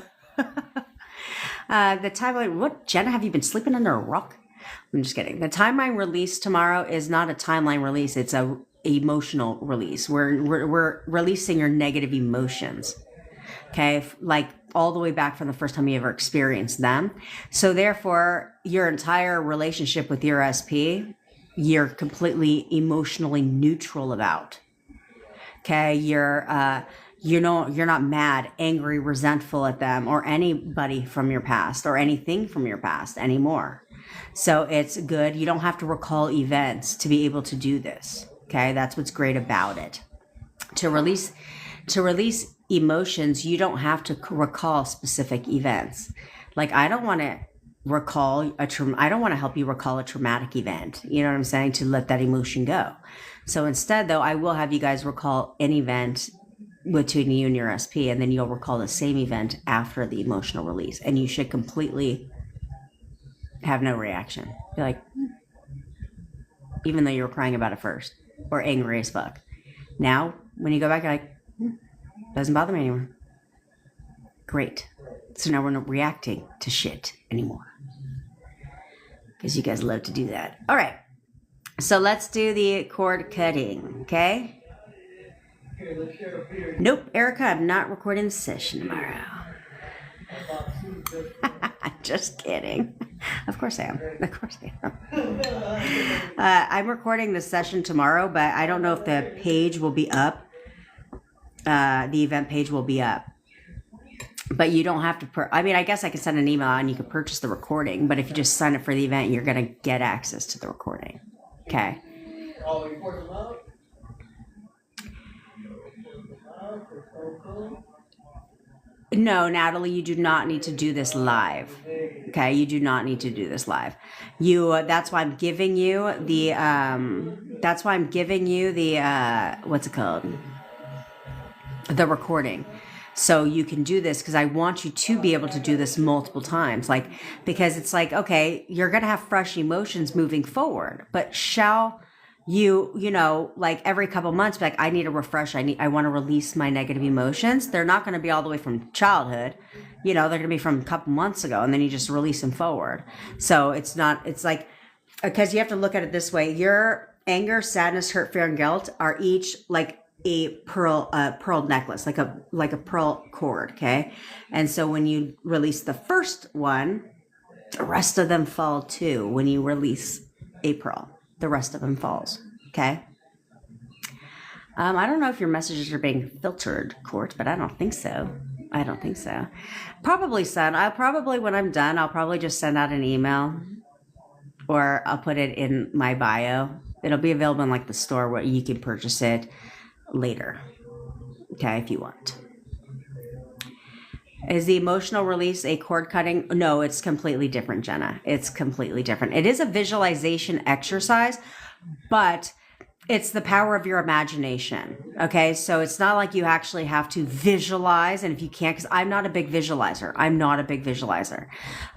[SPEAKER 1] The timeline. What, Jenna? Have you been sleeping under a rock? I'm just kidding. The timeline release tomorrow is not a timeline release. It's a emotional release. We're releasing your negative emotions. Okay, like all the way back from the first time you ever experienced them. So therefore, your entire relationship with your SP, you're completely emotionally neutral about. Okay, you're not mad, angry, resentful at them or anybody from your past or anything from your past anymore. So it's good. You don't have to recall events to be able to do this. Okay, that's what's great about it. To release emotions, you don't have to recall specific events. Like, I don't want to I don't want to help you recall a traumatic event. You know what I'm saying? To let that emotion go. So instead, though, I will have you guys recall an event between you and your SP, and then you'll recall the same event after the emotional release, and you should completely have no reaction. Be like, even though you were crying about it first, or angry as fuck. Now, when you go back, you're like, doesn't bother me anymore. Great. So now we're not reacting to shit anymore. Because you guys love to do that. All right. So let's do the cord cutting, okay? Nope, Erica, I'm not recording the session tomorrow. Just kidding. Of course I am. Of course I am. I'm recording the session tomorrow, but I don't know if the page will be up. The event page will be up. But you don't have to, I mean, I guess I can send an email out and you can purchase the recording, but if you just sign up for the event, you're going to get access to the recording. Okay. No, Natalie, you do not need to do this live. Okay, you do not need to do this live. That's why I'm giving you the, what's it called? The recording. So you can do this because I want you to be able to do this multiple times. Like, because it's like, okay, you're going to have fresh emotions moving forward, but shall you like every couple months, be like, I need a refresh. I want to release my negative emotions. They're not going to be all the way from childhood. They're going to be from a couple months ago, and then you just release them forward. So it's like, because you have to look at it this way. Your anger, sadness, hurt, fear, and guilt are each like a pearl necklace, like a pearl cord. Okay. And so when you release the first one, the rest of them fall too. When you release a pearl, the rest of them falls. Okay. I don't know if your messages are being filtered, Court, but I don't think so. Probably, son. When I'm done, I'll probably just send out an email, or I'll put it in my bio. It'll be available in like the store where you can purchase it later. Okay, if you want. Is the emotional release a cord cutting? No, it's completely different, Jenna. It's completely different. It is a visualization exercise, but it's the power of your imagination. Okay, so it's not like you actually have to visualize, and if you can't, because I'm not a big visualizer.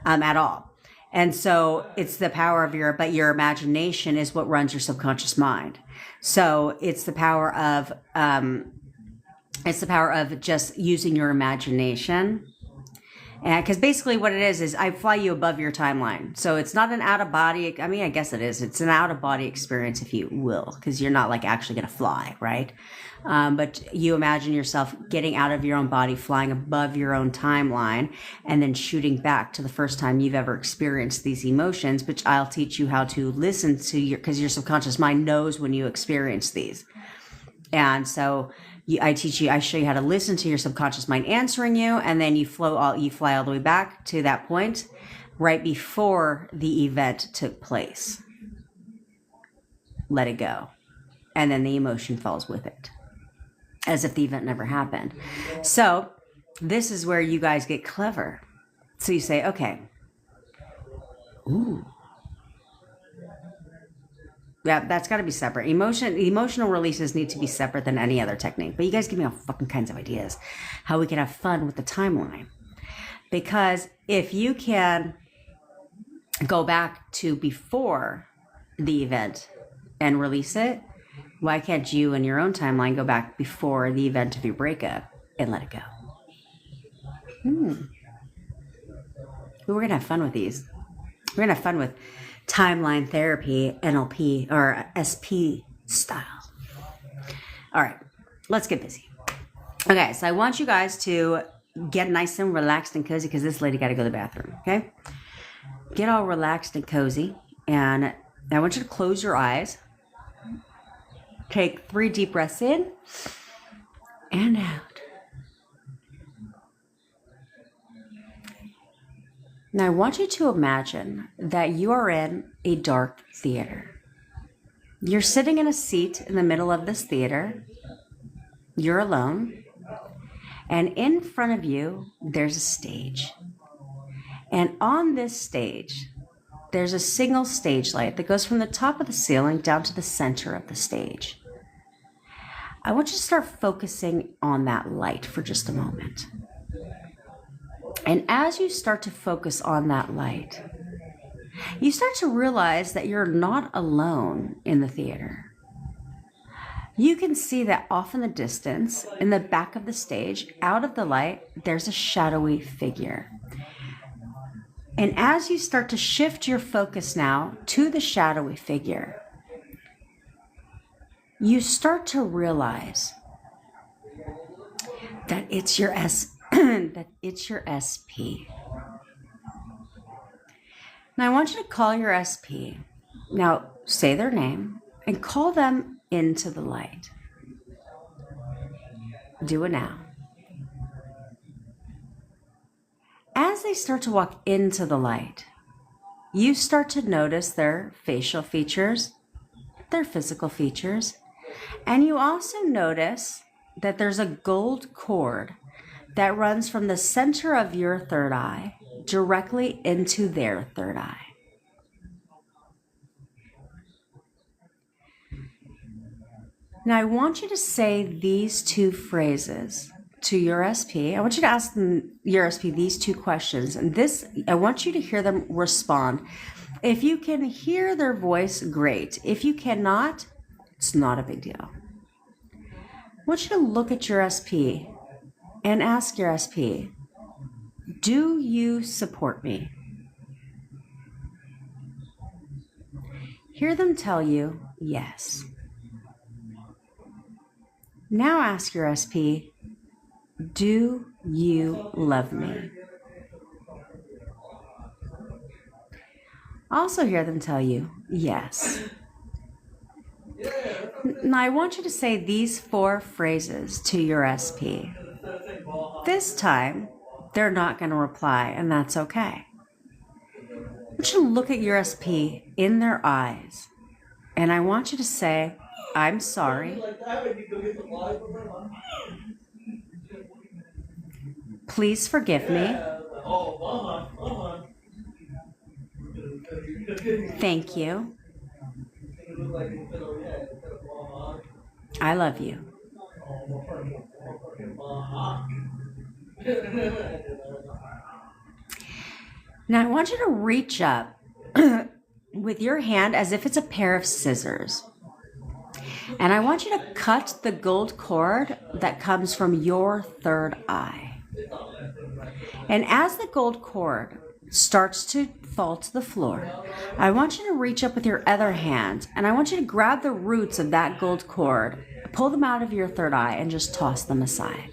[SPEAKER 1] At all. And so it's the power of your imagination is what runs your subconscious mind. So it's the power of just using your imagination. And because basically what it is I fly you above your timeline. So it's not an out of body. I mean, I guess it is. It's an out of body experience, if you will, because you're not like actually going to fly, right? But you imagine yourself getting out of your own body, flying above your own timeline, and then shooting back to the first time you've ever experienced these emotions, which I'll teach you how to listen to because your subconscious mind knows when you experience these. And so I show you how to listen to your subconscious mind answering you, and then you fly all the way back to that point right before the event took place. Let it go. And then the emotion falls with it, as if the event never happened. So this is where you guys get clever. So you say, okay, ooh. Yeah, that's got to be separate. Emotional releases need to be separate than any other technique. But you guys give me all fucking kinds of ideas how we can have fun with the timeline. Because if you can go back to before the event and release it, why can't you in your own timeline go back before the event of your breakup and let it go? We're going to have fun with these. We're going to have fun with timeline therapy, NLP, or SP style. All right, let's get busy. Okay, so I want you guys to get nice and relaxed and cozy because this lady got to go to the bathroom, okay? Get all relaxed and cozy, and I want you to close your eyes. Take 3 deep breaths in and out. Now I want you to imagine that you are in a dark theater. You're sitting in a seat in the middle of this theater. You're alone. And in front of you, there's a stage. And on this stage, there's a single stage light that goes from the top of the ceiling down to the center of the stage. I want you to start focusing on that light for just a moment. And as you start to focus on that light, you start to realize that you're not alone in the theater. You can see that off in the distance, in the back of the stage, out of the light, there's a shadowy figure. And as you start to shift your focus now to the shadowy figure, you start to realize that it's your SP. Now I want you to call your SP. Now say their name and call them into the light. Do it now. As they start to walk into the light, you start to notice their facial features, their physical features, and you also notice that there's a gold cord that runs from the center of your third eye directly into their third eye. Now I want you to say these two phrases to your SP. I want you to ask your SP these two questions. And I want you to hear them respond. If you can hear their voice, great. If you cannot, it's not a big deal. I want you to look at your SP and ask your SP, do you support me? Hear them tell you yes. Now ask your SP, do you love me? Also hear them tell you yes. Now I want you to say these 4 phrases to your SP. This time, they're not going to reply, and that's okay. I want you to look at your SP in their eyes, and I want you to say, I'm sorry. Please forgive me. Thank you. I love you. Now I want you to reach up with your hand as if it's a pair of scissors. And I want you to cut the gold cord that comes from your third eye. And as the gold cord starts to fall to the floor, I want you to reach up with your other hand and I want you to grab the roots of that gold cord, pull them out of your third eye and just toss them aside.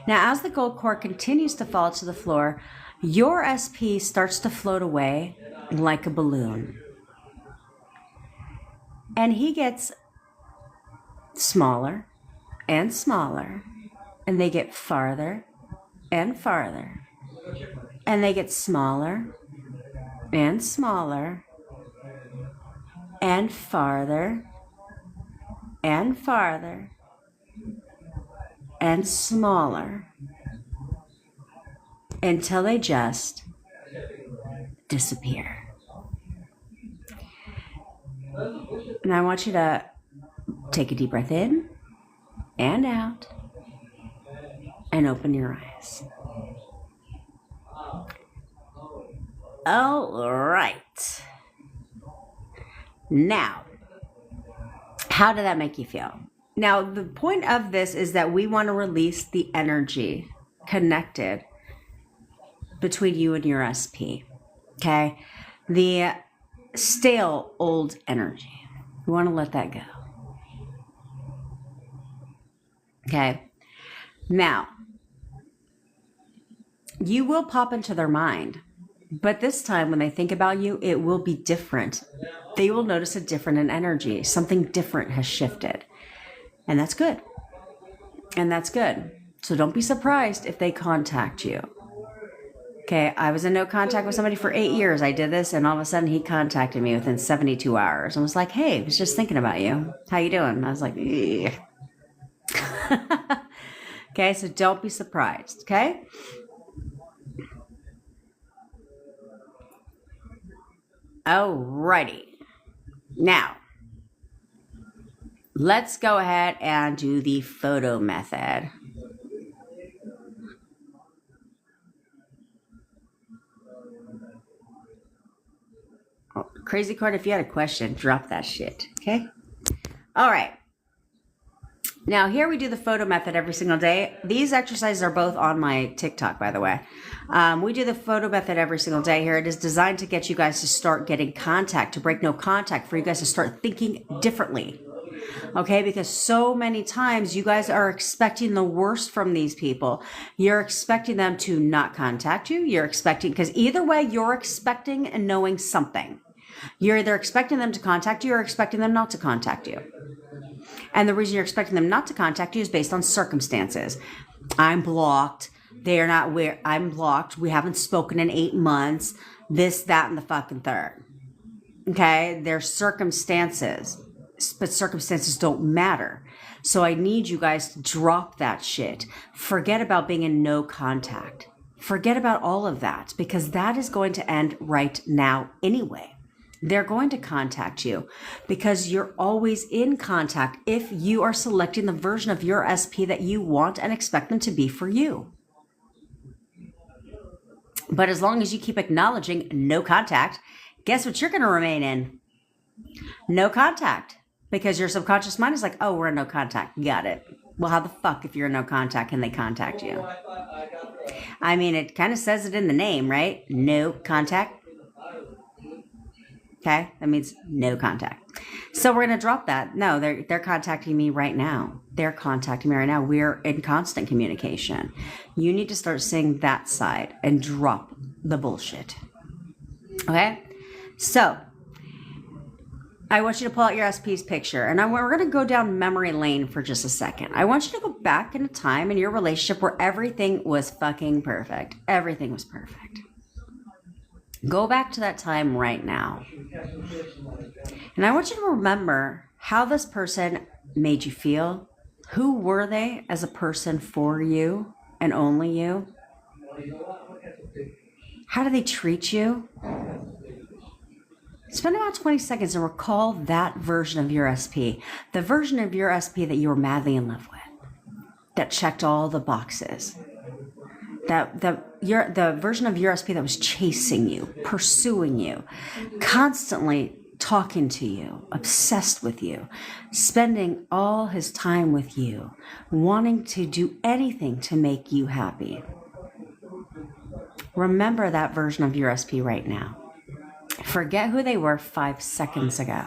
[SPEAKER 1] Now, as the gold cord continues to fall to the floor, your SP starts to float away like a balloon. And he gets smaller and smaller, and they get farther and farther, and they get smaller and smaller, and farther and farther, and smaller, until they just disappear. And I want you to take a deep breath in and out and open your eyes. All right. Now, how did that make you feel? Now, the point of this is that we want to release the energy connected between you and your SP. Okay? The stale old energy. We want to let that go. Okay? Now, you will pop into their mind, but this time when they think about you, it will be different. They will notice a different in energy. Something different has shifted. And that's good. And that's good. So don't be surprised if they contact you. Okay, I was in no contact with somebody for 8 years. I did this, and all of a sudden he contacted me within 72 hours and was like, hey, I was just thinking about you. How you doing? And I was like, ugh. Okay, so don't be surprised, okay? Alrighty. Now, let's go ahead and do the photo method. Oh, Crazy Card, if you had a question, drop that shit, okay? All right. Now, here we do the photo method every single day. These exercises are both on my TikTok, by the way. We do the photo method every single day here. It is designed to get you guys to start getting contact, to break no contact, for you guys to start thinking differently. Okay, because so many times you guys are expecting the worst from these people. You're expecting them to not contact you. You're expecting, because either way, you're expecting and knowing something. You're either expecting them to contact you or expecting them not to contact you. And the reason you're expecting them not to contact you is based on circumstances. I'm blocked. They're not where I'm blocked. We haven't spoken in 8 months. This, that, and the fucking third. Okay? They're circumstances. But circumstances don't matter. So I need you guys to drop that shit. Forget about being in no contact. Forget about all of that, because that is going to end right now anyway. They're going to contact you because you're always in contact if you are selecting the version of your SP that you want and expect them to be for you. But as long as you keep acknowledging no contact, guess what you're going to remain in? No contact. Because your subconscious mind is like, oh, we're in no contact. Got it. Well, how the fuck, if you're in no contact, can they contact you? I mean, it kind of says it in the name, right? No contact. Okay, that means no contact. So we're going to drop that. No, they're contacting me right now. They're contacting me right now. We're in constant communication. You need to start seeing that side and drop the bullshit. Okay? So I want you to pull out your SP's picture, and we're going to go down memory lane for just a second. I want you to go back in a time in your relationship where everything was fucking perfect. Everything was perfect. Go back to that time right now. And I want you to remember how this person made you feel. Who were they as a person for you and only you? How do they treat you? Spend about 20 seconds and recall that version of your SP. The version of your SP that you were madly in love with. That checked all the boxes. The version of your SP that was chasing you, pursuing you, constantly talking to you, obsessed with you, spending all his time with you, wanting to do anything to make you happy. Remember that version of your SP right now. Forget who they were 5 seconds ago.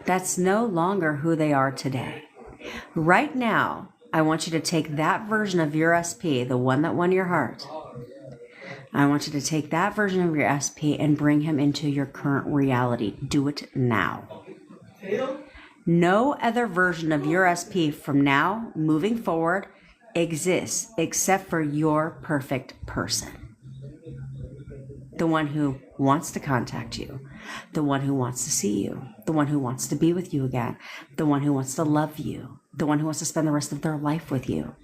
[SPEAKER 1] That's no longer who they are today. Right now, I want you to take that version of your SP, the one that won your heart. I want you to take that version of your SP and bring him into your current reality. Do it now. No other version of your SP from now, moving forward, exists except for your perfect person. The one who wants to contact you, the one who wants to see you, the one who wants to be with you again, the one who wants to love you, the one who wants to spend the rest of their life with you.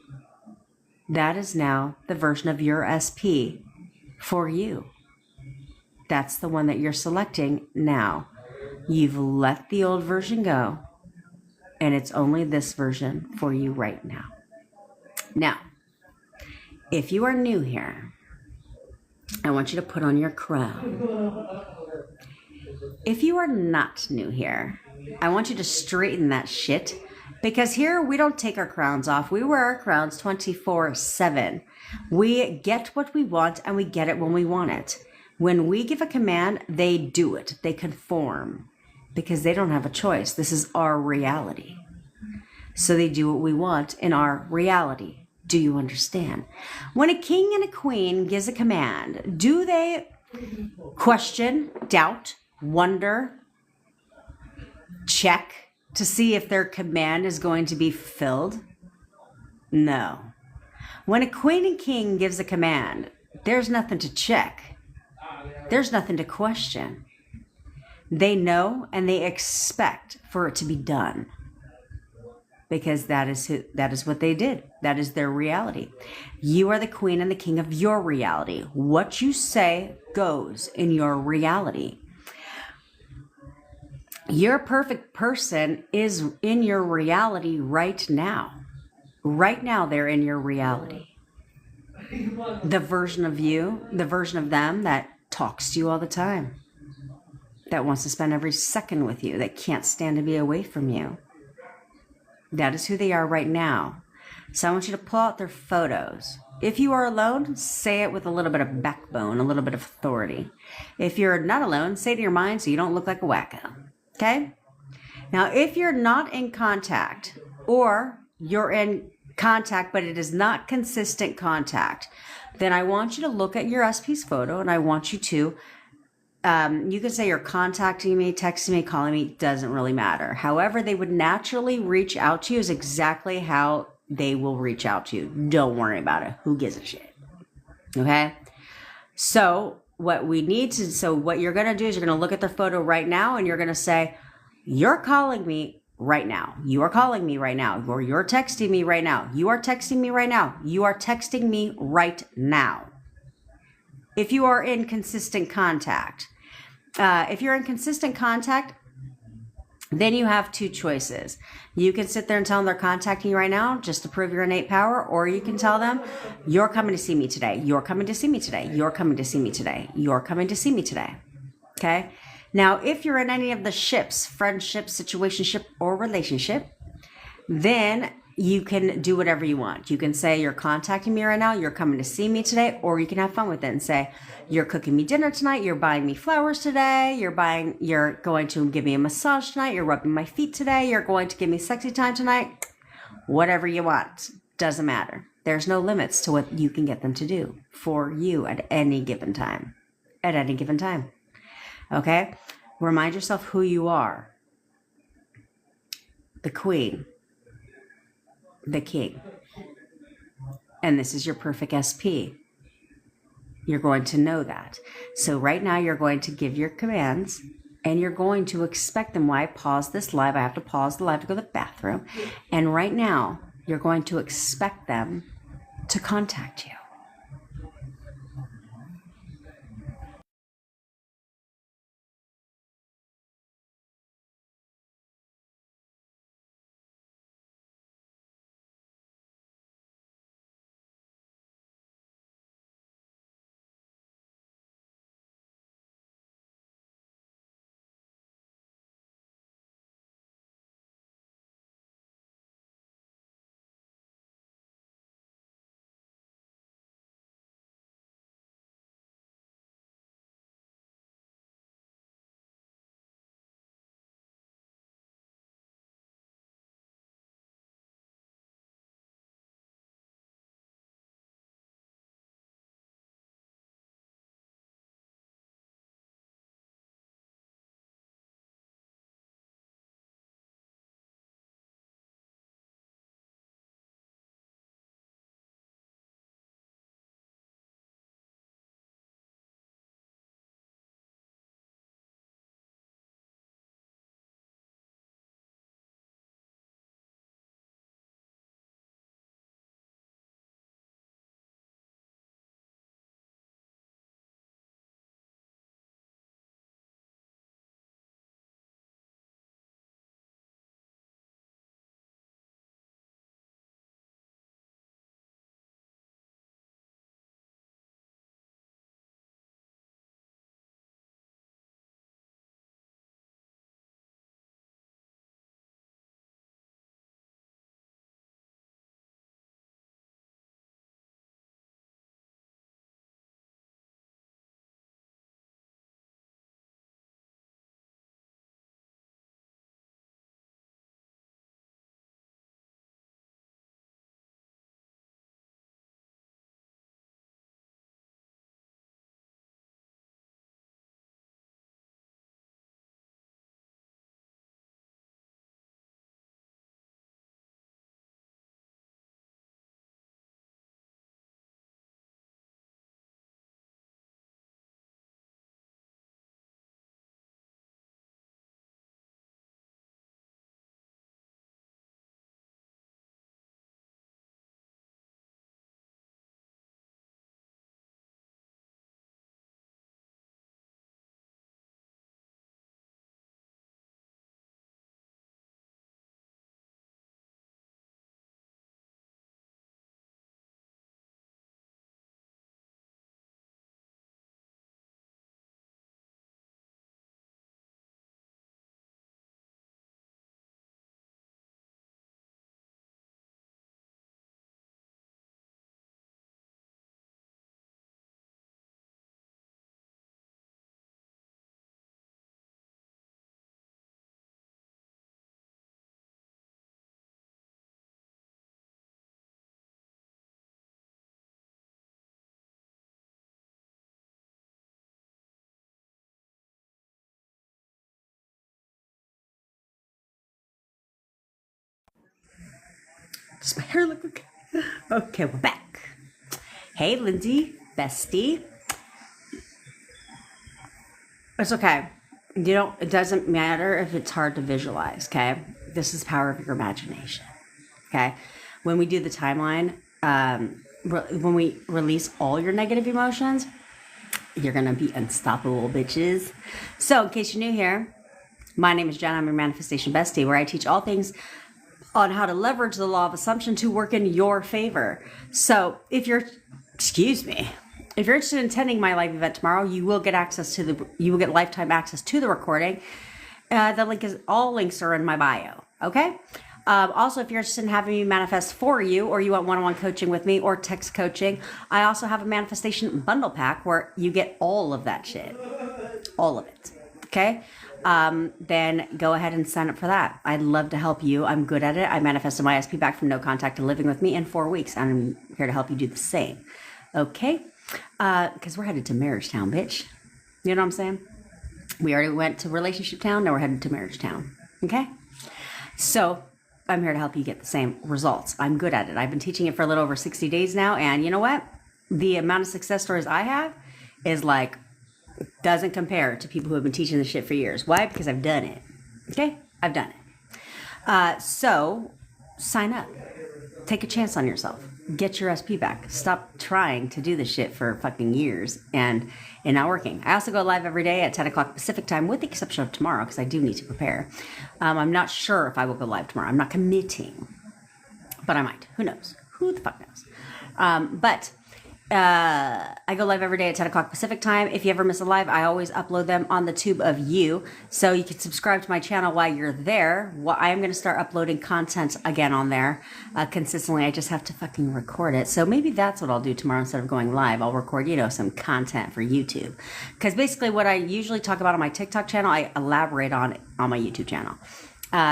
[SPEAKER 1] That is now the version of your SP for you. That's the one that you're selecting now. You've let the old version go, and it's only this version for you right now. Now, if you are new here, I want you to put on your crown. If you are not new here, I want you to straighten that shit, because here we don't take our crowns off. We wear our crowns 24/7. We get what we want, and we get it when we want it. When we give a command, they do it. They conform because they don't have a choice. This is our reality. So they do what we want in our reality. Do you understand? When a king and a queen gives a command, do they question, doubt, wonder, check to see if their command is going to be fulfilled? No. When a queen and king gives a command, there's nothing to check. There's nothing to question. They know and they expect for it to be done. because that is what they did. That is their reality. You are the queen and the king of your reality. What you say goes in your reality. Your perfect person is in your reality right now. Right now, they're in your reality. The version of you, the version of them that talks to you all the time, that wants to spend every second with you, that can't stand to be away from you. That is who they are right now. So I want you to pull out their photos. If you are alone, say it with a little bit of backbone, a little bit of authority. If you're not alone, say it to your mind so you don't look like a wacko. Okay? Now, if you're not in contact, or you're in contact, but it is not consistent contact, then I want you to look at your SP's photo, and I want you to, you can say you're contacting me, texting me, calling me, doesn't really matter. However, they would naturally reach out to you is exactly how they will reach out to you. Don't worry about it. Who gives a shit? Okay? So what you're going to do is you're going to look at their photo right now, and you're going to say, you're calling me right now. You are calling me right now. Or you're texting me right now. You are texting me right now. You are texting me right now. If you are in consistent contact. If you're in consistent contact, then you have two choices. You can sit there and tell them they're contacting you right now just to prove your innate power, or you can tell them, you're coming to see me today. You're coming to see me today. You're coming to see me today. You're coming to see me today. Okay? Now, if you're in any of the ships, friendship, situationship, or relationship, then you can do whatever you want. You can say you're contacting me right now, you're coming to see me today, or you can have fun with it and say, you're cooking me dinner tonight, you're buying me flowers today, you're going to give me a massage tonight, you're rubbing my feet today, you're going to give me sexy time tonight. Whatever you want. Doesn't matter. There's no limits to what you can get them to do for you at any given time. At any given time. Okay? Remind yourself who you are. The queen. The king. And this is your perfect SP. You're going to know that. So right now you're going to give your commands and you're going to expect them. Why I pause this live? I have to pause the live to go to the bathroom. And right now you're going to expect them to contact you. Does my hair look okay? Okay, we're back. Hey, Lindsay, bestie. It's okay. It doesn't matter if it's hard to visualize, okay? This is the power of your imagination, okay? When we do the timeline, when we release all your negative emotions, you're going to be unstoppable, bitches. So, in case you're new here, my name is Jen. I'm your manifestation bestie, where I teach all things on how to leverage the law of assumption to work in your favor. So, if you're interested in attending my live event tomorrow, you will get lifetime access to the recording. All links are in my bio. Okay. Also, if you're interested in having me manifest for you, or you want one-on-one coaching with me or text coaching, I also have a manifestation bundle pack where you get all of that shit, all of it. Okay. Then go ahead and sign up for that. I'd love to help you. I'm good at it. I manifested my SP back from no contact to living with me in 4 weeks. And I'm here to help you do the same. Okay. Because we're headed to marriage town, bitch. You know what I'm saying? We already went to relationship town. Now we're headed to marriage town. Okay. So I'm here to help you get the same results. I'm good at it. I've been teaching it for a little over 60 days now. And you know what? The amount of success stories I have is like, doesn't compare to people who have been teaching this shit for years. Why? Because I've done it. Okay? I've done it. So sign up. Take a chance on yourself. Get your SP back. Stop trying to do this shit for fucking years and not working. I also go live every day at 10 o'clock Pacific time, with the exception of tomorrow, because I do need to prepare. I'm not sure if I will go live tomorrow. I'm not committing, but I might. Who knows? Who the fuck knows? I go live every day at 10 o'clock Pacific time. If you ever miss a live, I always upload them on the tube of you. So you can subscribe to my channel while you're there. I am going to start uploading content again on there consistently. I just have to fucking record it. So maybe that's what I'll do tomorrow instead of going live. I'll record, some content for YouTube. Because basically what I usually talk about on my TikTok channel, I elaborate on my YouTube channel.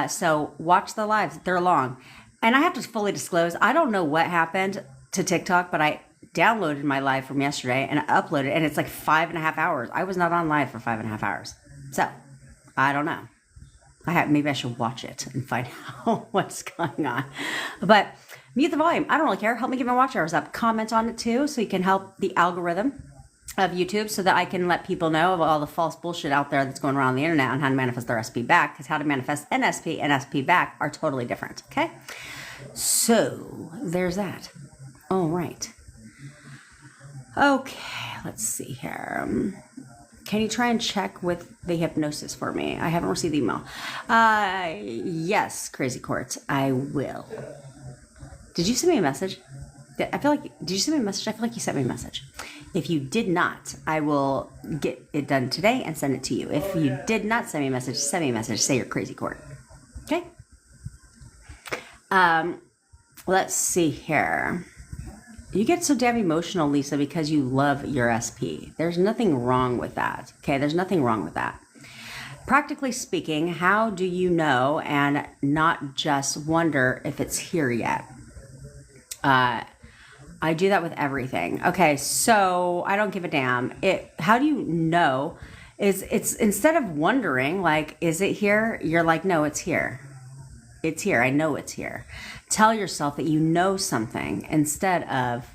[SPEAKER 1] So watch the lives. They're long. And I have to fully disclose, I don't know what happened to TikTok, but I downloaded my live from yesterday and I uploaded, and it's like 5.5 hours. I was not on live for 5.5 hours. So I don't know. Maybe I should watch it and find out what's going on. But mute the volume. I don't really care. Help me get my watch hours up. Comment on it too, so you can help the algorithm of YouTube, so that I can let people know of all the false bullshit out there that's going around on the internet on how to manifest their SP back, because how to manifest an SP and SP back are totally different. Okay. So there's that. All right. Okay, let's see here. Can you try and check with the hypnosis for me? I haven't received the email. Yes, Crazy Court, I will. Did you send me a message? Did you send me a message? I feel like you sent me a message. If you did not, I will get it done today and send it to you. If you did not send me a message, send me a message. Say you're Crazy Court. Okay? Let's see here. You get so damn emotional, Lisa, because you love your SP. There's nothing wrong with that. Okay, there's nothing wrong with that. Practically speaking, how do you know and not just wonder if it's here yet? I do that with everything. Okay, so I don't give a damn. How do you know? It's instead of wondering, like, is it here? You're like, no, it's here. It's here. I know it's here. Tell yourself that you know something instead of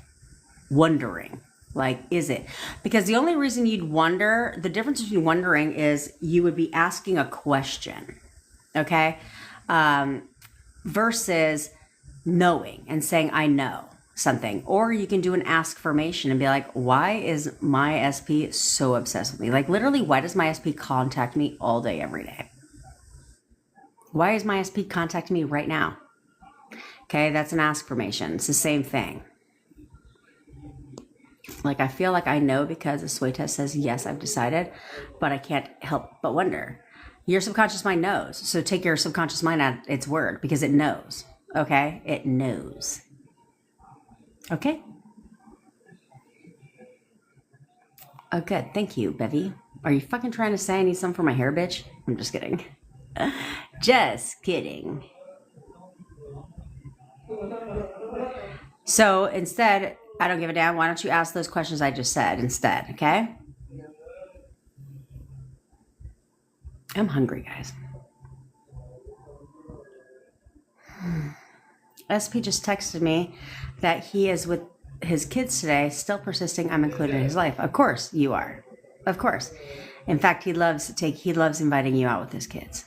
[SPEAKER 1] wondering, like, is it? Because the only reason you'd wonder, the difference between wondering is you would be asking a question, okay? Versus knowing and saying, I know something. Or you can do an affirmation and be like, why is my SP so obsessed with me? Like, literally, why does my SP contact me all day, every day? Why is my SP contacting me right now? Okay, that's an affirmation. It's the same thing. Like, I feel like I know because the sway test says, yes, I've decided, but I can't help but wonder. Your subconscious mind knows. So take your subconscious mind at its word, because it knows. Okay? It knows. Okay? Oh, good. Thank you, Bevy. Are you fucking trying to say I need some for my hair, bitch? I'm just kidding. Just kidding. So instead, I don't give a damn. Why don't you ask those questions I just said instead, okay? I'm hungry, guys. SP just texted me that he is with his kids today, still persisting I'm included in his life. Of course you are. Of course. In fact, he loves inviting you out with his kids.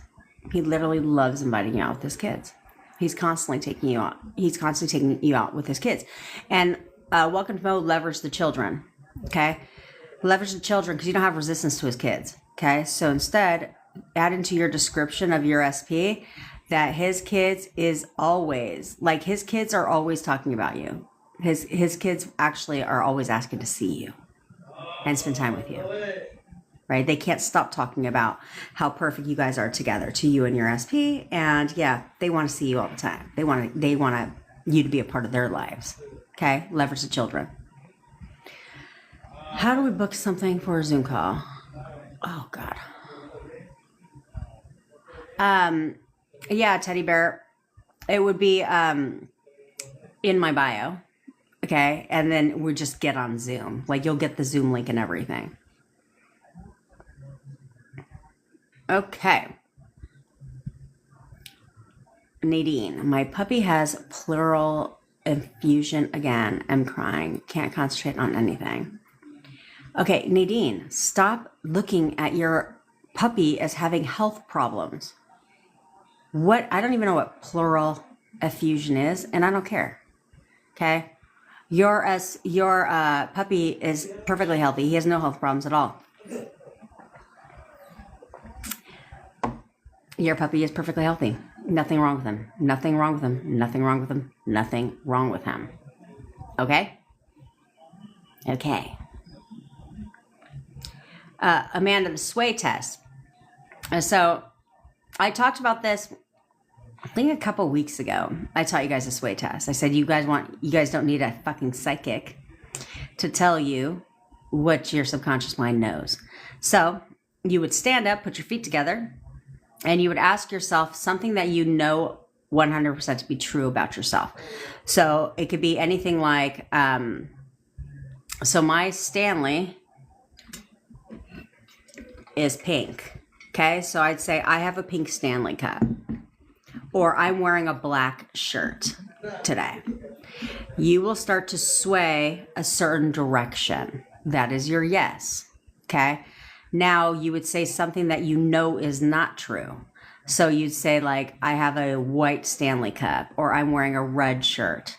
[SPEAKER 1] He literally loves inviting you out with his kids. He's constantly taking you out. He's constantly taking you out with his kids. And welcome to mode, leverage the children. Okay? Leverage the children because you don't have resistance to his kids. Okay? So instead, add into your description of your SP that his kids is always, like his kids are always talking about you. His kids actually are always asking to see you and spend time with you. Right? They can't stop talking about how perfect you guys are together, to you and your SP. And yeah, they want to see you all the time. They want you to be a part of their lives. Okay? Leverage the children. How do we book something for a Zoom call? Oh God. Yeah, teddy bear. It would be in my bio. Okay? And then we just get on Zoom. Like you'll get the Zoom link and everything. Okay. Nadine, my puppy has pleural effusion again. I'm crying. Can't concentrate on anything. Okay, Nadine, stop looking at your puppy as having health problems. What? I don't even know what pleural effusion is, and I don't care. Okay? Your puppy is perfectly healthy. He has no health problems at all. Your puppy is perfectly healthy. Nothing wrong with him. Nothing wrong with him. Nothing wrong with him. Nothing wrong with him. Okay? Okay. Amanda, the sway test. So I talked about this, I think a couple weeks ago. I taught you guys a sway test. I said, you guys don't need a fucking psychic to tell you what your subconscious mind knows. So you would stand up, put your feet together, and you would ask yourself something that you know 100% to be true about yourself. So it could be anything like, so my Stanley is pink. Okay, so I'd say I have a pink Stanley cup. Or I'm wearing a black shirt today. You will start to sway a certain direction. That is your yes. Okay? Now you would say something that you know is not true. So you'd say like, I have a white Stanley cup, or I'm wearing a red shirt.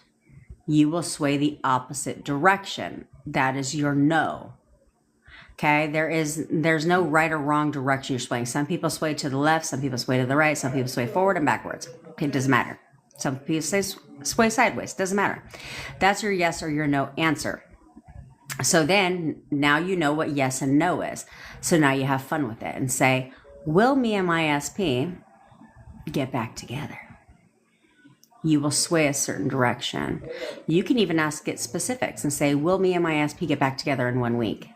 [SPEAKER 1] You will sway the opposite direction. That is your no. Okay, there's no right or wrong direction you're swaying. Some people sway to the left, some people sway to the right, some people sway forward and backwards. It doesn't matter. Some people sway sideways. Doesn't matter. That's your yes or your no answer. So then now you know what yes and no is. So now you have fun with it and say, will me and my SP get back together? You will sway a certain direction. You can even ask it specifics and say, will me and my SP get back together in 1 week?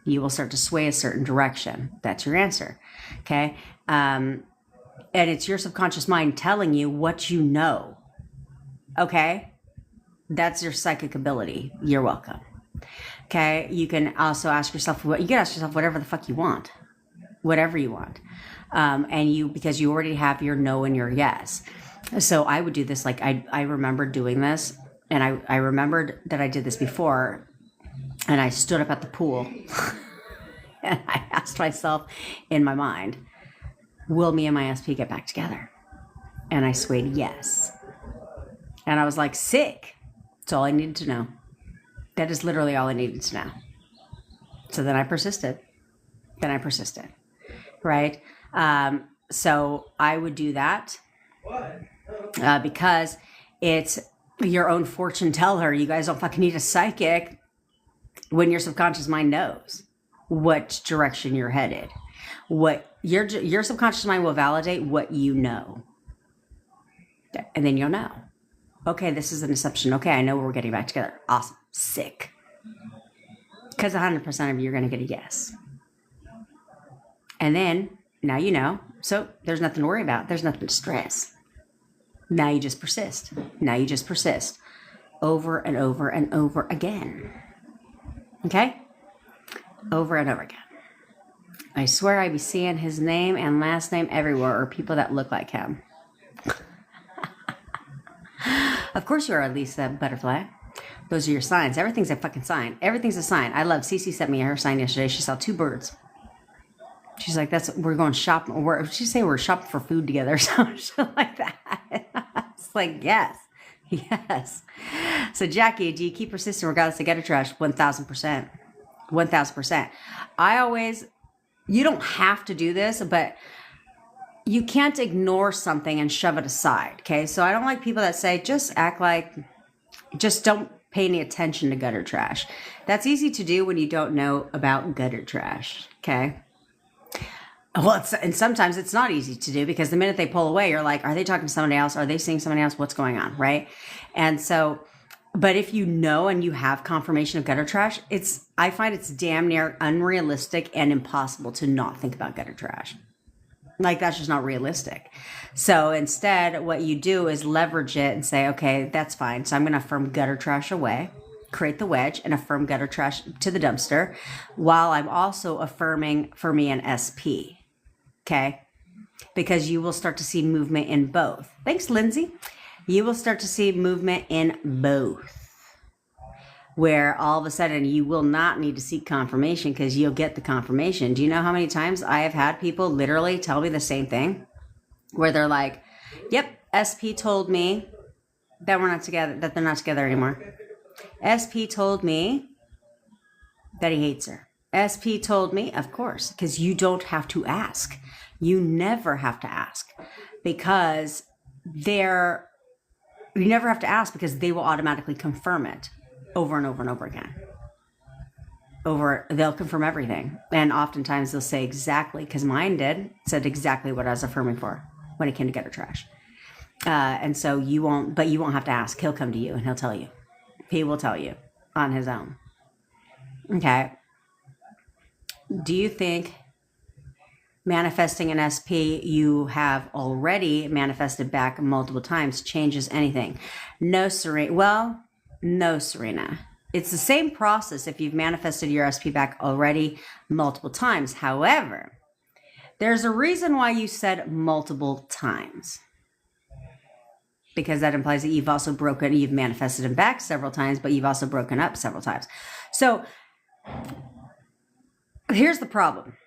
[SPEAKER 1] You will start to sway a certain direction. That's your answer. Okay. And it's your subconscious mind telling you what you know. Okay. That's your psychic ability. You're welcome. Okay. You can also ask yourself, whatever the fuck you want, whatever you want. Because you already have your no and your yes. So I would do this. Like I remember doing this, and I remembered that I did this before. And I stood up at the pool and I asked myself in my mind, will me and my SP get back together? And I swayed yes. And I was like, sick. That's all I needed to know. That is literally all I needed to know. So then I persisted. Right? So I would do that because it's your own fortune teller. You guys don't fucking need a psychic. When your subconscious mind knows what direction you're headed, what your subconscious mind will validate what you know, and then you'll know. Okay, this is an assumption. Okay, I know we're getting back together. Awesome, sick. Because 100% of you are going to get a yes, and then now you know. So there's nothing to worry about. There's nothing to stress. Now you just persist. Over and over and over again. Okay? Over and over again. I swear I be seeing his name and last name everywhere, or people that look like him. Of course you are, Lisa Butterfly. Those are your signs. Everything's a fucking sign. Everything's a sign. I love Cece sent me her sign yesterday. She saw 2 birds. She's like, we're going shopping. She'd say we're shopping for food together or something like that. It's like, yes. Yes. So Jackie, do you keep persisting regardless of gutter trash? 1,000%. 1,000%. You don't have to do this, but you can't ignore something and shove it aside. Okay. So I don't like people that say, just don't pay any attention to gutter trash. That's easy to do when you don't know about gutter trash. Okay. Well, and sometimes it's not easy to do because the minute they pull away, you're like, are they talking to somebody else? Are they seeing somebody else? What's going on? Right. And so, but if you know and you have confirmation of gutter trash, I find it's damn near unrealistic and impossible to not think about gutter trash. Like, that's just not realistic. So instead, what you do is leverage it and say, okay, that's fine. So I'm going to affirm gutter trash away, create the wedge, and affirm gutter trash to the dumpster, while I'm also affirming for me an SP. Okay? Because you will start to see movement in both. Thanks, Lindsay. You will start to see movement in both, where all of a sudden you will not need to seek confirmation because you'll get the confirmation. Do you know how many times I have had people literally tell me the same thing, where they're like, yep, SP told me that we're not together, that they're not together anymore. SP told me that he hates her. SP told me, of course, because you don't have to ask. You never have to ask because you never have to ask because they will automatically confirm it over and over and over again. They'll confirm everything. And oftentimes they'll say exactly, because mine said exactly what I was affirming for when it came to gutter trash. And so you won't have to ask. He'll come to you and he'll tell you. He will tell you on his own. Okay. Do you think manifesting an SP you have already manifested back multiple times changes anything? No, Serena. Well, no, Serena. It's the same process if you've manifested your SP back already multiple times. However, there's a reason why you said multiple times. Because that implies that you've manifested them back several times, but you've also broken up several times. So here's the problem.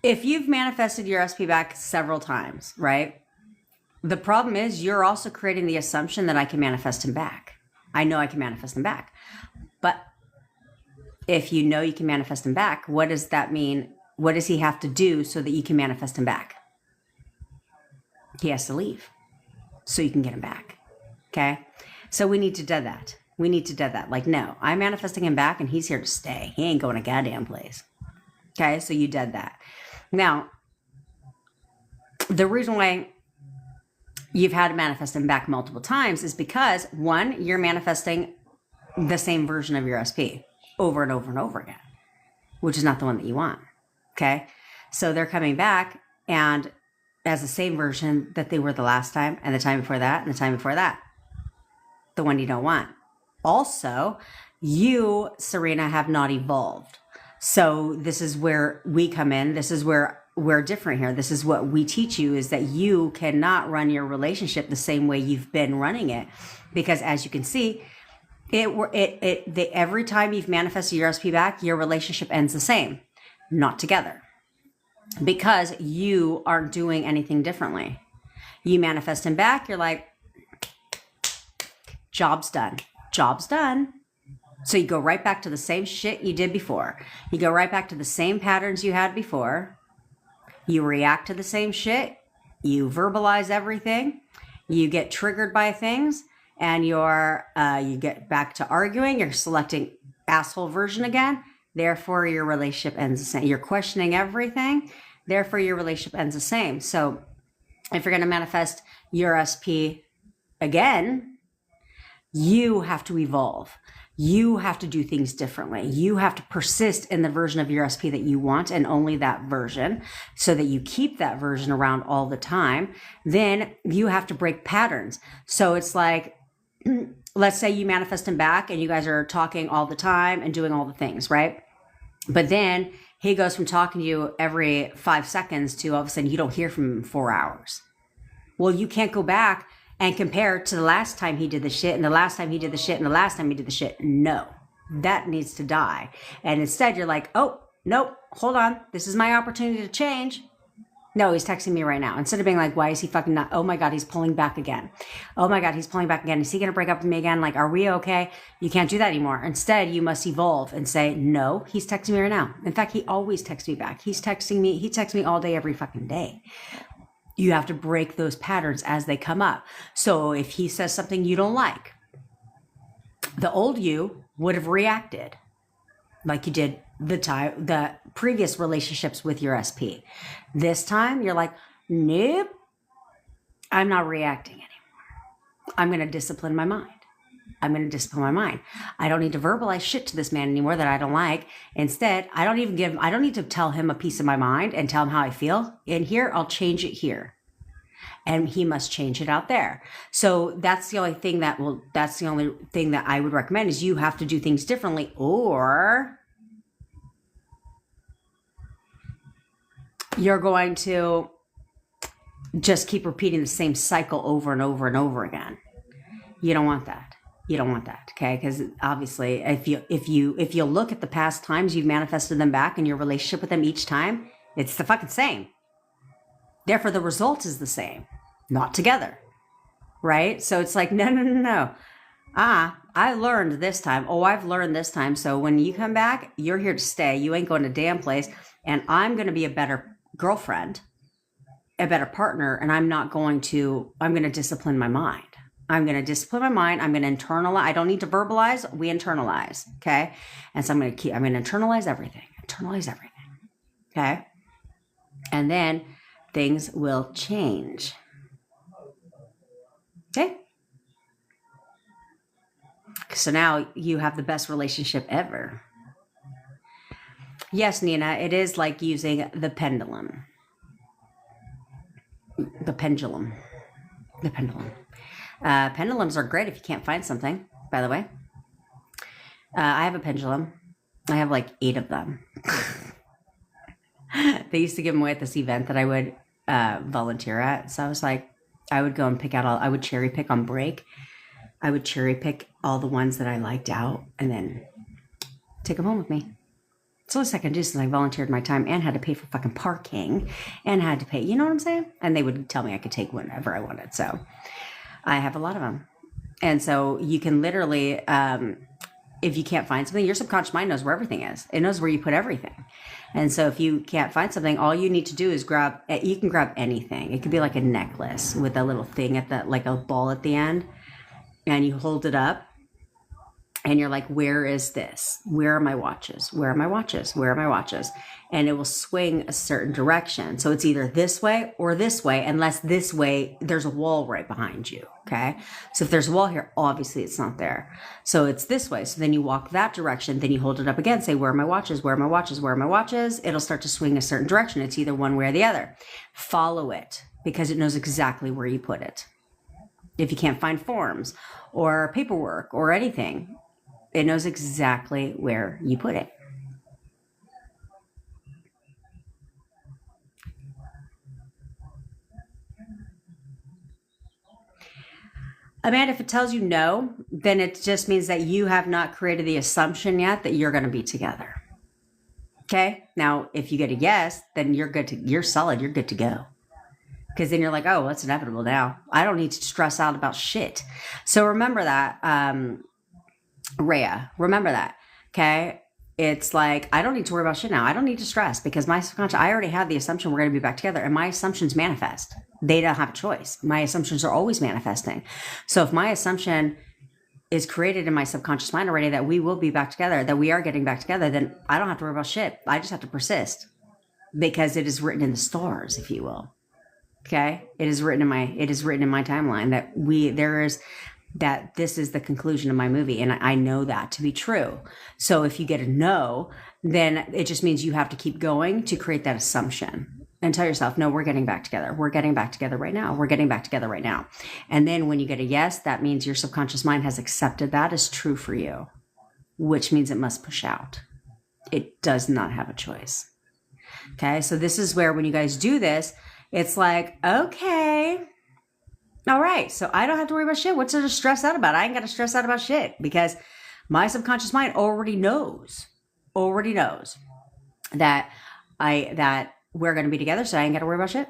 [SPEAKER 1] If you've manifested your SP back several times, right? The problem is you're also creating the assumption that I can manifest him back. I know I can manifest him back. But if you know you can manifest him back, what does that mean? What does he have to do so that you can manifest him back? He has to leave so you can get him back. Okay? So we need to do that. Like, no, I'm manifesting him back and he's here to stay. He ain't going to goddamn place. Okay? So you did that. Now, the reason why you've had to manifest him back multiple times is because, one, you're manifesting the same version of your SP over and over and over again, which is not the one that you want. Okay? So they're coming back and as the same version that they were the last time and the time before that and the time before that. The one you don't want. Also, you, Serena, have not evolved. So this is where we come in. This is where we're different here. This is what we teach you, is that you cannot run your relationship the same way you've been running it. Because as you can see, every time you've manifested your SP back, your relationship ends the same, not together. Because you aren't doing anything differently. You manifest him back, you're like, job's done. Job's done. So you go right back to the same shit you did before. You go right back to the same patterns you had before. You react to the same shit. You verbalize everything. You get triggered by things, and you get back to arguing. You're selecting asshole version again. Therefore, your relationship ends the same. You're questioning everything. Therefore, your relationship ends the same. So if you're going to manifest your SP again, you have to evolve. You have to do things differently. You have to persist in the version of your SP that you want, and only that version, so that you keep that version around all the time. Then you have to break patterns. So it's like, let's say you manifest him back and you guys are talking all the time and doing all the things, right? But then he goes from talking to you every 5 seconds to all of a sudden you don't hear from him in 4 hours. Well, you can't go back and compare to the last time he did the shit and the last time he did the shit and the last time he did the shit. No, that needs to die. And instead you're like, oh, nope, hold on. This is my opportunity to change. No, he's texting me right now. Instead of being like, why is he fucking not? Oh my God, he's pulling back again. Oh my God, he's pulling back again. Is he going to break up with me again? Like, are we okay? You can't do that anymore. Instead, you must evolve and say, no, he's texting me right now. In fact, he always texts me back. He texts me all day, every fucking day. You have to break those patterns as they come up. So if he says something you don't like, the old you would have reacted like you did the previous relationships with your SP. This time you're like, nope, I'm not reacting anymore. I'm going to discipline my mind. I don't need to verbalize shit to this man anymore that I don't like. Instead, I don't need to tell him a piece of my mind and tell him how I feel in here. I'll change it here. And he must change it out there. So that's the only thing that I would recommend is you have to do things differently, or you're going to just keep repeating the same cycle over and over and over again. You don't want that. Okay? Because obviously, if you look at the past times you've manifested them back in your relationship with them each time, it's the fucking same. Therefore, the result is the same, not together, right? So it's like, no. I learned this time. Oh, I've learned this time. So when you come back, you're here to stay. You ain't going to damn place. And I'm going to be a better girlfriend, a better partner. And I'm going to discipline my mind. I'm going to internalize. I don't need to verbalize. We internalize. Okay. And so I'm going to internalize everything. Okay. And then things will change. Okay. So now you have the best relationship ever. Yes, Nina, it is like using the pendulum. The pendulum. Pendulums are great if you can't find something, by the way. I have a pendulum. I have like 8 of them. They used to give them away at this event that I would volunteer at. So I was like, I would go and I would cherry pick on break. I would cherry pick all the ones that I liked out and then take them home with me. It's the only thing I can do since I volunteered my time and had to pay for fucking parking and had to pay, you know what I'm saying? And they would tell me I could take whenever I wanted. So I have a lot of them. And so you can literally, if you can't find something, your subconscious mind knows where everything is. It knows where you put everything. And so if you can't find something, all you need to do is you can grab anything. It could be like a necklace with a little thing like a ball at the end. And you hold it up and you're like, where is this? Where are my watches? And it will swing a certain direction. So it's either this way or this way, unless this way, there's a wall right behind you. Okay. So if there's a wall here, obviously it's not there. So it's this way. So then you walk that direction, then you hold it up again, say, where are my watches? It'll start to swing a certain direction. It's either one way or the other. Follow it because it knows exactly where you put it. If you can't find forms or paperwork or anything, it knows exactly where you put it. Amanda, if it tells you no, then it just means that you have not created the assumption yet that you're going to be together. Okay? Now, if you get a yes, then you're solid, you're good to go. Because then you're like, oh, well, it's inevitable now. I don't need to stress out about shit. So remember that, Rhea, remember that. Okay. It's like, I don't need to worry about shit now. I don't need to stress because my subconscious, I already have the assumption we're going to be back together and my assumptions manifest. They don't have a choice. My assumptions are always manifesting. So if my assumption is created in my subconscious mind already that we will be back together, that we are getting back together, then I don't have to worry about shit. I just have to persist because it is written in the stars, if you will. Okay. It is written in my timeline that this is the conclusion of my movie. And I know that to be true. So if you get a no, then it just means you have to keep going to create that assumption and tell yourself, no, we're getting back together. We're getting back together right now. And then when you get a yes, that means your subconscious mind has accepted that as true for you, which means it must push out. It does not have a choice. Okay. So this is where, when you guys do this, it's like, okay, All right. So I don't have to worry about shit. What's there to stress out about? I ain't got to stress out about shit because my subconscious mind already knows that that we're going to be together. So I ain't got to worry about shit.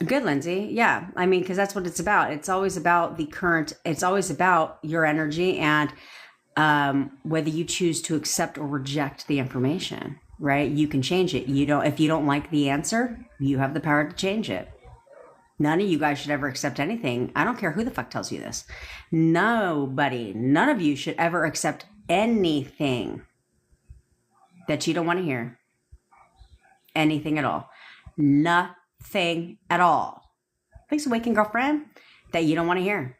[SPEAKER 1] Good, Lindsay. Yeah. I mean, because that's what it's about. It's always about the current, it's always about your energy and whether you choose to accept or reject the information, right? You can change it. If you don't like the answer, you have the power to change it. None of you guys should ever accept anything. I don't care who the fuck tells you this. None of you should ever accept anything that you don't want to hear. Anything at all. Nothing at all. Thanks, Awakened Girlfriend, that you don't want to hear.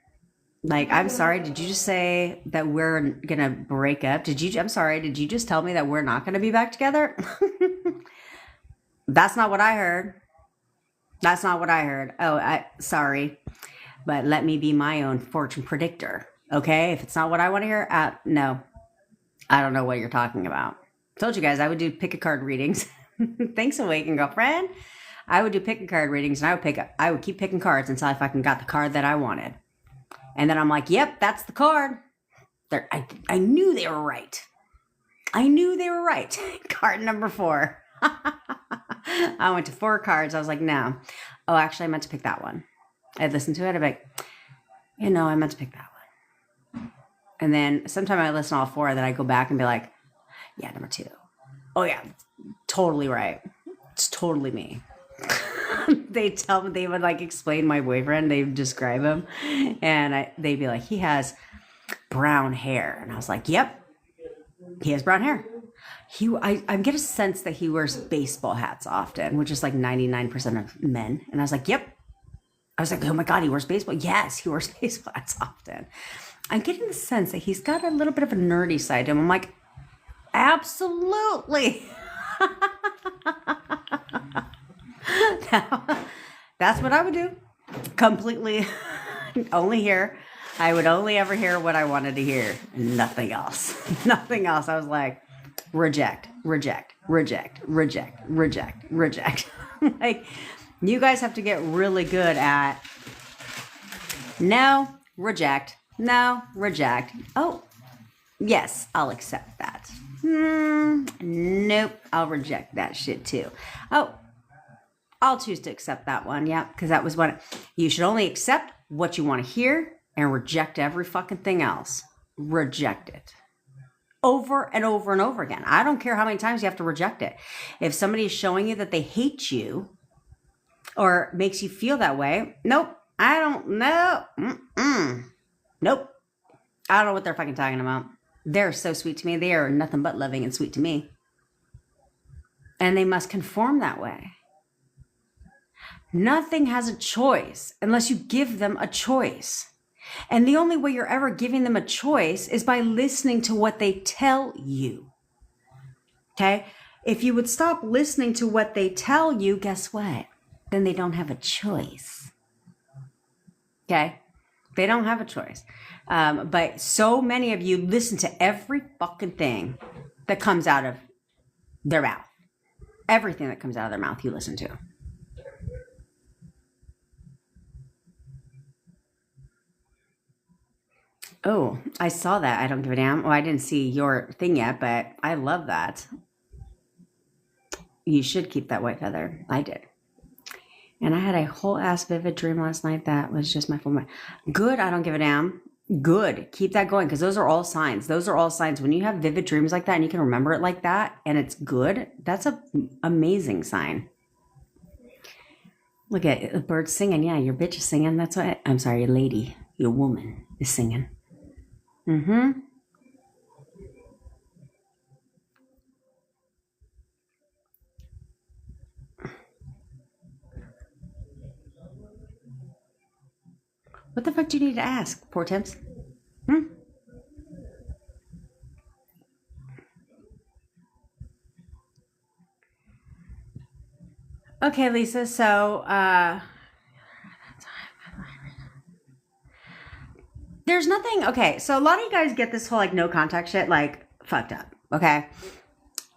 [SPEAKER 1] Like, I'm sorry, did you just say that we're gonna break up? I'm sorry, did you just tell me that we're not gonna be back together? That's not what I heard. That's not what I heard. Oh, sorry. But let me be my own fortune predictor. Okay? If it's not what I want to hear, no. I don't know what you're talking about. Told you guys I would do pick a card readings. Thanks, Awakened Girlfriend. I would do pick a card readings and I would keep picking cards until I fucking got the card that I wanted. And then I'm like, yep, that's the card. I knew they were right. I knew they were right. Card number 4. I went to 4 cards. I was like, no. Oh, actually, I meant to pick that one. I'd listen to it. I'd be like, I meant to pick that one. And then sometime I listen to all 4, and then I go back and be like, yeah, number 2. Oh, yeah, totally right. It's totally me. They would like explain my boyfriend. They describe him. And they'd be like, he has brown hair. And I was like, yep, he has brown hair. I get a sense that he wears baseball hats often, which is like 99% of men. And I was like, yep. I was like, oh my God, he wears baseball. Yes, he wears baseball hats often. I'm getting the sense that he's got a little bit of a nerdy side to him. I'm like, absolutely. That's what I would do. Completely only hear. I would only ever hear what I wanted to hear. Nothing else. Nothing else. I was like, reject. Like, you guys have to get really good at no, reject. Oh, yes, I'll accept that. Nope, I'll reject that shit too. Oh, I'll choose to accept that one. Yeah, because that was what you should only accept what you want to hear and reject every fucking thing else. Reject it. Over and over and over again. I don't care how many times you have to reject it. If somebody is showing you that they hate you or makes you feel that way, nope, I don't know. Nope. I don't know what they're fucking talking about. They're so sweet to me. They are nothing but loving and sweet to me. And they must conform that way. Nothing has a choice unless you give them a choice. And the only way you're ever giving them a choice is by listening to what they tell you. Okay? If you would stop listening to what they tell you, guess what? Then they don't have a choice. Okay? They don't have a choice. But so many of you listen to every fucking thing that comes out of their mouth. Everything that comes out of their mouth, you listen to. Oh, I saw that. I don't give a damn. Oh, I didn't see your thing yet, but I love that. You should keep that white feather. I did. And I had a whole ass vivid dream last night that was just my full mind. Good. I don't give a damn. Good. Keep that going because those are all signs. Those are all signs. When you have vivid dreams like that and you can remember it like that and it's good, that's an amazing sign. Look at the bird singing. Yeah, your bitch is singing. That's what I'm sorry, your lady, your woman is singing. What the fuck do you need to ask, poor Temps? Okay, Lisa, so there's nothing. Okay, so a lot of you guys get this whole like no contact shit like fucked up. Okay,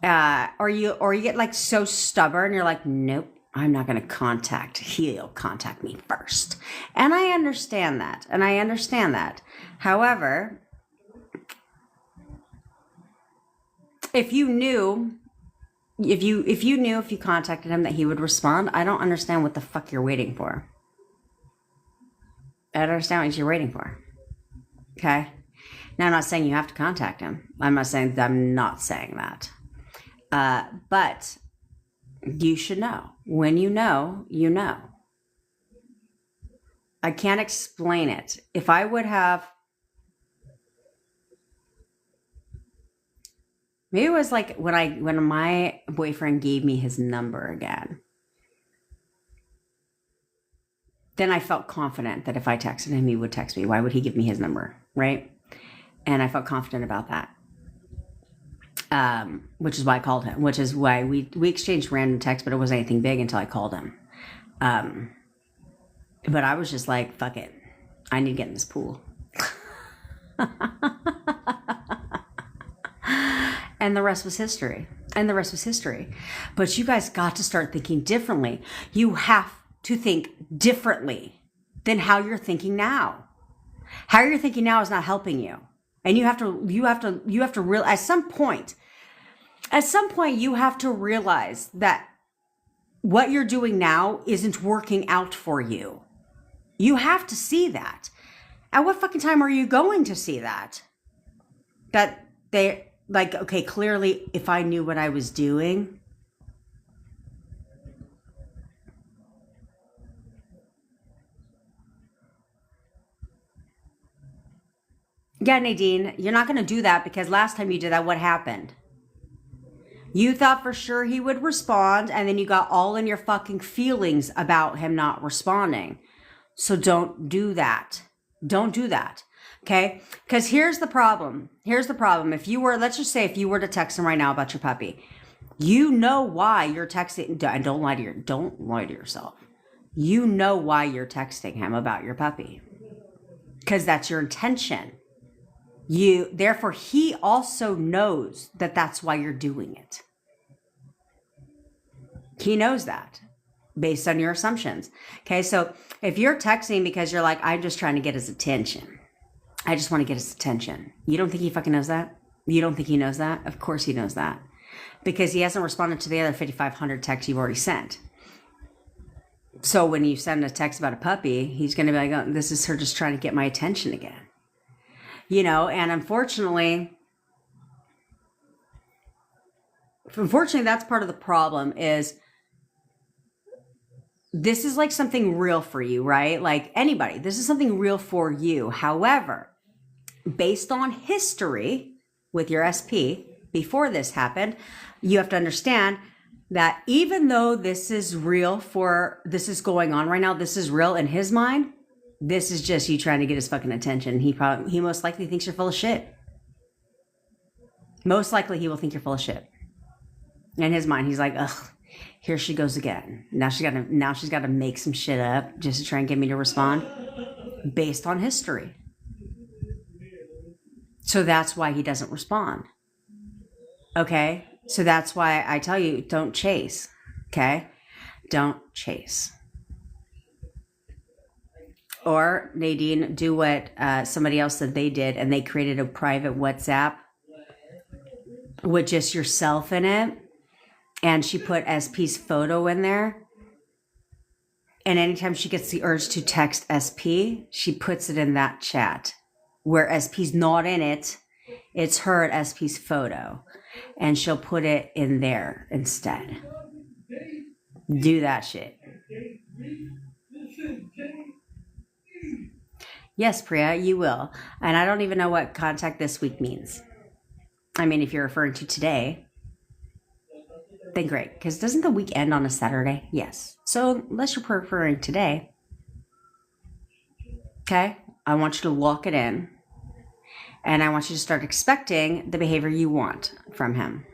[SPEAKER 1] Or you get like so stubborn, you're like, nope, I'm not going to contact. He'll contact me first. And I understand that. However, if you knew if you contacted him that he would respond, I don't understand what the fuck you're waiting for. I don't understand what you're waiting for. Okay? Now, I'm not saying you have to contact him. I'm not saying that. But you should know. When you know, you know. I can't explain it. If I would have... Maybe it was like when my boyfriend gave me his number again. Then I felt confident that if I texted him, he would text me. Why would he give me his number, right? And I felt confident about that. Which is why I called him. Which is why we exchanged random texts, but it wasn't anything big until I called him. But I was just like, fuck it. I need to get in this pool. And the rest was history. But you guys got to start thinking differently. You have to think differently than how you're thinking now. How you're thinking now is not helping you. And you have to realize at some point you have to realize that what you're doing now isn't working out for you. You have to see that. At what fucking time are you going to see that? That they... Like, okay, clearly, if I knew what I was doing. Yeah, Nadine, you're not going to do that because last time you did that, what happened? You thought for sure he would respond, and then you got all in your fucking feelings about him not responding. So don't do that. Don't do that. Okay? Because here's the problem. If you were, let's just say if you were to text him right now about your puppy, you know why you're texting, and don't lie to yourself. You know why you're texting him about your puppy. Because that's your intention. Therefore, he also knows that that's why you're doing it. He knows that based on your assumptions. Okay? So if you're texting because you're like, I'm just trying to get his attention. I just want to get his attention. You don't think he fucking knows that? You don't think he knows that? Of course he knows that. Because he hasn't responded to the other 5,500 texts you've already sent. So when you send a text about a puppy, he's going to be like, oh, this is her just trying to get my attention again. You know, and unfortunately, that's part of the problem is this is like something real for you, right? Like anybody, this is something real for you. However, based on history with your SP before this happened, you have to understand that even though this is going on right now, this is real in his mind, this is just you trying to get his fucking attention. He most likely thinks you're full of shit. Most likely he will think you're full of shit. In his mind, he's like, ugh, here she goes again. Now she's got to make some shit up just to try and get me to respond based on history. So that's why he doesn't respond. Okay? So that's why I tell you, don't chase. Okay? Don't chase. Or, Nadine, do what somebody else said they did, and they created a private WhatsApp with just yourself in it. And she put SP's photo in there. And anytime she gets the urge to text SP, she puts it in that chat. Where SP's not in it, it's her at SP's photo. And she'll put it in there instead. Do that shit. Yes, Priya, you will. And I don't even know what contact this week means. I mean, if you're referring to today, then great. Because doesn't the week end on a Saturday? Yes. So unless you're referring today, okay, I want you to lock it in. And I want you to start expecting the behavior you want from him.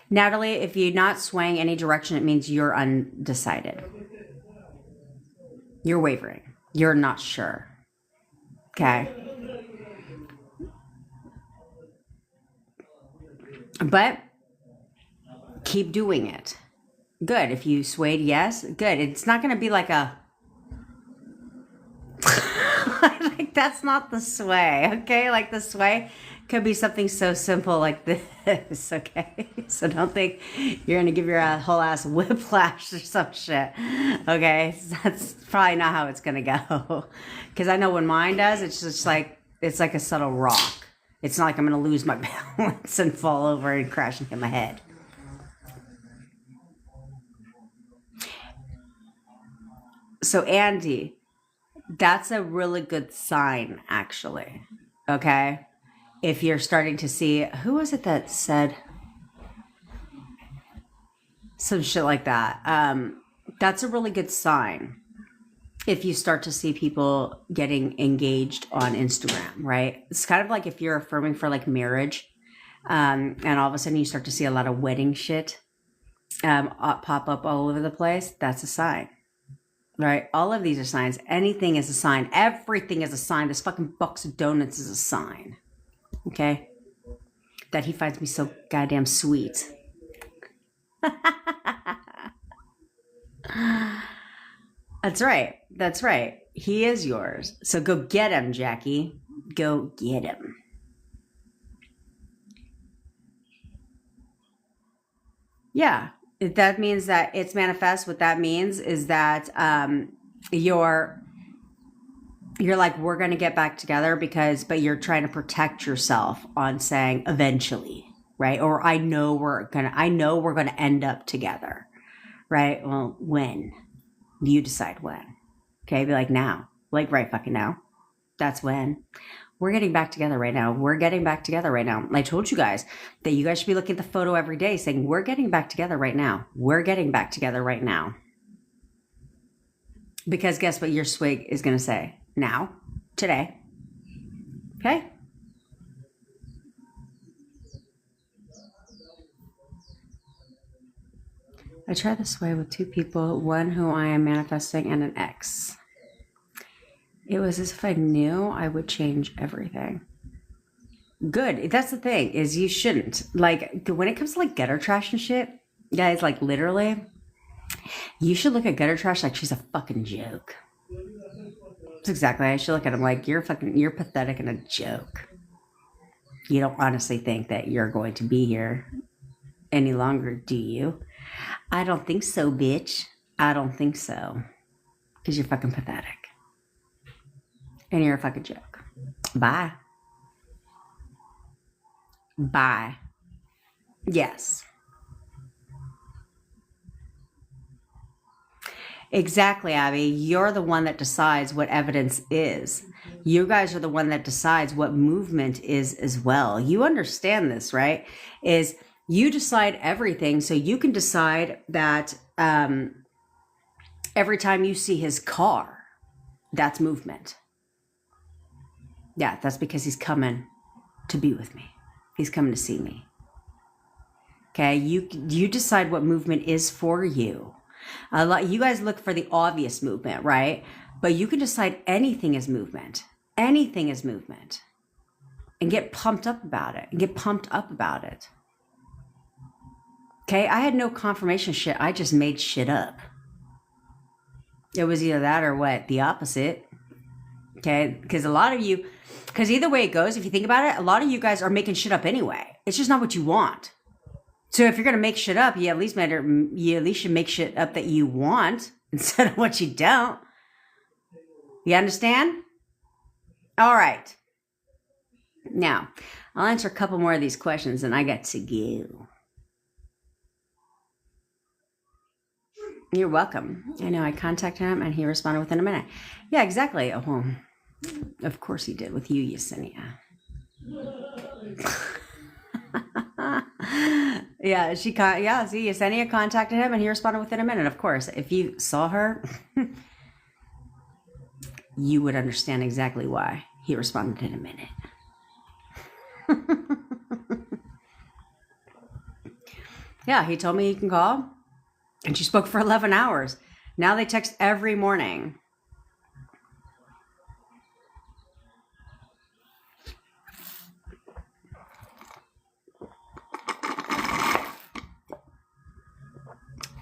[SPEAKER 1] Natalie, if you're not swaying any direction, it means you're undecided. You're wavering. You're not sure. Okay. But keep doing it. Good. If you swayed yes, good. It's not going to be like a like that's not the sway, okay? Like the sway could be something so simple like this, okay? So don't think you're gonna give your whole ass whiplash or some shit, okay? That's probably not how it's gonna go. Because I know when mine does, it's just like it's like a subtle rock. It's not like I'm gonna lose my balance and fall over and crash and hit my head. So Andy, that's a really good sign, actually. Okay. If you're starting to see, who was it that said some shit like that? That's a really good sign. If you start to see people getting engaged on Instagram, right? It's kind of like if you're affirming for like marriage, and all of a sudden you start to see a lot of wedding shit pop up all over the place. That's a sign. Right? All of these are signs. Anything is a sign. Everything is a sign. This fucking box of donuts is a sign. Okay? That he finds me so goddamn sweet. That's right. That's right. He is yours. So go get him, Jackie. Go get him. Yeah. That means that it's manifest. What that means is that you're like, we're going to get back together but you're trying to protect yourself on saying eventually, right? Or I know we're going to end up together, right? Well, when? You decide when. Okay. Be like now, like right fucking now. That's when. We're getting back together right now. We're getting back together right now. I told you guys that you guys should be looking at the photo every day saying, we're getting back together right now. We're getting back together right now. Because guess what your swig is going to say? Now, today. Okay? I try this way with two people, one who I am manifesting and an ex. It was as if I knew I would change everything. Good. That's the thing, is you shouldn't. Like, when it comes to like gutter trash and shit, guys, like literally, you should look at gutter trash like she's a fucking joke. That's exactly. I should look at him like you're pathetic and a joke. You don't honestly think that you're going to be here any longer, do you? I don't think so, bitch. I don't think so. Because you're fucking pathetic. And you're a fucking joke. Bye. Bye. Yes. Exactly, Abby. You're the one that decides what evidence is. You guys are the one that decides what movement is as well. You understand this, right? Is you decide everything, so you can decide that every time you see his car, that's movement. Yeah, that's because he's coming to be with me. He's coming to see me. Okay, you decide what movement is for you. A lot, you guys look for the obvious movement, right? But you can decide anything is movement. Anything is movement. And get pumped up about it. Okay, I had no confirmation shit. I just made shit up. It was either that or what? The opposite. Okay, because either way it goes, if you think about it, a lot of you guys are making shit up anyway. It's just not what you want. So if you're gonna make shit up, you at least should make shit up that you want instead of what you don't. You understand? All right. Now, I'll answer a couple more of these questions and I got to go. You're welcome. I know I contacted him and he responded within a minute. Yeah, exactly. Oh, well, of course he did with you, Yesenia. Yeah, see, Yesenia contacted him and he responded within a minute. Of course, if you saw her, you would understand exactly why he responded in a minute. Yeah, he told me he can call, and she spoke for 11 hours. Now they text every morning.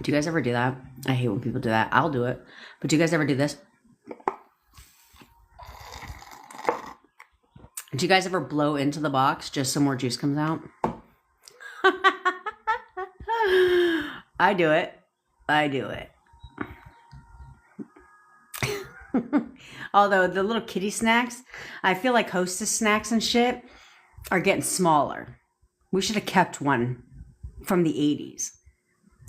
[SPEAKER 1] Do you guys ever do that? I hate when people do that. I'll do it. But do you guys ever do this? Do you guys ever blow into the box just so more juice comes out? I do it. Although the little kitty snacks, I feel like Hostess snacks and shit are getting smaller. We should have kept one from the 80s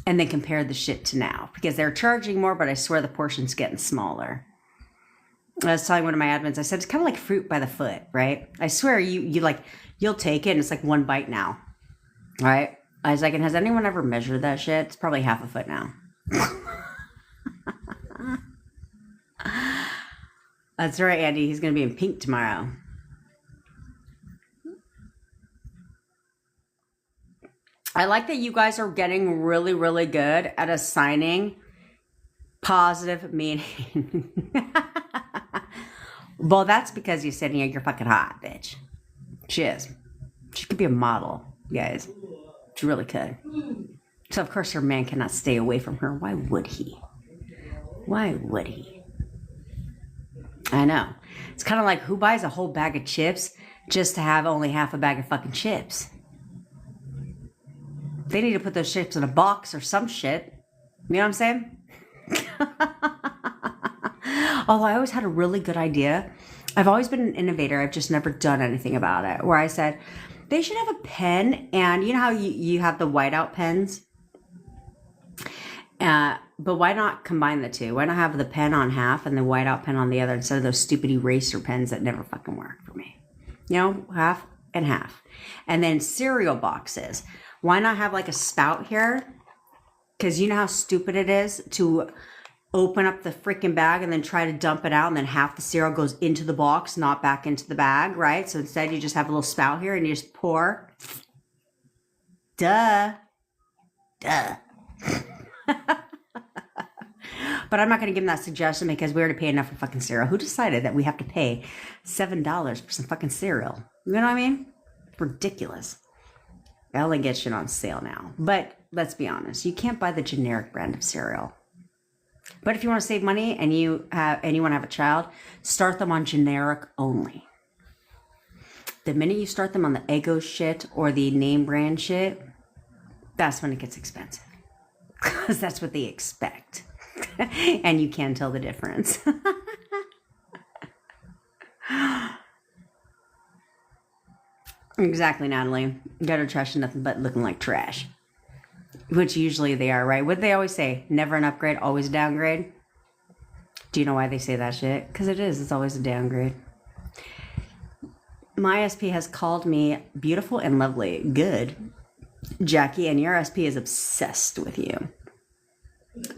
[SPEAKER 1] and then compared the shit to now because they're charging more, but I swear the portion's getting smaller. I was telling one of my admins, I said, it's kind of like fruit by the foot, right? I swear you'll take it and it's like one bite now, right? I was like, and has anyone ever measured that shit? It's probably half a foot now. That's right, Andy. He's going to be in pink tomorrow. I like that you guys are getting really, really good at assigning positive meaning. Well, that's because you're sitting here, you're fucking hot, bitch. She is. She could be a model, guys. She really could. So, of course, her man cannot stay away from her. Why would he? I know. It's kind of like who buys a whole bag of chips just to have only half a bag of fucking chips? They need to put those chips in a box or some shit. You know what I'm saying? Although I always had a really good idea. I've always been an innovator. I've just never done anything about it. Where I said, they should have a pen. And you know how you have the whiteout pens? But why not combine the two? Why not have the pen on half and the whiteout pen on the other instead of those stupid eraser pens that never fucking work for me? You know, half and half. And then cereal boxes. Why not have like a spout here? Because you know how stupid it is to open up the freaking bag and then try to dump it out and then half the cereal goes into the box, not back into the bag, right? So instead you just have a little spout here and you just pour. Duh. But I'm not going to give them that suggestion because we already pay enough for fucking cereal. Who decided that we have to pay $7 for some fucking cereal? You know what I mean? Ridiculous. I only get shit on sale now. But let's be honest. You can't buy the generic brand of cereal. But if you want to save money and you want to have a child, start them on generic only. The minute you start them on the Eggo shit or the name brand shit, that's when it gets expensive. Because that's what they expect. And you can't tell the difference. Exactly, Natalie. Gutter trash is nothing but looking like trash. Which usually they are, right? What do they always say? Never an upgrade, always a downgrade. Do you know why they say that shit? Because it is. It's always a downgrade. My SP has called me beautiful and lovely. Good. Jackie, and your SP is obsessed with you.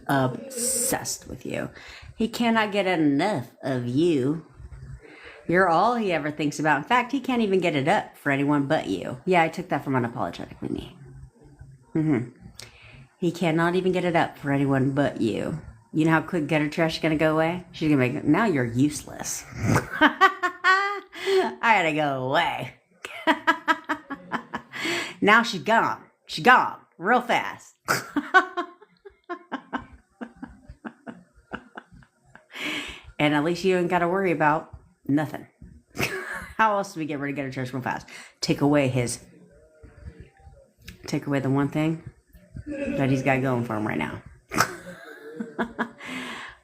[SPEAKER 1] Obsessed with you. He cannot get enough of you. You're all he ever thinks about. In fact, he can't even get it up for anyone but you. Yeah, I took that from Unapologetically Me. He cannot even get it up for anyone but you. You know how quick gutter trash is going to go away? She's going to make it. Now you're useless. I gotta go away. Now she's gone. She's gone real fast. And at least you ain't got to worry about nothing. How else do we get rid of gutter trash real fast? Take away the one thing that he's got going for him right now.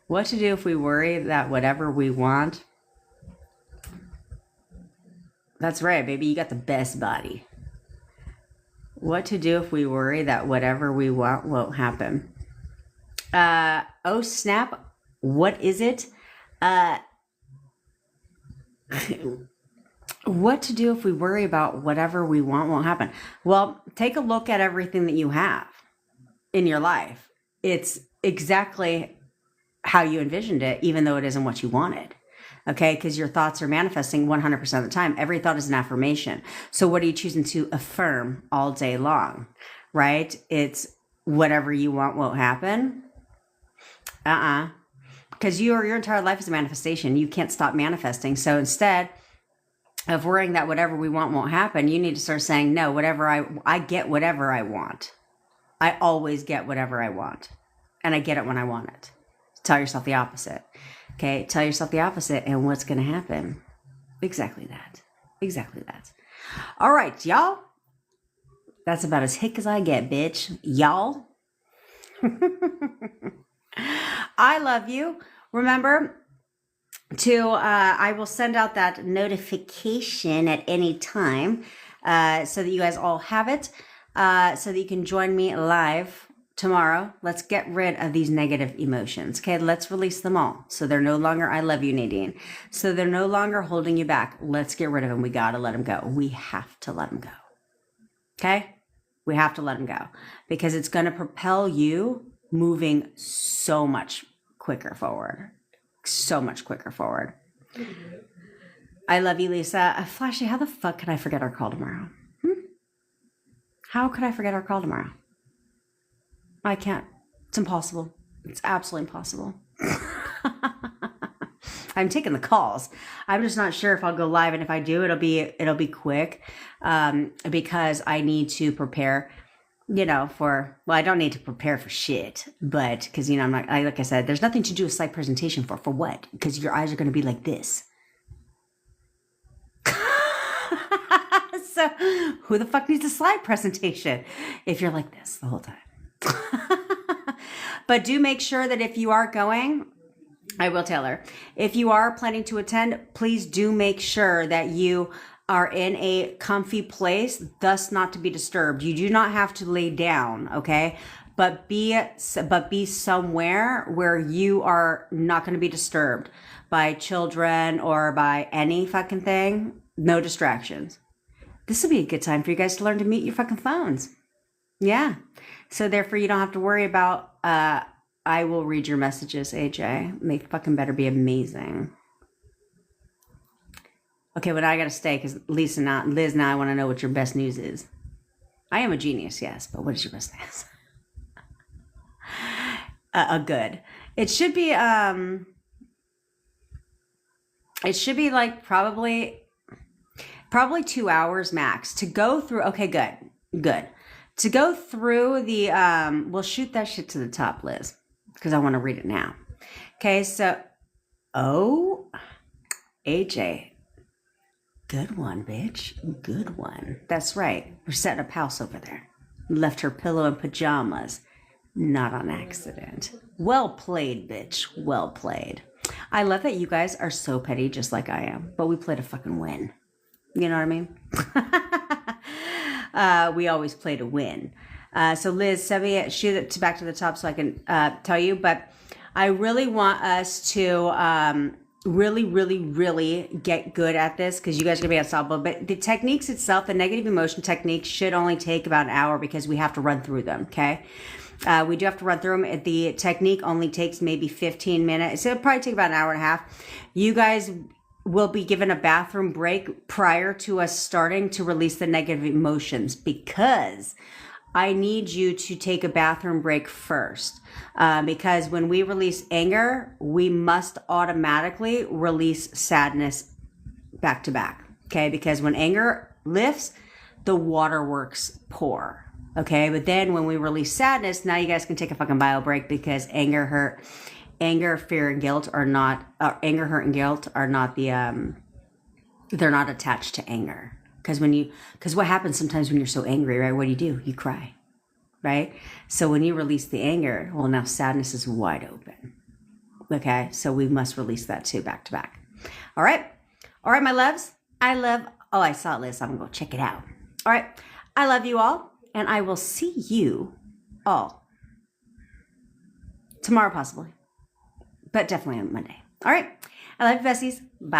[SPEAKER 1] What to do if we worry that whatever we want. That's right, baby. You got the best body. What to do if we worry that whatever we want won't happen. Oh, snap. What is it? What to do if we worry about whatever we want won't happen? Well, take a look at everything that you have in your life. It's exactly how you envisioned it, even though it isn't what you wanted. Okay, because your thoughts are manifesting 100% of the time. Every thought is an affirmation. So what are you choosing to affirm all day long, right? It's whatever you want won't happen. Because your entire life is a manifestation. You can't stop manifesting. So instead of worrying that whatever we want won't happen, you need to start saying, no, whatever I get whatever I want. I always get whatever I want. and I get it when I want it. Tell yourself the opposite. Okay, tell yourself the opposite, and what's going to happen? Exactly that. Exactly that. All right, y'all. That's about as hick as I get, bitch. Y'all. I love you. Remember to, I will send out that notification at any time so that you guys all have it, so that you can join me live tomorrow. Let's get rid of these negative emotions. Okay, let's release them all. So they're no longer, I love you, Nadine. So they're no longer holding you back. Let's get rid of them. We got to let them go. We have to let them go. Okay? We have to let them go because it's going to propel you moving so much quicker forward. So much quicker forward. I love you, Lisa. Flashy, how the fuck can I forget our call tomorrow? How could I forget our call tomorrow? I can't. It's impossible. It's absolutely impossible. I'm taking the calls. I'm just not sure if I'll go live, and if I do, it'll be quick, because I need to prepare, for, well, I don't need to prepare for shit, but because, I'm not, like I said, there's nothing to do a slide presentation for what? Because your eyes are going to be like this. So who the fuck needs a slide presentation if you're like this the whole time? But do make sure that if you are going, I will tell her, if you are planning to attend, please do make sure that you are in a comfy place, thus not to be disturbed. You do not have to lay down, okay? But be somewhere where you are not going to be disturbed by children or by any fucking thing. No distractions. This would be a good time for you guys to learn to mute your fucking phones. Yeah. So therefore you don't have to worry about, I will read your messages, AJ. They fucking better be amazing. Okay, well, I gotta stay because Liz, now I want to know what your best news is. I am a genius, yes, but what is your best news? Good. It should be like probably 2 hours max to go through. Okay, good. To go through the, we'll shoot that shit to the top, Liz, because I want to read it now. Okay, so, AJ, good one, bitch. Good one. That's right. We're setting up house over there. Left her pillow and pajamas. Not on accident. Well played, bitch. Well played. I love that you guys are so petty just like I am, but we play to fucking win. You know what I mean? We always play to win. So Liz, send me, shoot it back to the top so I can tell you. But I really want us to really get good at this because you guys are going to be unstoppable. But the techniques itself, the negative emotion techniques, should only take about an hour because we have to run through them, okay? We do have to run through them. The technique only takes maybe 15 minutes. So it'll probably take about an hour and a half. You guys will be given a bathroom break prior to us starting to release the negative emotions because I need you to take a bathroom break first. Because when we release anger, we must automatically release sadness back to back. Okay, because when anger lifts, the waterworks pour. Okay, but then when we release sadness, now you guys can take a fucking bio break because anger, fear, and guilt are not, anger, hurt, and guilt are not the, they're not attached to anger. Because what happens sometimes when you're so angry, right? What do? You cry, right? So when you release the anger, well, now sadness is wide open. Okay, so we must release that too, back to back. All right, my loves. I saw it, Liz. I'm gonna go check it out. All right, I love you all, and I will see you all tomorrow, possibly, but definitely on Monday. All right, I love you, besties. Bye.